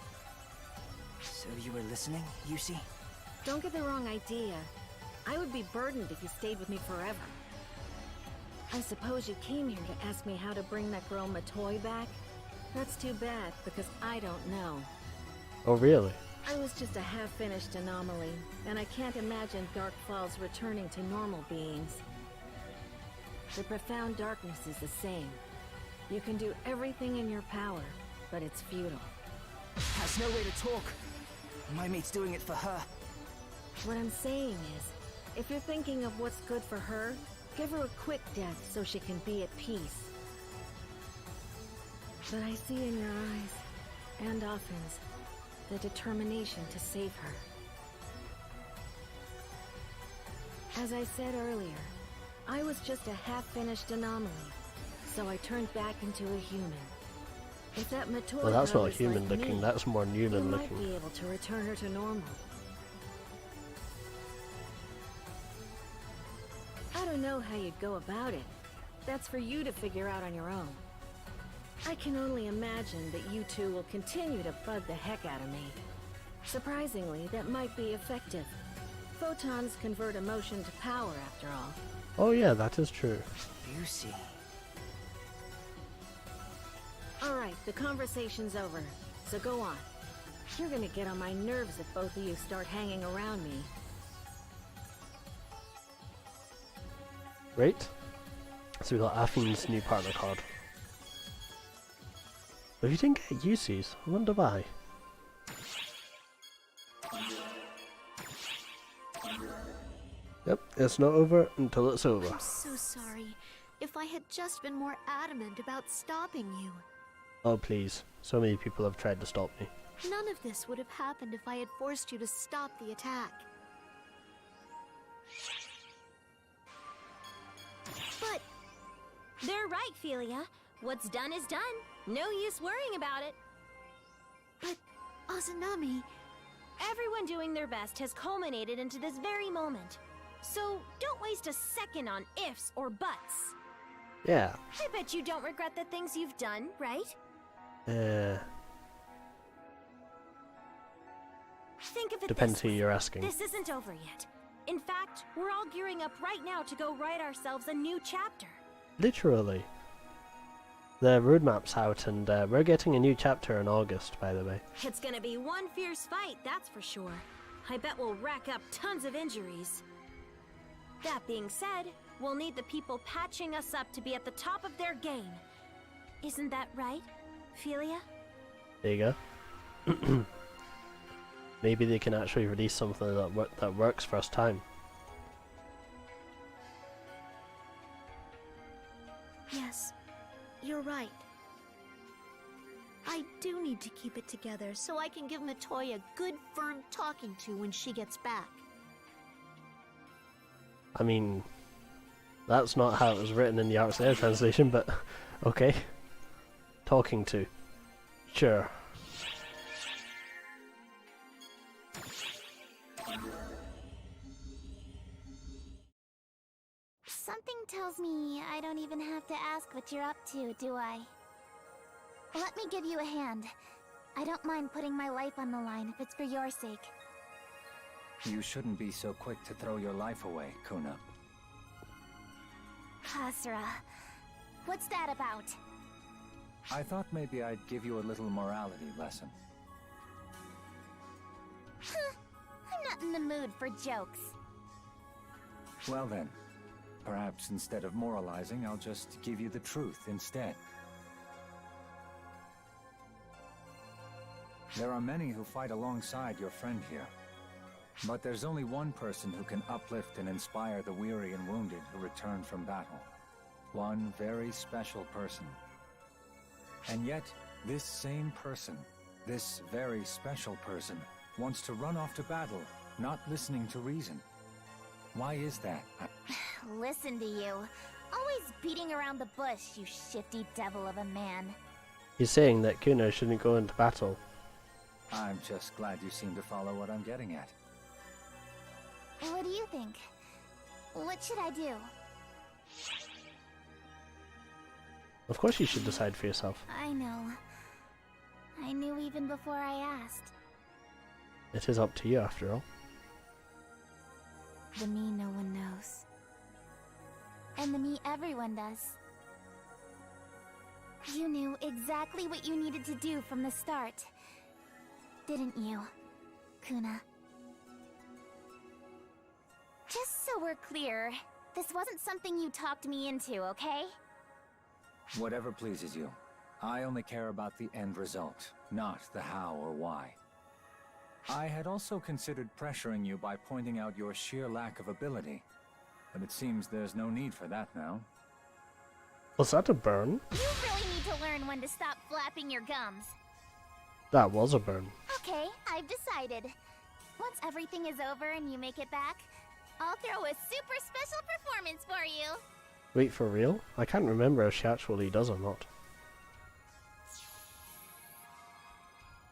So you were listening, Yusi? Don't get the wrong idea. I would be burdened if you stayed with me forever. I suppose you came here to ask me how to bring that girl Matoi back? That's too bad, because I don't know. Oh, really? I was just a half-finished anomaly, and I can't imagine Dark Falls returning to normal beings. The profound darkness is the same. You can do everything in your power, but it's futile. Has no way to talk. My mate's doing it for her. What I'm saying is, if you're thinking of what's good for her, give her a quick death so she can be at peace. But I see in your eyes, and Offin's, the determination to save her. As I said earlier, I was just a half-finished anomaly, so I turned back into a human. If that Matoi Well, that's girl not is human like looking, me, that's more you Newman might looking. be able to return her to normal. I don't know how you'd go about it. That's for you to figure out on your own. I can only imagine that you two will continue to bug the heck out of me. Surprisingly, that might be effective. Photons convert emotion to power, after all. Oh yeah, that is true. Yusi. Alright, the conversation's over, so go on. You're gonna get on my nerves if both of you start hanging around me. Right? So we got Affin's new partner card. But if you didn't get Yusi's, I wonder why. Yep, it's not over until it's over. I'm so sorry. If I had just been more adamant about stopping you. Oh please, so many people have tried to stop me. None of this would have happened if I had forced you to stop the attack. But... They're right, Philia. What's done is done. No use worrying about it. But, Azunami... Everyone doing their best has culminated into this very moment. So, don't waste a second on ifs or buts. Yeah. I bet you don't regret the things you've done, right? Think of it Depends this who way. you're asking. This isn't over yet. In fact, we're all gearing up right now to go write ourselves a new chapter. Literally. The roadmap's out and we're getting a new chapter in August, by the way. It's gonna be one fierce fight, that's for sure. I bet we'll rack up tons of injuries. That being said, we'll need the people patching us up to be at the top of their game. Isn't that right, Philia? There you go. Maybe they can actually release something that works first time. Yes, you're right. I do need to keep it together so I can give Matoi a good firm talking to when she gets back. I mean, that's not how it was written in the Arcs Air translation, but okay. Talking to. Sure. Something tells me I don't even have to ask what you're up to, do I? Let me give you a hand. I don't mind putting my life on the line if it's for your sake. You shouldn't be so quick to throw your life away, Kuna. Hasra, what's that about? I thought maybe I'd give you a little morality lesson. I'm not in the mood for jokes. Well then, perhaps instead of moralizing, I'll just give you the truth instead. There are many who fight alongside your friend here. But there's only one person who can uplift and inspire the weary and wounded who return from battle. One very special person. And yet, this same person, this very special person, wants to run off to battle, not listening to reason. Why is that? Listen to you. Always beating around the bush, you shifty devil of a man. He's saying that Kuna shouldn't go into battle. I'm just glad you seem to follow what I'm getting at. What do you think? What should I do? Of course you should decide for yourself. I know. I knew even before I asked. It is up to you after all. The me no one knows. And the me everyone does. You knew exactly what you needed to do from the start. Didn't you, Kuna? Just so we're clear, this wasn't something you talked me into, okay? Whatever pleases you. I only care about the end result, not the how or why. I had also considered pressuring you by pointing out your sheer lack of ability, but it seems there's no need for that now. Was that a burn? You really need to learn when to stop flapping your gums. That was a burn. Okay, I've decided. Once everything is over and you make it back, I'll throw a super special performance for you. Wait, for real? I can't remember if she actually does or not.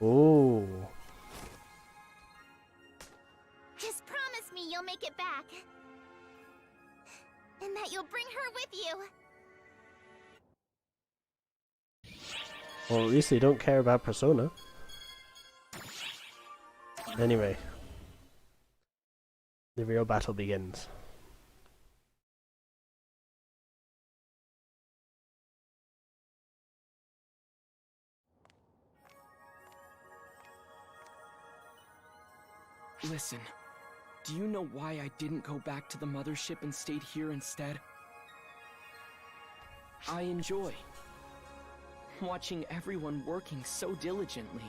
Oh. Just promise me you'll make it back. And that you'll bring her with you. Well, at least they don't care about Persona. Anyway. The real battle begins. Listen, do you know why I didn't go back to the mothership and stayed here instead? I enjoy watching everyone working so diligently.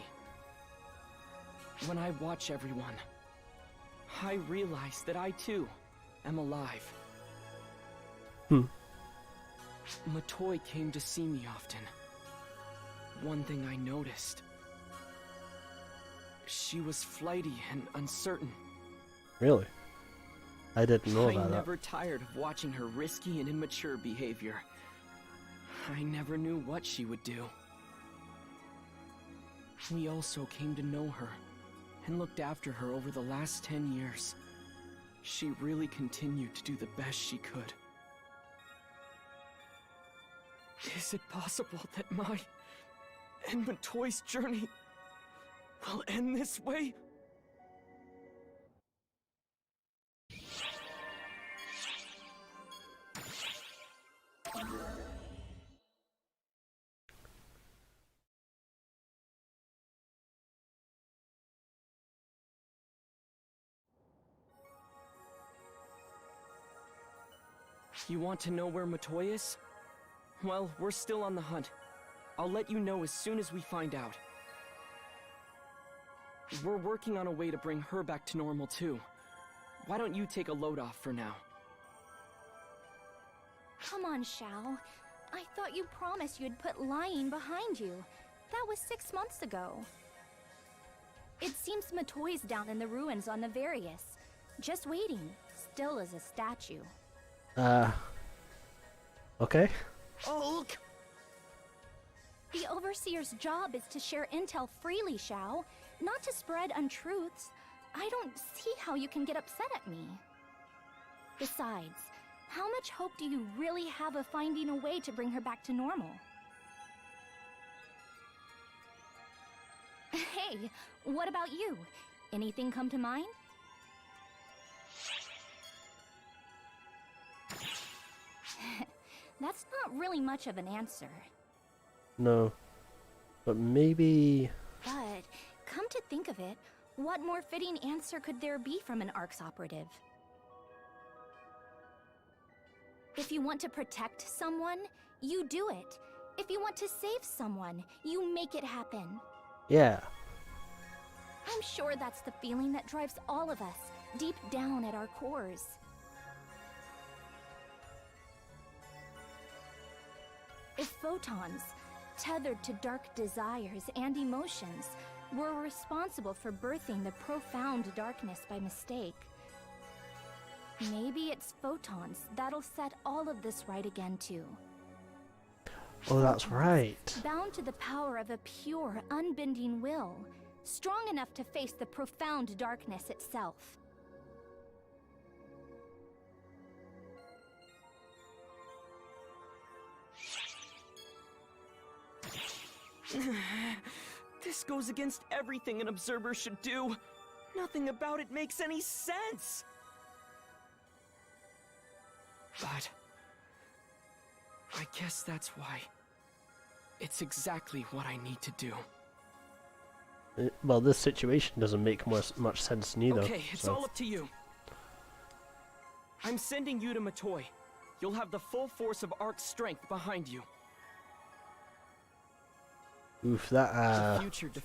When I watch everyone, I realize that I too am alive. Matoi came to see me often. One thing I noticed. She was flighty and uncertain. Really? I didn't know about I that. never tired of watching her risky and immature behavior. I never knew what she would do. We also came to know her and looked after her over the last 10 years. She really continued to do the best she could. Is it possible that my and Matoi's journey will end this way? You want to know where Matoi is? Well, we're still on the hunt. I'll let you know as soon as we find out. We're working on a way to bring her back to normal too. Why don't you take a load off for now? Come on, Xiao. I thought you promised you'd put lying behind you. That was 6 months ago. It seems Matoi's down in the ruins on Navarius. Just waiting, still as a statue. Okay. Hulk! The Overseer's job is to share intel freely, Xiao, not to spread untruths. I don't see how you can get upset at me. Besides, how much hope do you really have of finding a way to bring her back to normal? Hey, what about you? Anything come to mind? That's not really much of an answer. No. But maybe... But, come to think of it, what more fitting answer could there be from an ARCS operative? If you want to protect someone, you do it. If you want to save someone, you make it happen. Yeah. I'm sure that's the feeling that drives all of us, deep down at our cores. If photons, tethered to dark desires and emotions, were responsible for birthing the profound darkness by mistake, maybe it's photons that'll set all of this right again too. Oh, that's right. Bound to the power of a pure, unbending will, strong enough to face the profound darkness itself. This goes against everything an observer should do. Nothing about it makes any sense. But I guess that's why. It's exactly what I need to do. Well, this situation doesn't make much sense neither. Okay, it's all up to you. I'm sending you to Matoi. You'll have the full force of Ark's strength behind you. Oof, that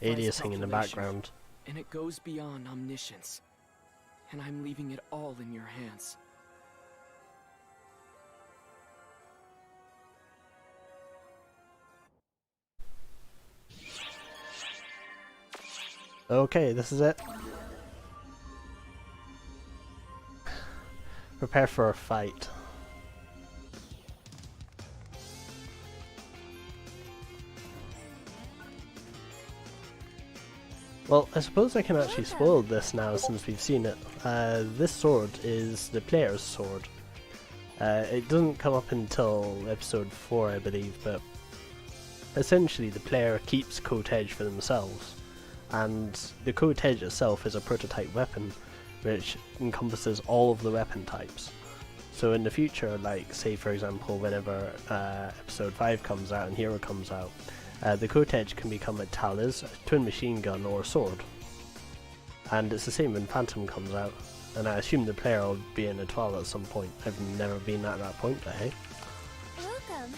aliasing in the background. And it goes beyond omniscience. And I'm leaving it all in your hands. Okay, this is it. Prepare for a fight. Well, I suppose I can actually spoil this now since we've seen it. This sword is the player's sword. It doesn't come up until episode 4, I believe, but essentially the player keeps Coat Edge for themselves. And the Coat Edge itself is a prototype weapon, which encompasses all of the weapon types. So in the future, like say for example whenever episode 5 comes out and Hero comes out, the Coat Edge can become a Talus, a twin machine gun, or a sword. And it's the same when Phantom comes out, and I assume the player will be in a Twal at some point. I've never been at that point, but hey. Welcome.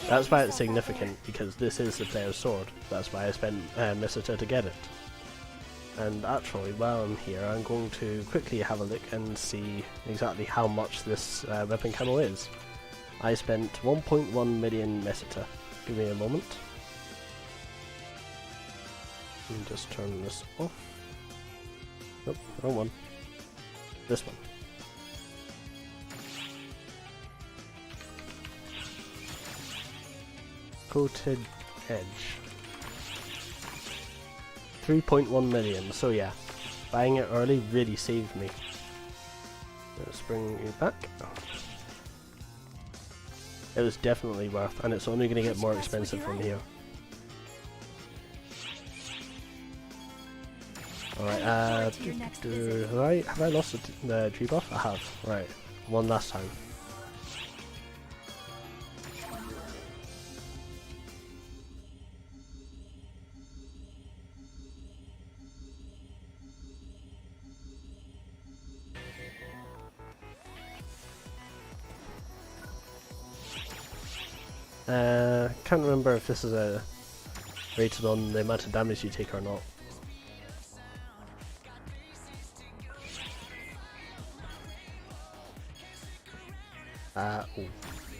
That's why it's significant, because this is the player's sword. That's why I spent Misita to get it. And actually, while I'm here, I'm going to quickly have a look and see exactly how much this weapon camo is. I spent 1.1 million Mesita. Give me a moment. Let me just turn this off. Nope, wrong one. This one. Coated Edge. 3.1 million, so yeah. Buying it early really saved me. Let's bring you back. It was definitely worth, and it's only going to get more expensive from here. Alright, have I lost the tree buff? I have. Right, one last time. Can't remember if this is a rated on the amount of damage you take or not.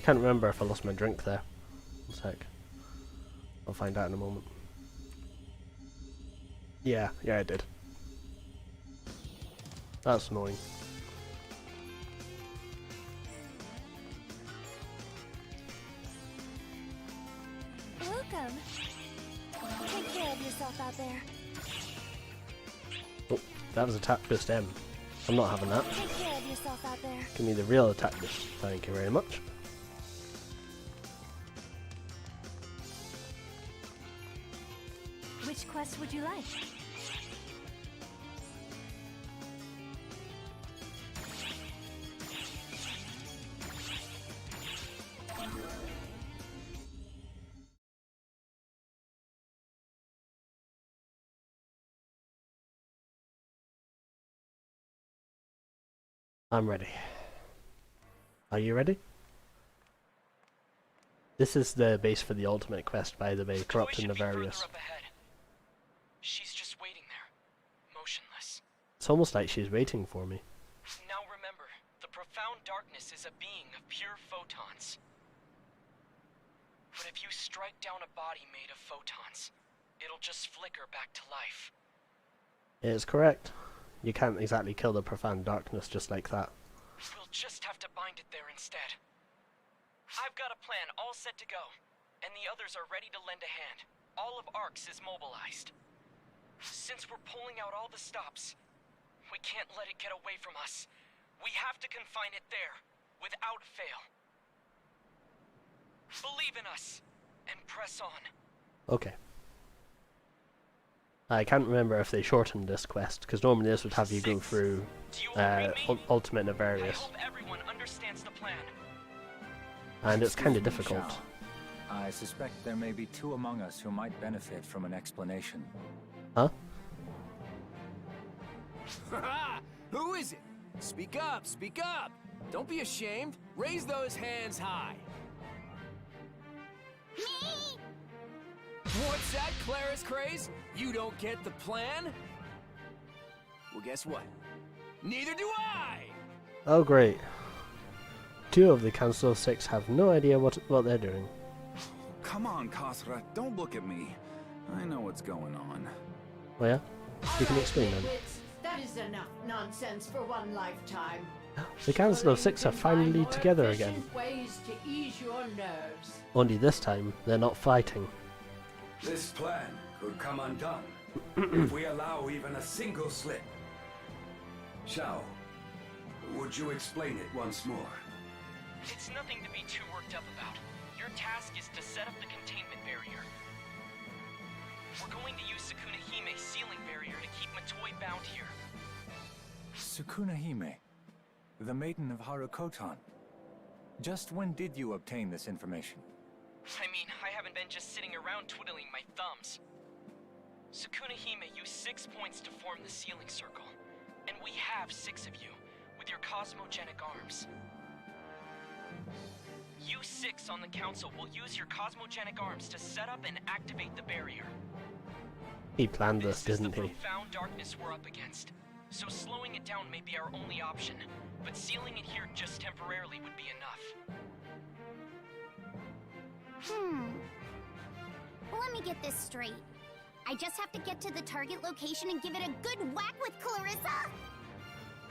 Can't remember if I lost my drink there. One sec. I'll find out in a moment. Yeah, I did. That's annoying. Welcome. Take care of yourself out there. Oh, that was attack boost M. I'm not having that. Take care of yourself out there. Give me the real attack boost. Thank you very much. Which quest would you like? I'm ready. Are you ready? This is the base for the ultimate quest, by the way, Corrupt and Nefarious. She's just waiting there, motionless. It's almost like she's waiting for me. Now remember, the profound darkness is a being of pure photons. But if you strike down a body made of photons, it'll just flicker back to life. It is correct. You can't exactly kill the profound darkness just like that. We'll just have to bind it there instead. I've got a plan all set to go, and the others are ready to lend a hand. All of ARX is mobilized. Since we're pulling out all the stops, we can't let it get away from us. We have to confine it there, without fail. Believe in us. and press on. Okay. I can't remember if they shortened this quest, because normally this would have you go through Ultimate Nefarious. I hope everyone understands the plan. And it's kind of Excuse me, difficult. Shao. I suspect there may be two among us who might benefit from an explanation. Huh? Who is it? Speak up, speak up! Don't be ashamed. Raise those hands high. Me? What's that, Claris Craze? You don't get the plan? Well, guess what? Neither do I! Oh great. Two of the Council of Six have no idea what they're doing. Come on, Kasra, don't look at me. I know what's going on. Oh yeah? You can explain then. That is enough nonsense for one lifetime. The Council of Six are finally together again. Ways to ease your nerves. Only this time, they're not fighting. This plan could come undone if we allow even a single slip. Shao, would you explain it once more? It's nothing to be too worked up about. Your task is to set up the containment barrier. We're going to use Sukuna Hime's sealing barrier to keep Matoi bound here. Sukuna Hime, the maiden of Harukotan. Just when did you obtain this information? I mean, I haven't been just sitting around twiddling my thumbs. Sukuna Hime used 6 points to form the sealing circle. And we have 6 of you, with your cosmogenic arms. You 6 on the council will use your cosmogenic arms to set up and activate the barrier. He planned this, didn't he? Profound darkness we're up against. So slowing it down may be our only option, but sealing it here just temporarily would be enough. Let me get this straight. I just have to get to the target location and give it a good whack with Clarissa?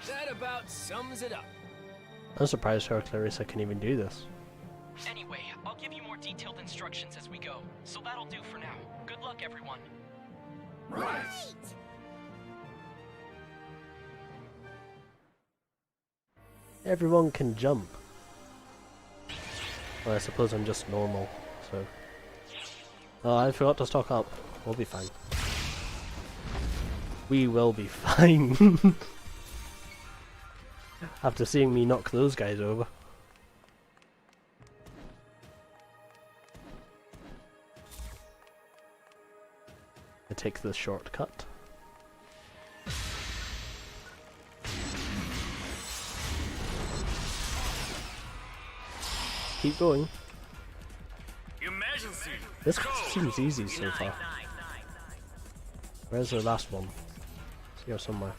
That about sums it up. I'm surprised how Clarissa can even do this. Anyway, I'll give you more detailed instructions as we go, so that'll do for now. Good luck, everyone. Right! Everyone can jump. Well, I suppose I'm just normal, so... Oh, I forgot to stock up. We'll be fine. We will be fine. After seeing me knock those guys over. I take the shortcut. Keep going. Emergency. This seems easy so far. Where's the last one? It's here somewhere.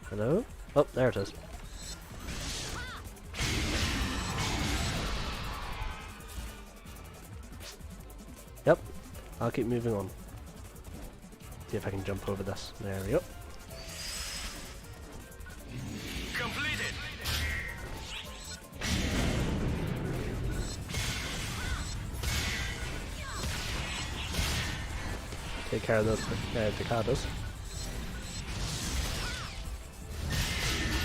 Hello? Oh, there it is. Yep, I'll keep moving on. See if I can jump over this. There we go. Completed. Take care of those Jacadas.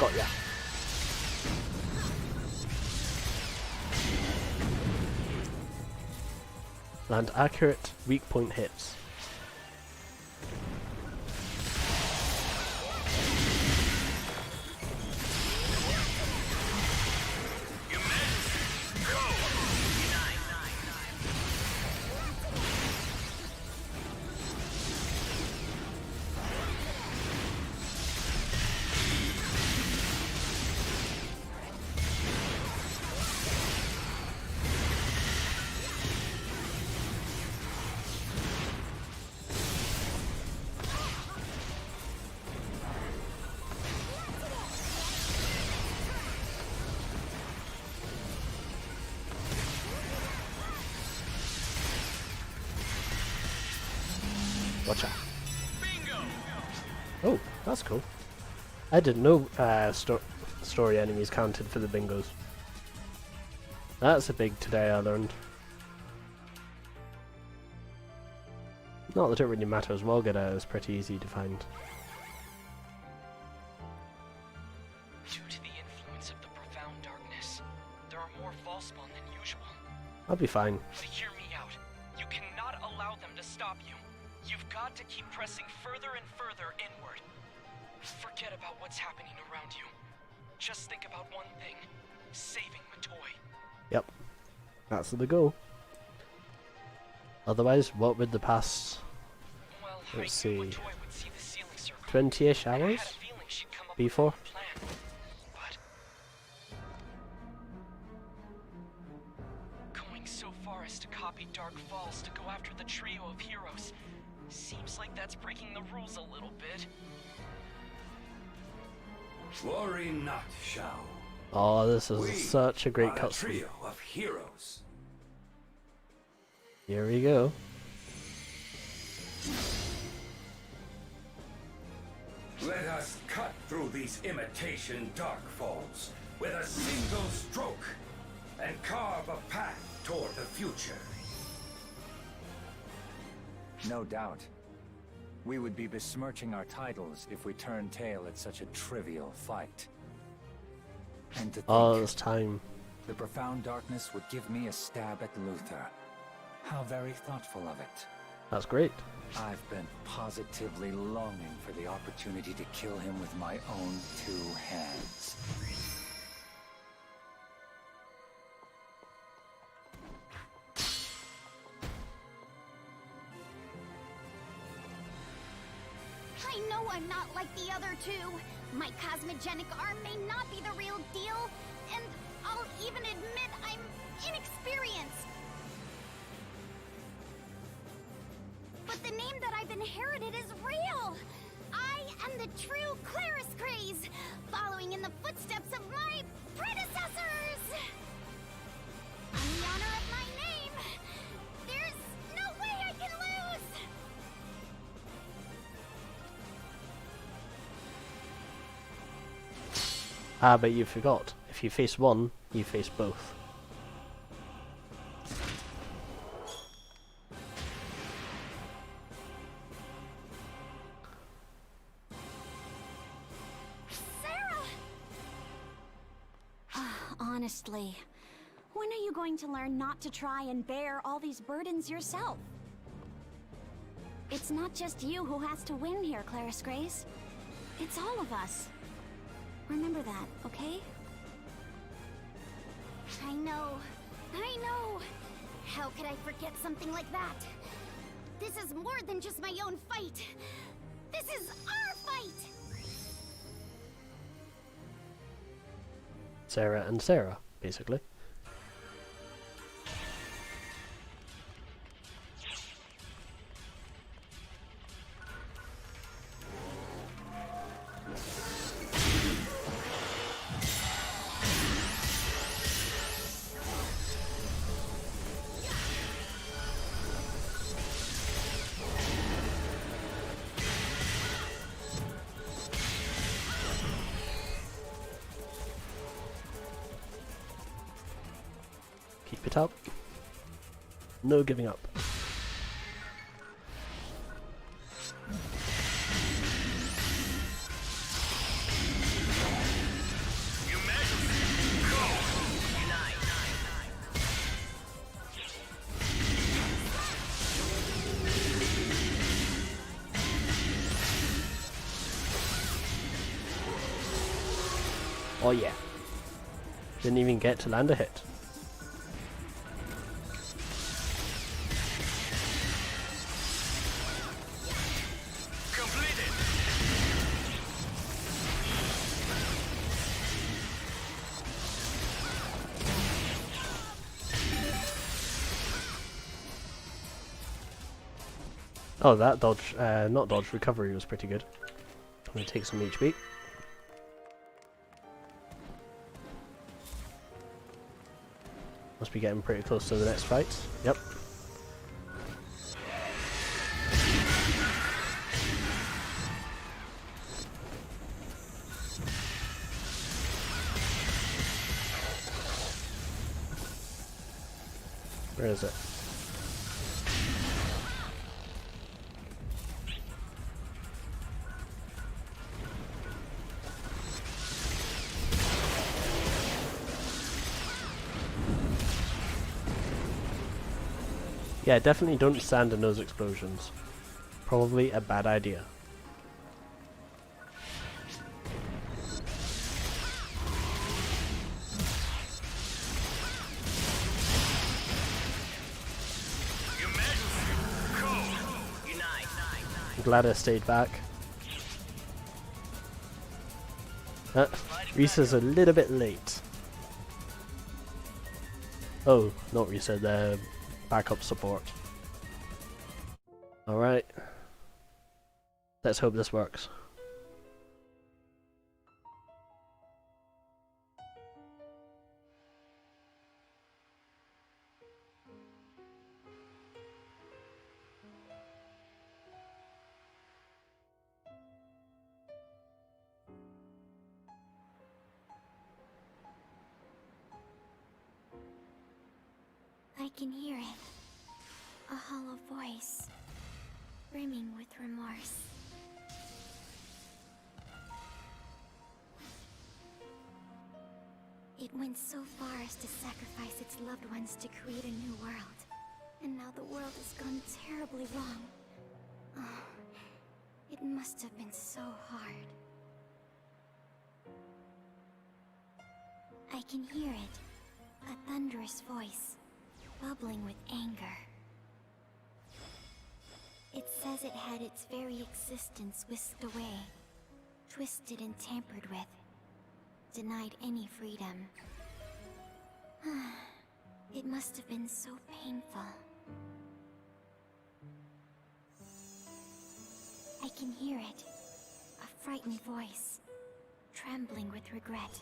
Got ya. Land accurate weak point hits. Watch out. Oh, that's cool. I didn't know story enemies counted for the bingos. That's a big today I learned. Not that it really matters, Walgada is pretty easy to find. Due to the influence of the profound I'll be fine. But hear me out. You cannot allow them to stop you. You've got to keep pressing further and further inward. Forget about what's happening around you. Just think about one thing. Saving Matoi. Yep. That's the goal. Otherwise, what would the past, let's see, 20-ish hours before? Going so far as to copy Dark Falls to go after the trio of heroes. Seems like that's breaking the rules a little bit. Worry not, Shao. Oh, this is such a great cutscene. Trio of heroes. Here we go. Let us cut through these imitation Dark Falls with a single stroke and carve a path toward the future. No doubt. We would be besmirching our titles if we turned tail at such a trivial fight. And to think, Oh, it's time. the profound darkness would give me a stab at Luther. How very thoughtful of it. That's great. I've been positively longing for the opportunity to kill him with my own two hands. I know I'm not like the other two. My cosmogenic arm may not be the real deal, and I'll even admit I'm inexperienced. But the name that I've inherited is real. I am the true Claris Craze, following in the footsteps of my predecessors. On the honor of my name, there's no way I can lose. Ah, but you forgot. If you face one, you face both. Honestly, when are you going to learn not to try and bear all these burdens yourself? It's not just you who has to win here, Claris Grace. It's all of us. Remember that, okay? I know. How could I forget something like that? This is more than just my own fight. This is our fight! Sarah and Sarah, basically. Keep it up. No giving up. Oh yeah. Didn't even get to land a hit. Oh, that dodge, not dodge, recovery was pretty good. I'm going to take some HP. Must be getting pretty close to the next fight. Yep. Where is it? Yeah, definitely don't stand in those explosions. Probably a bad idea. I'm glad I stayed back. Risa's a little bit late. Oh, not Risa, the backup support. Alright. Let's hope this works. I can hear it. A hollow voice, brimming with remorse. It went so far as to sacrifice its loved ones to create a new world. And now the world has gone terribly wrong. Oh, it must have been so hard. I can hear it. A thunderous voice, bubbling with anger. It says it had its very existence whisked away, twisted and tampered with, denied any freedom. It must have been so painful. I can hear it, a frightened voice, trembling with regret.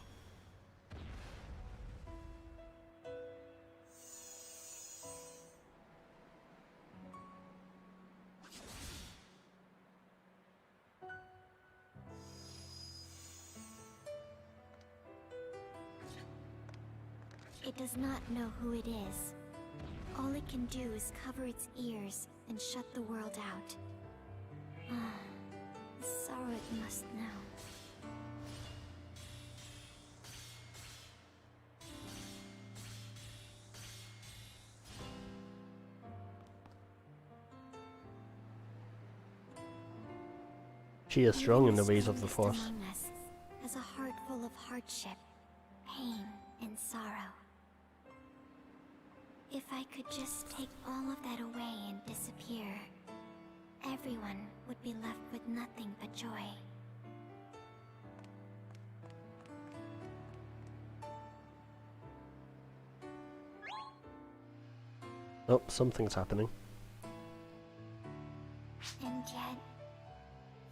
It does not know who it is. All it can do is cover its ears and shut the world out. The sorrow it must know. She is strong in the ways of the Force. Among us has a heart full of hardship, pain, and sorrow. If I could just take all of that away and disappear, everyone would be left with nothing but joy. Oh, something's happening. And yet,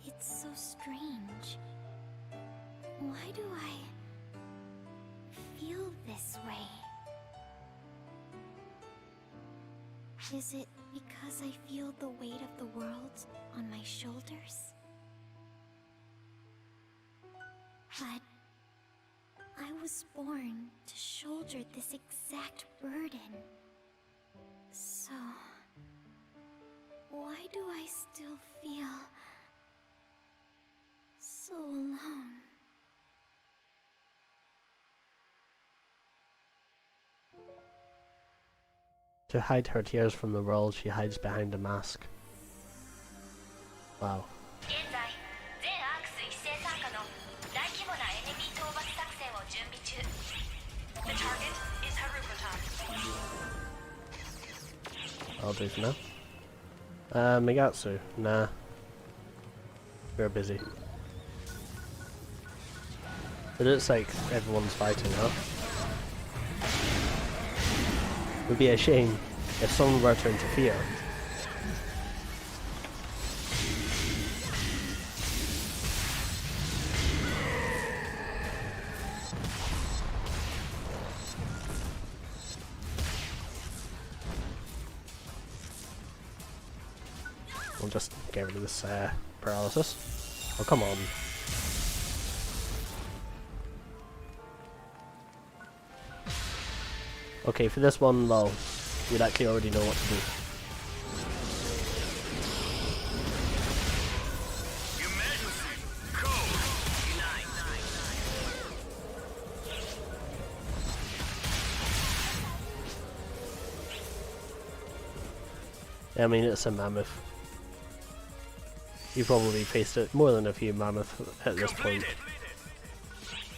it's so strange. Why do I feel this way? Is it because I feel the weight of the world on my shoulders? But I was born to shoulder this exact burden. So, why do I still feel so alone? To hide her tears from the world, she hides behind a mask. Wow. The target is Harukotan. I'll do for now. Magatsu, nah. We're busy. It looks like everyone's fighting, huh? It would be a shame if someone were to interfere. We'll just get rid of this paralysis. Oh, come on. Okay, for this one, well, you'd actually already know what to do. I mean, it's a mammoth. You probably faced it more than a few mammoths at this point.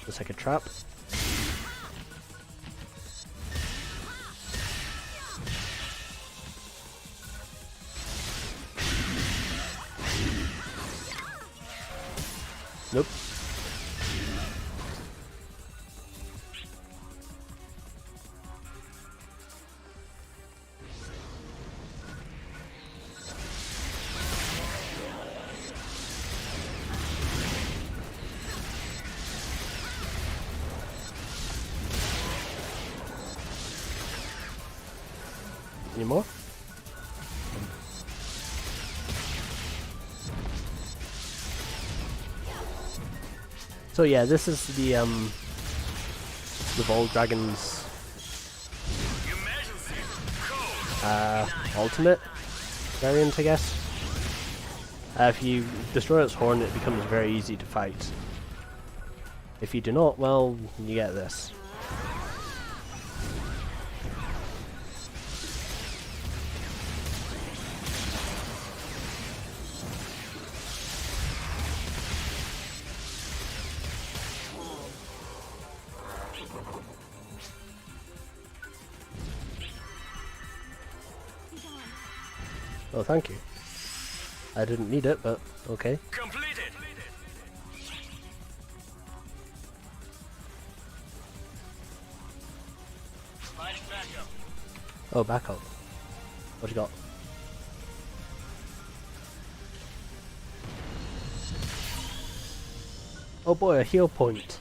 It's like a trap. Nope. Any more? So yeah, this is the Vol Dragon's ultimate variant, I guess. If you destroy its horn, it becomes very easy to fight. If you do not, well, you get this. Oh, thank you. I didn't need it, but okay. Completed. Providing backup. Oh, backup. What you got? Oh boy, a heal point.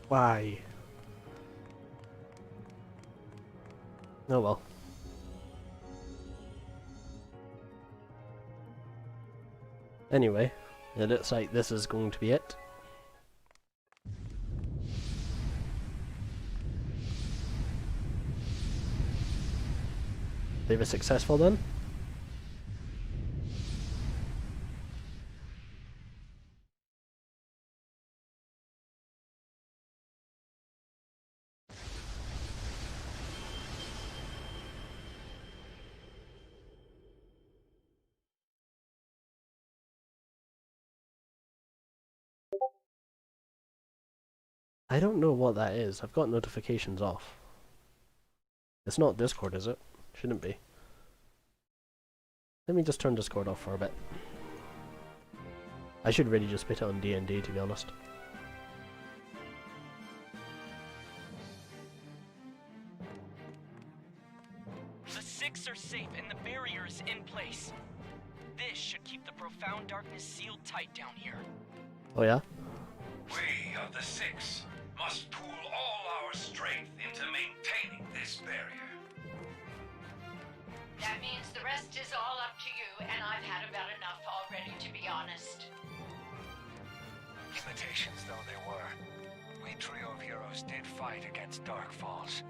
Why? Oh well. Anyway, it looks like this is going to be it. They were successful then? I don't know what that is. I've got notifications off. It's not Discord, is it? Shouldn't be. Let me just turn Discord off for a bit. I should really just put it on D&D, to be honest. The six are safe and the barrier is in place. This should keep the profound darkness sealed tight down here. Oh yeah? We of the Six must pool all our strength into maintaining this barrier. That means the rest is all up to you, and I've had about enough already, to be honest. Limitations though they were, we trio of heroes did fight against Dark Falls.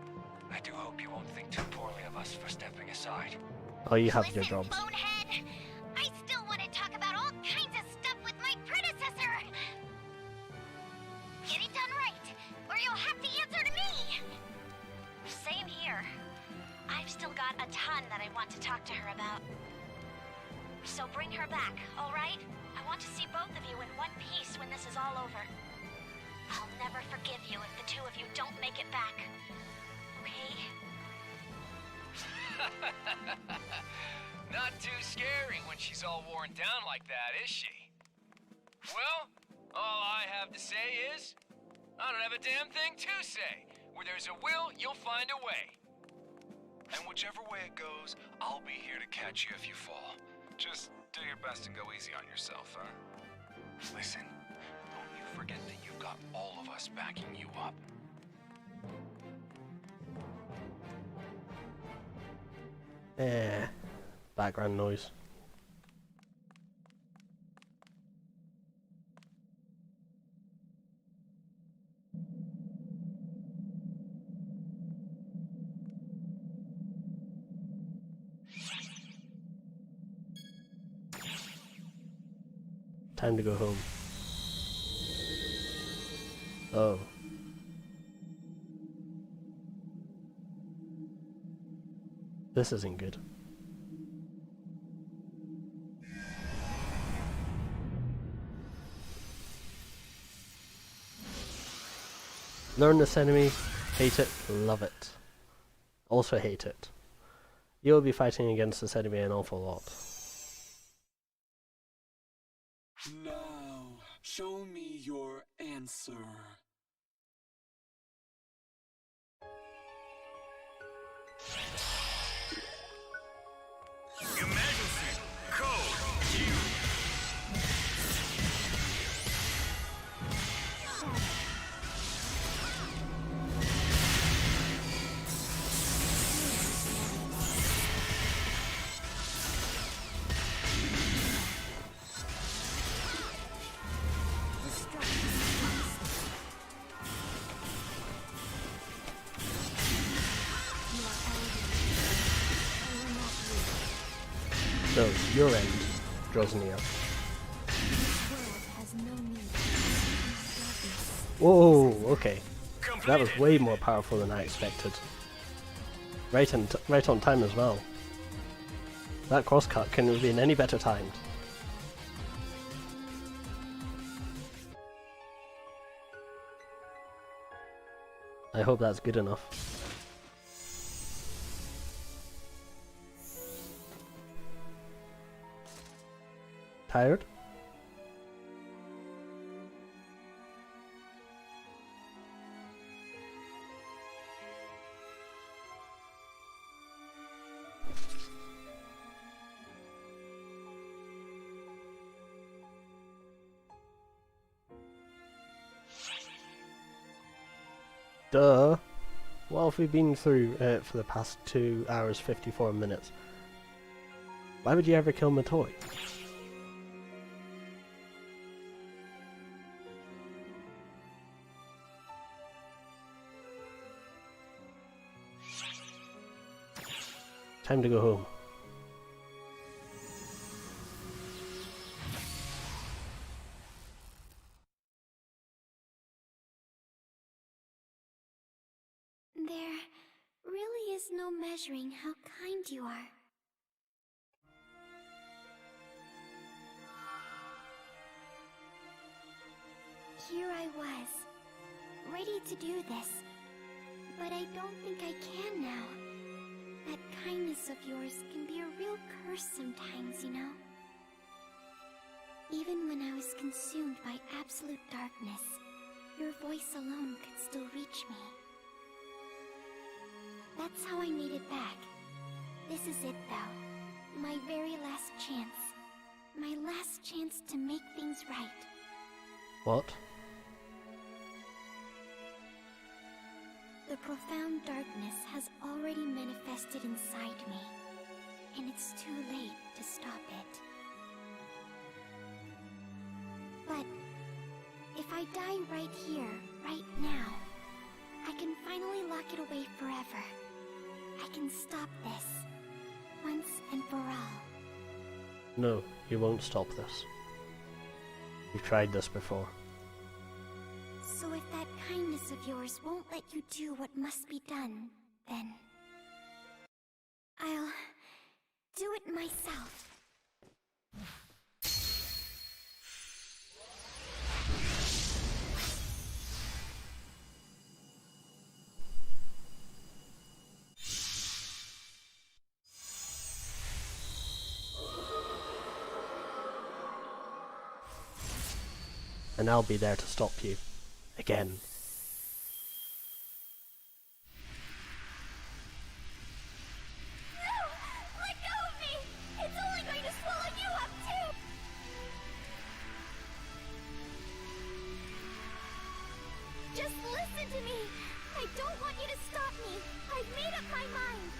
I do hope you won't think too poorly of us for stepping aside. Oh, you have your jobs. Bonehead, I still want to talk about all kinds of stuff with my predecessor. Get it done right, or you'll have to answer to me. Same here. I've still got a ton that I want to talk to her about. So bring her back, all right? I want to see both of you in one piece when this is all over. I'll never forgive you if the two of you don't make it back. Okay? Not too scary when she's all worn down like that, is she? Well, all I have to say is, I don't have a damn thing to say. Where there's a will, you'll find a way. And whichever way it goes, I'll be here to catch you if you fall. Just do your best and go easy on yourself, huh? Listen, don't you forget that you've got all of us backing you up. Background noise. Time to go home. Oh. This isn't good. Learn this enemy, hate it, love it. Also hate it. You'll be fighting against this enemy an awful lot. Now, show me your answer. Your Majesty, code Q. So, your end draws near. Whoa, okay. That was way more powerful than I expected. Right on time as well. That crosscut couldn't have been any better timed. I hope that's good enough. Tired? Duh. What have we been through for the past 2 hours 54 minutes? Why would you ever kill Matoi? Time to go home. There really is no measuring how kind you are. Here I was, ready to do this, but I don't think I can now. That kindness of yours can be a real curse sometimes, you know? Even when I was consumed by absolute darkness, your voice alone could still reach me. That's how I made it back. This is it, though. My very last chance. My last chance to make things right. What? The profound darkness has already manifested inside me, and it's too late to stop it. But if I die right here, right now, I can finally lock it away forever. I can stop this, once and for all. No, you won't stop this. You've tried this before. So if that kindness of yours won't let you do what must be done, then I'll do it myself. And I'll be there to stop you. Again. No! Let go of me! It's only going to swallow you up too! Just listen to me! I don't want you to stop me! I've made up my mind!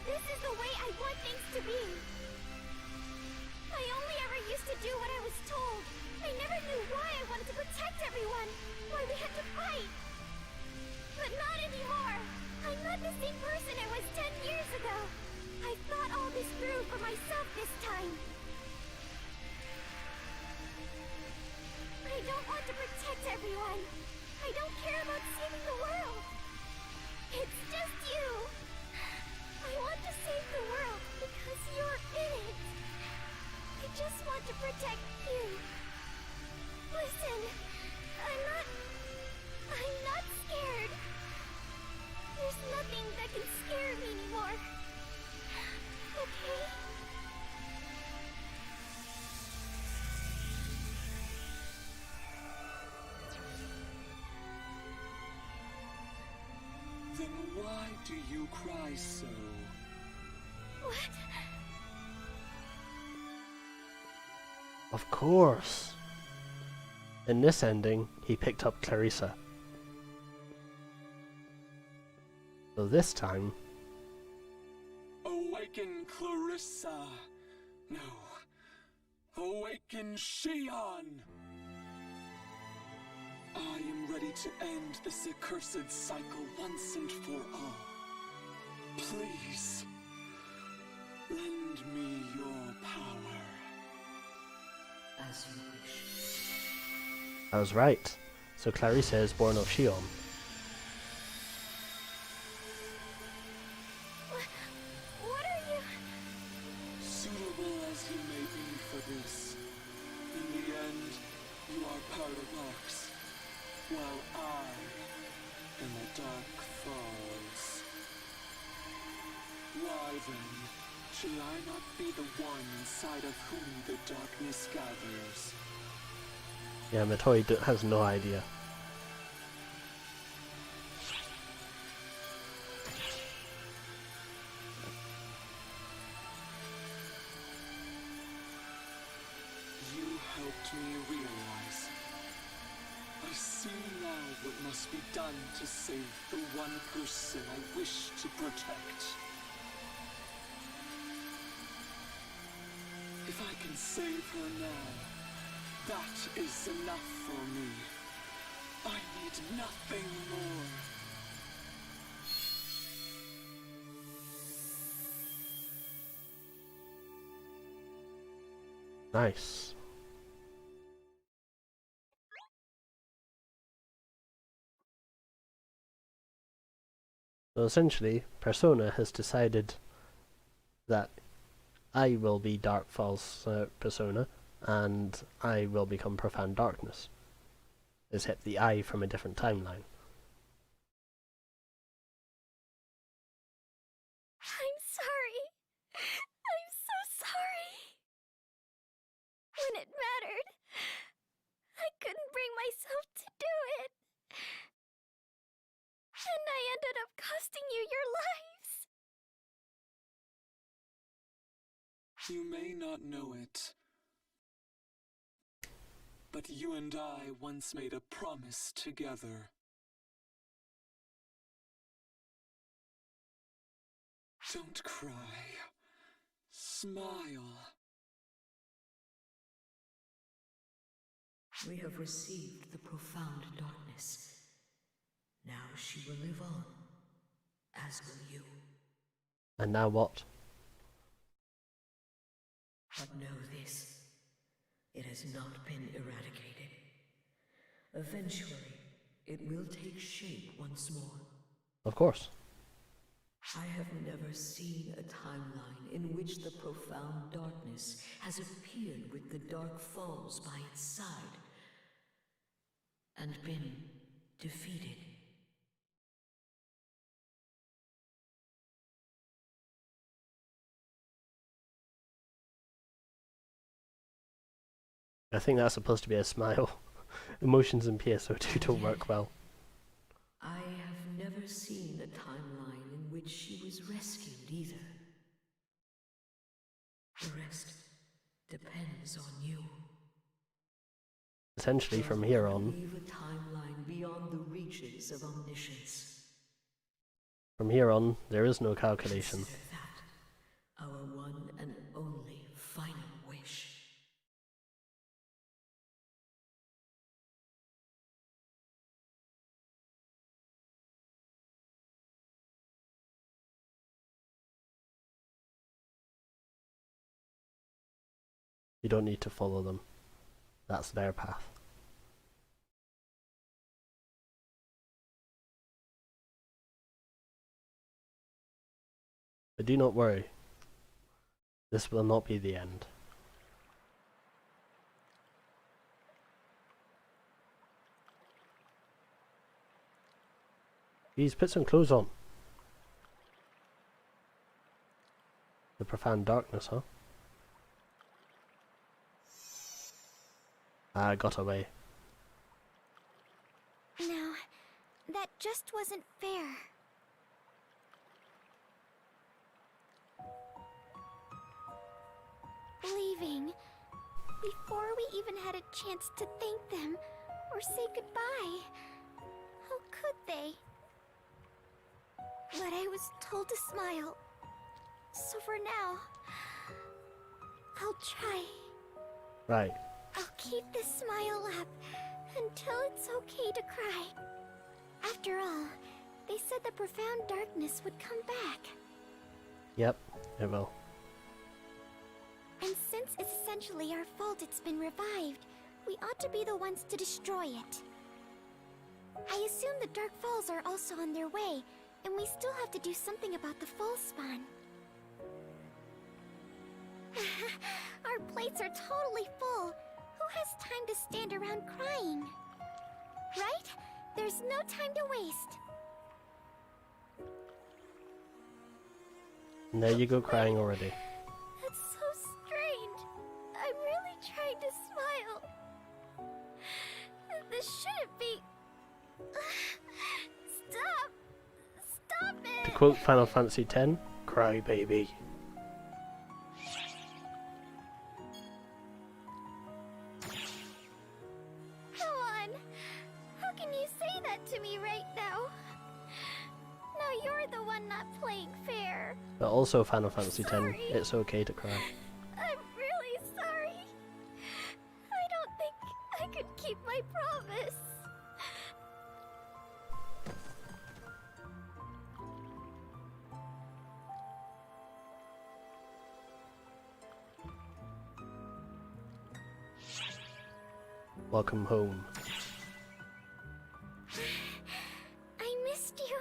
This is the way I want things to be! I only ever used to do what I was told. I never knew why I wanted to protect everyone, why we had to fight. But not anymore. I'm not the same person I was 10 years ago. I thought all this through for myself this time. I don't want to protect everyone. I don't care about saving the world. It's just you. I want to save the world because you're in it. I just want to protect you. Listen, I'm not scared. do you cry so? What? Of course. In this ending, he picked up Clarissa. So this time... Awaken Clarissa! No. Awaken Shion! I am ready to end this accursed cycle once and for all. Please, lend me your power. As you wish. I was right. So Clarissa is born of Shion. What are you? Suitable as you may be for this, in the end, you are part of Arx, while I am a Dark Falls. Why then, should I not be the one inside of whom the darkness gathers? Yeah, Matoi has no idea. You helped me realize. I see now what must be done to save the one person I wish to protect. If I can save her now, that is enough for me. I need nothing more. Nice. So essentially, Persona has decided that I will be Dark Falls Persona, and I will become Profound Darkness. Except the I from a different timeline. I'm sorry. I'm so sorry. When it mattered, I couldn't bring myself to do it. And I ended up costing you your lives. You may not know it, but you and I once made a promise together. Don't cry. Smile. We have received the profound darkness. Now she will live on, as will you. And now what? But know this, it has not been eradicated. Eventually, it will take shape once more. Of course. I have never seen a timeline in which the profound darkness has appeared with the Dark Falls by its side and been defeated. I think that's supposed to be a smile. Emotions in PSO2 don't work well. I have never seen a timeline in which she was rescued either. The rest depends on you. Essentially, from here on... Leave a timeline beyond the reaches of omniscience. From here on, there is no calculation. Consider that our one and only final wish. You don't need to follow them. That's their path. But do not worry. This will not be the end. Please put some clothes on. The profound darkness, huh? I got away. No, that just wasn't fair. leaving. Before we even had a chance to thank them or say goodbye. How could they? But I was told to smile. So for now, I'll try. Right. I'll keep this smile up until it's okay to cry. After all, they said the profound darkness would come back. Yep, it will. And since it's essentially our fault it's been revived, we ought to be the ones to destroy it. I assume the Dark Falls are also on their way, and we still have to do something about the fall spawn. Our plates are totally full. Who has time to stand around crying? Right? There's no time to waste. And there you go, crying already. That's so strange. I'm really trying to smile. This shouldn't be... Stop! Stop it! To quote Final Fantasy X, cry baby. Come on. How can you say that to me right now? Now you're the one not playing fair. But also Final Fantasy X, it's okay to cry. I'm really sorry. I don't think I could keep my promise. Welcome home. I missed you.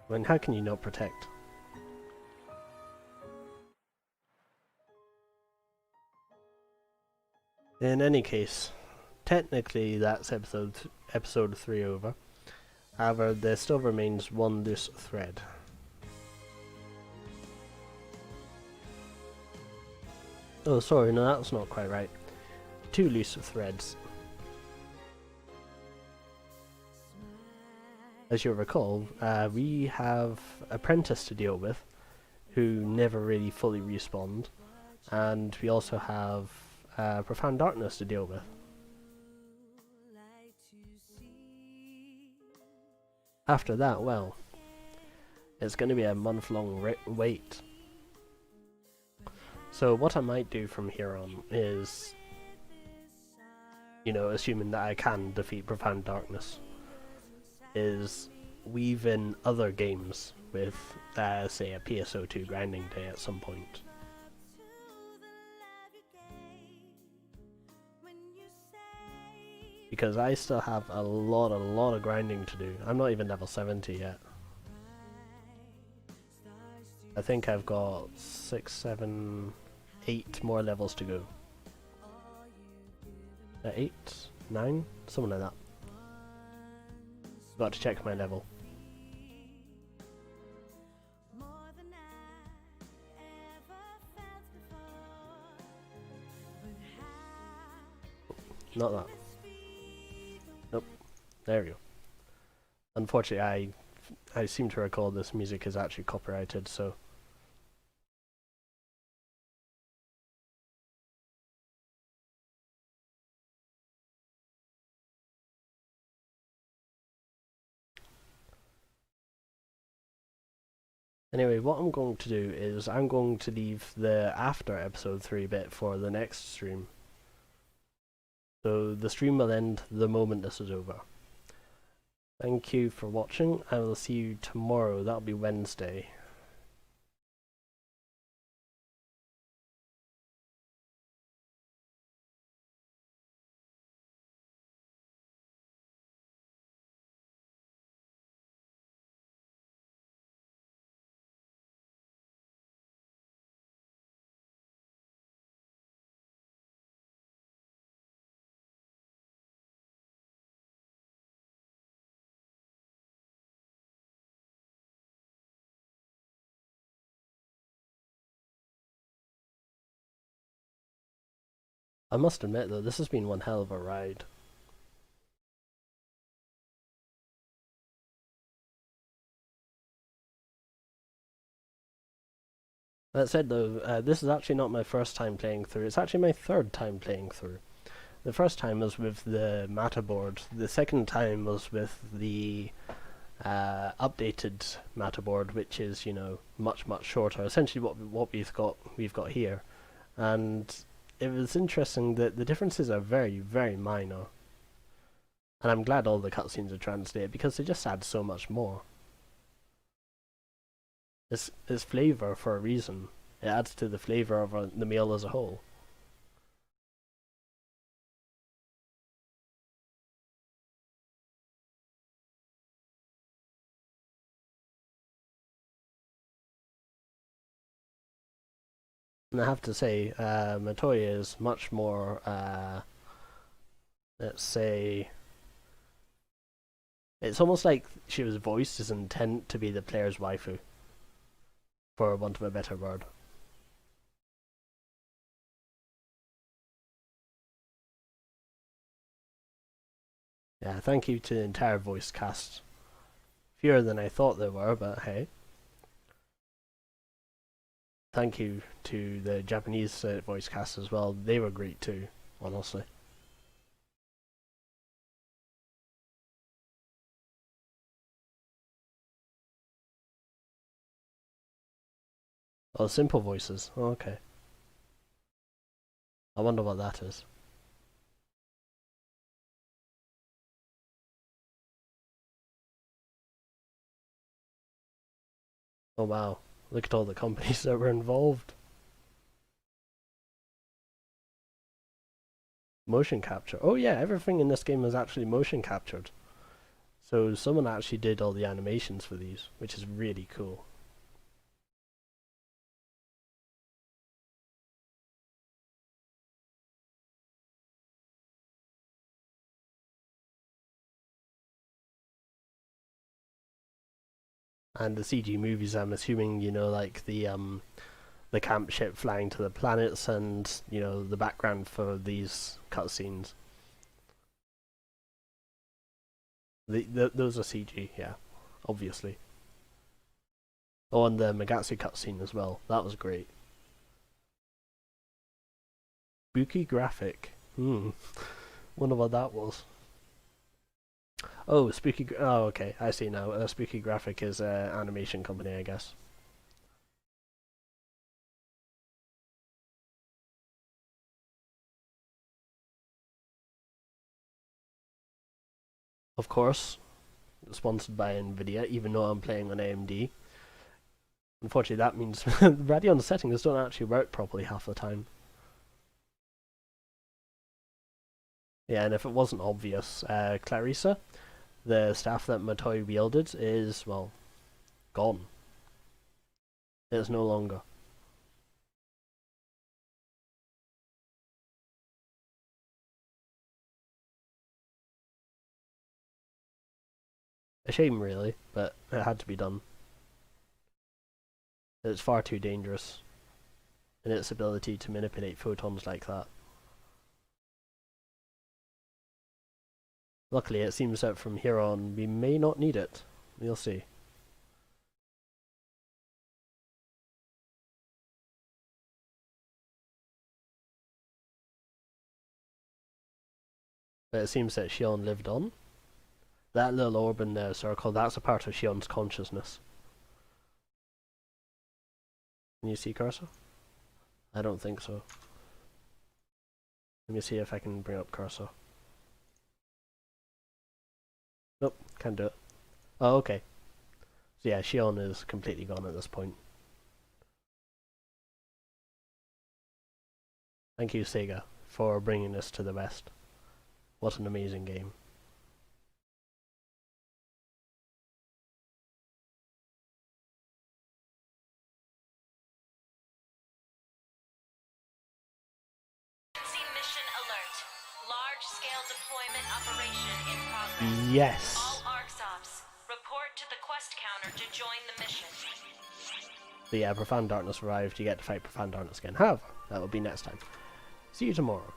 When how can you not protect? In any case, technically that's episode 3 over. However, there still remains one loose thread. Oh, sorry, no, that's not quite right. 2 loose threads. As you'll recall, we have Apprentice to deal with, who never really fully respawned, and we also have Profound Darkness to deal with. After that, well, it's going to be a month-long wait. So what I might do from here on is, you know, assuming that I can defeat Profound Darkness, is weave in other games with, say, a PSO2 grinding day at some point. Because I still have a lot of grinding to do. I'm not even level 70 yet. I think I've got 6, 7, 8 more levels to go. 8, 9, something like that. Got to check my level. Not that. Nope. There we go. Unfortunately, I seem to recall this music is actually copyrighted, so... Anyway, what I'm going to do is I'm going to leave the after episode 3 bit for the next stream. So the stream will end the moment this is over. Thank you for watching. I will see you tomorrow. That'll be Wednesday. I must admit though, this has been one hell of a ride. That said though, this is actually not my first time playing through, it's actually my third time playing through. The first time was with the Mata board, the second time was with the updated Mata board, which is, you know, much shorter, essentially what we've got here. And it was interesting that the differences are very minor. And I'm glad all the cutscenes are translated because they just add so much more. It's flavor for a reason. It adds to the flavor of the meal as a whole. And I have to say, Matoya is much more, let's say, it's almost like she was voiced as intent to be the player's waifu, for want of a better word. Yeah, thank you to the entire voice cast. Fewer than I thought there were, but hey. Thank you to the Japanese voice cast as well. They were great too, honestly. Oh, simple voices. Oh, okay. I wonder what that is. Oh wow, look at all the companies that were involved. Motion capture. Oh yeah, everything in this game is actually motion captured. So someone actually did all the animations for these, which is really cool. And the CG movies, I'm assuming, you know, like the camp ship flying to the planets and, you know, the background for these cutscenes. Those are CG, yeah, obviously. Oh, and the Magatsu cutscene as well. That was great. Spooky graphic. Wonder what that was. Oh, oh, okay, I see now. Spooky Graphic is an animation company, I guess. Of course, sponsored by Nvidia, even though I'm playing on AMD. Unfortunately, that means Radeon settings don't actually work properly half the time. Yeah, and if it wasn't obvious, Clarissa, the staff that Matoi wielded, is, well, gone. It's no longer. A shame, really, but it had to be done. It's far too dangerous in its ability to manipulate photons like that. Luckily, it seems that from here on, we may not need it. We'll see. But it seems that Shion lived on. That little orb in the circle, that's a part of Shion's consciousness. Can you see cursor? I don't think so. Let me see if I can bring up cursor. Nope, can't do it. Oh, okay. So yeah, Shion is completely gone at this point. Thank you, Sega, for bringing this to the West. What an amazing game. Mission alert. Large-scale deployment operation in progress. Yes. All ARCS ops, report to the quest counter to join the mission. So yeah, Profound Darkness arrived. You get to fight Profound Darkness again. However, that will be next time. See you tomorrow.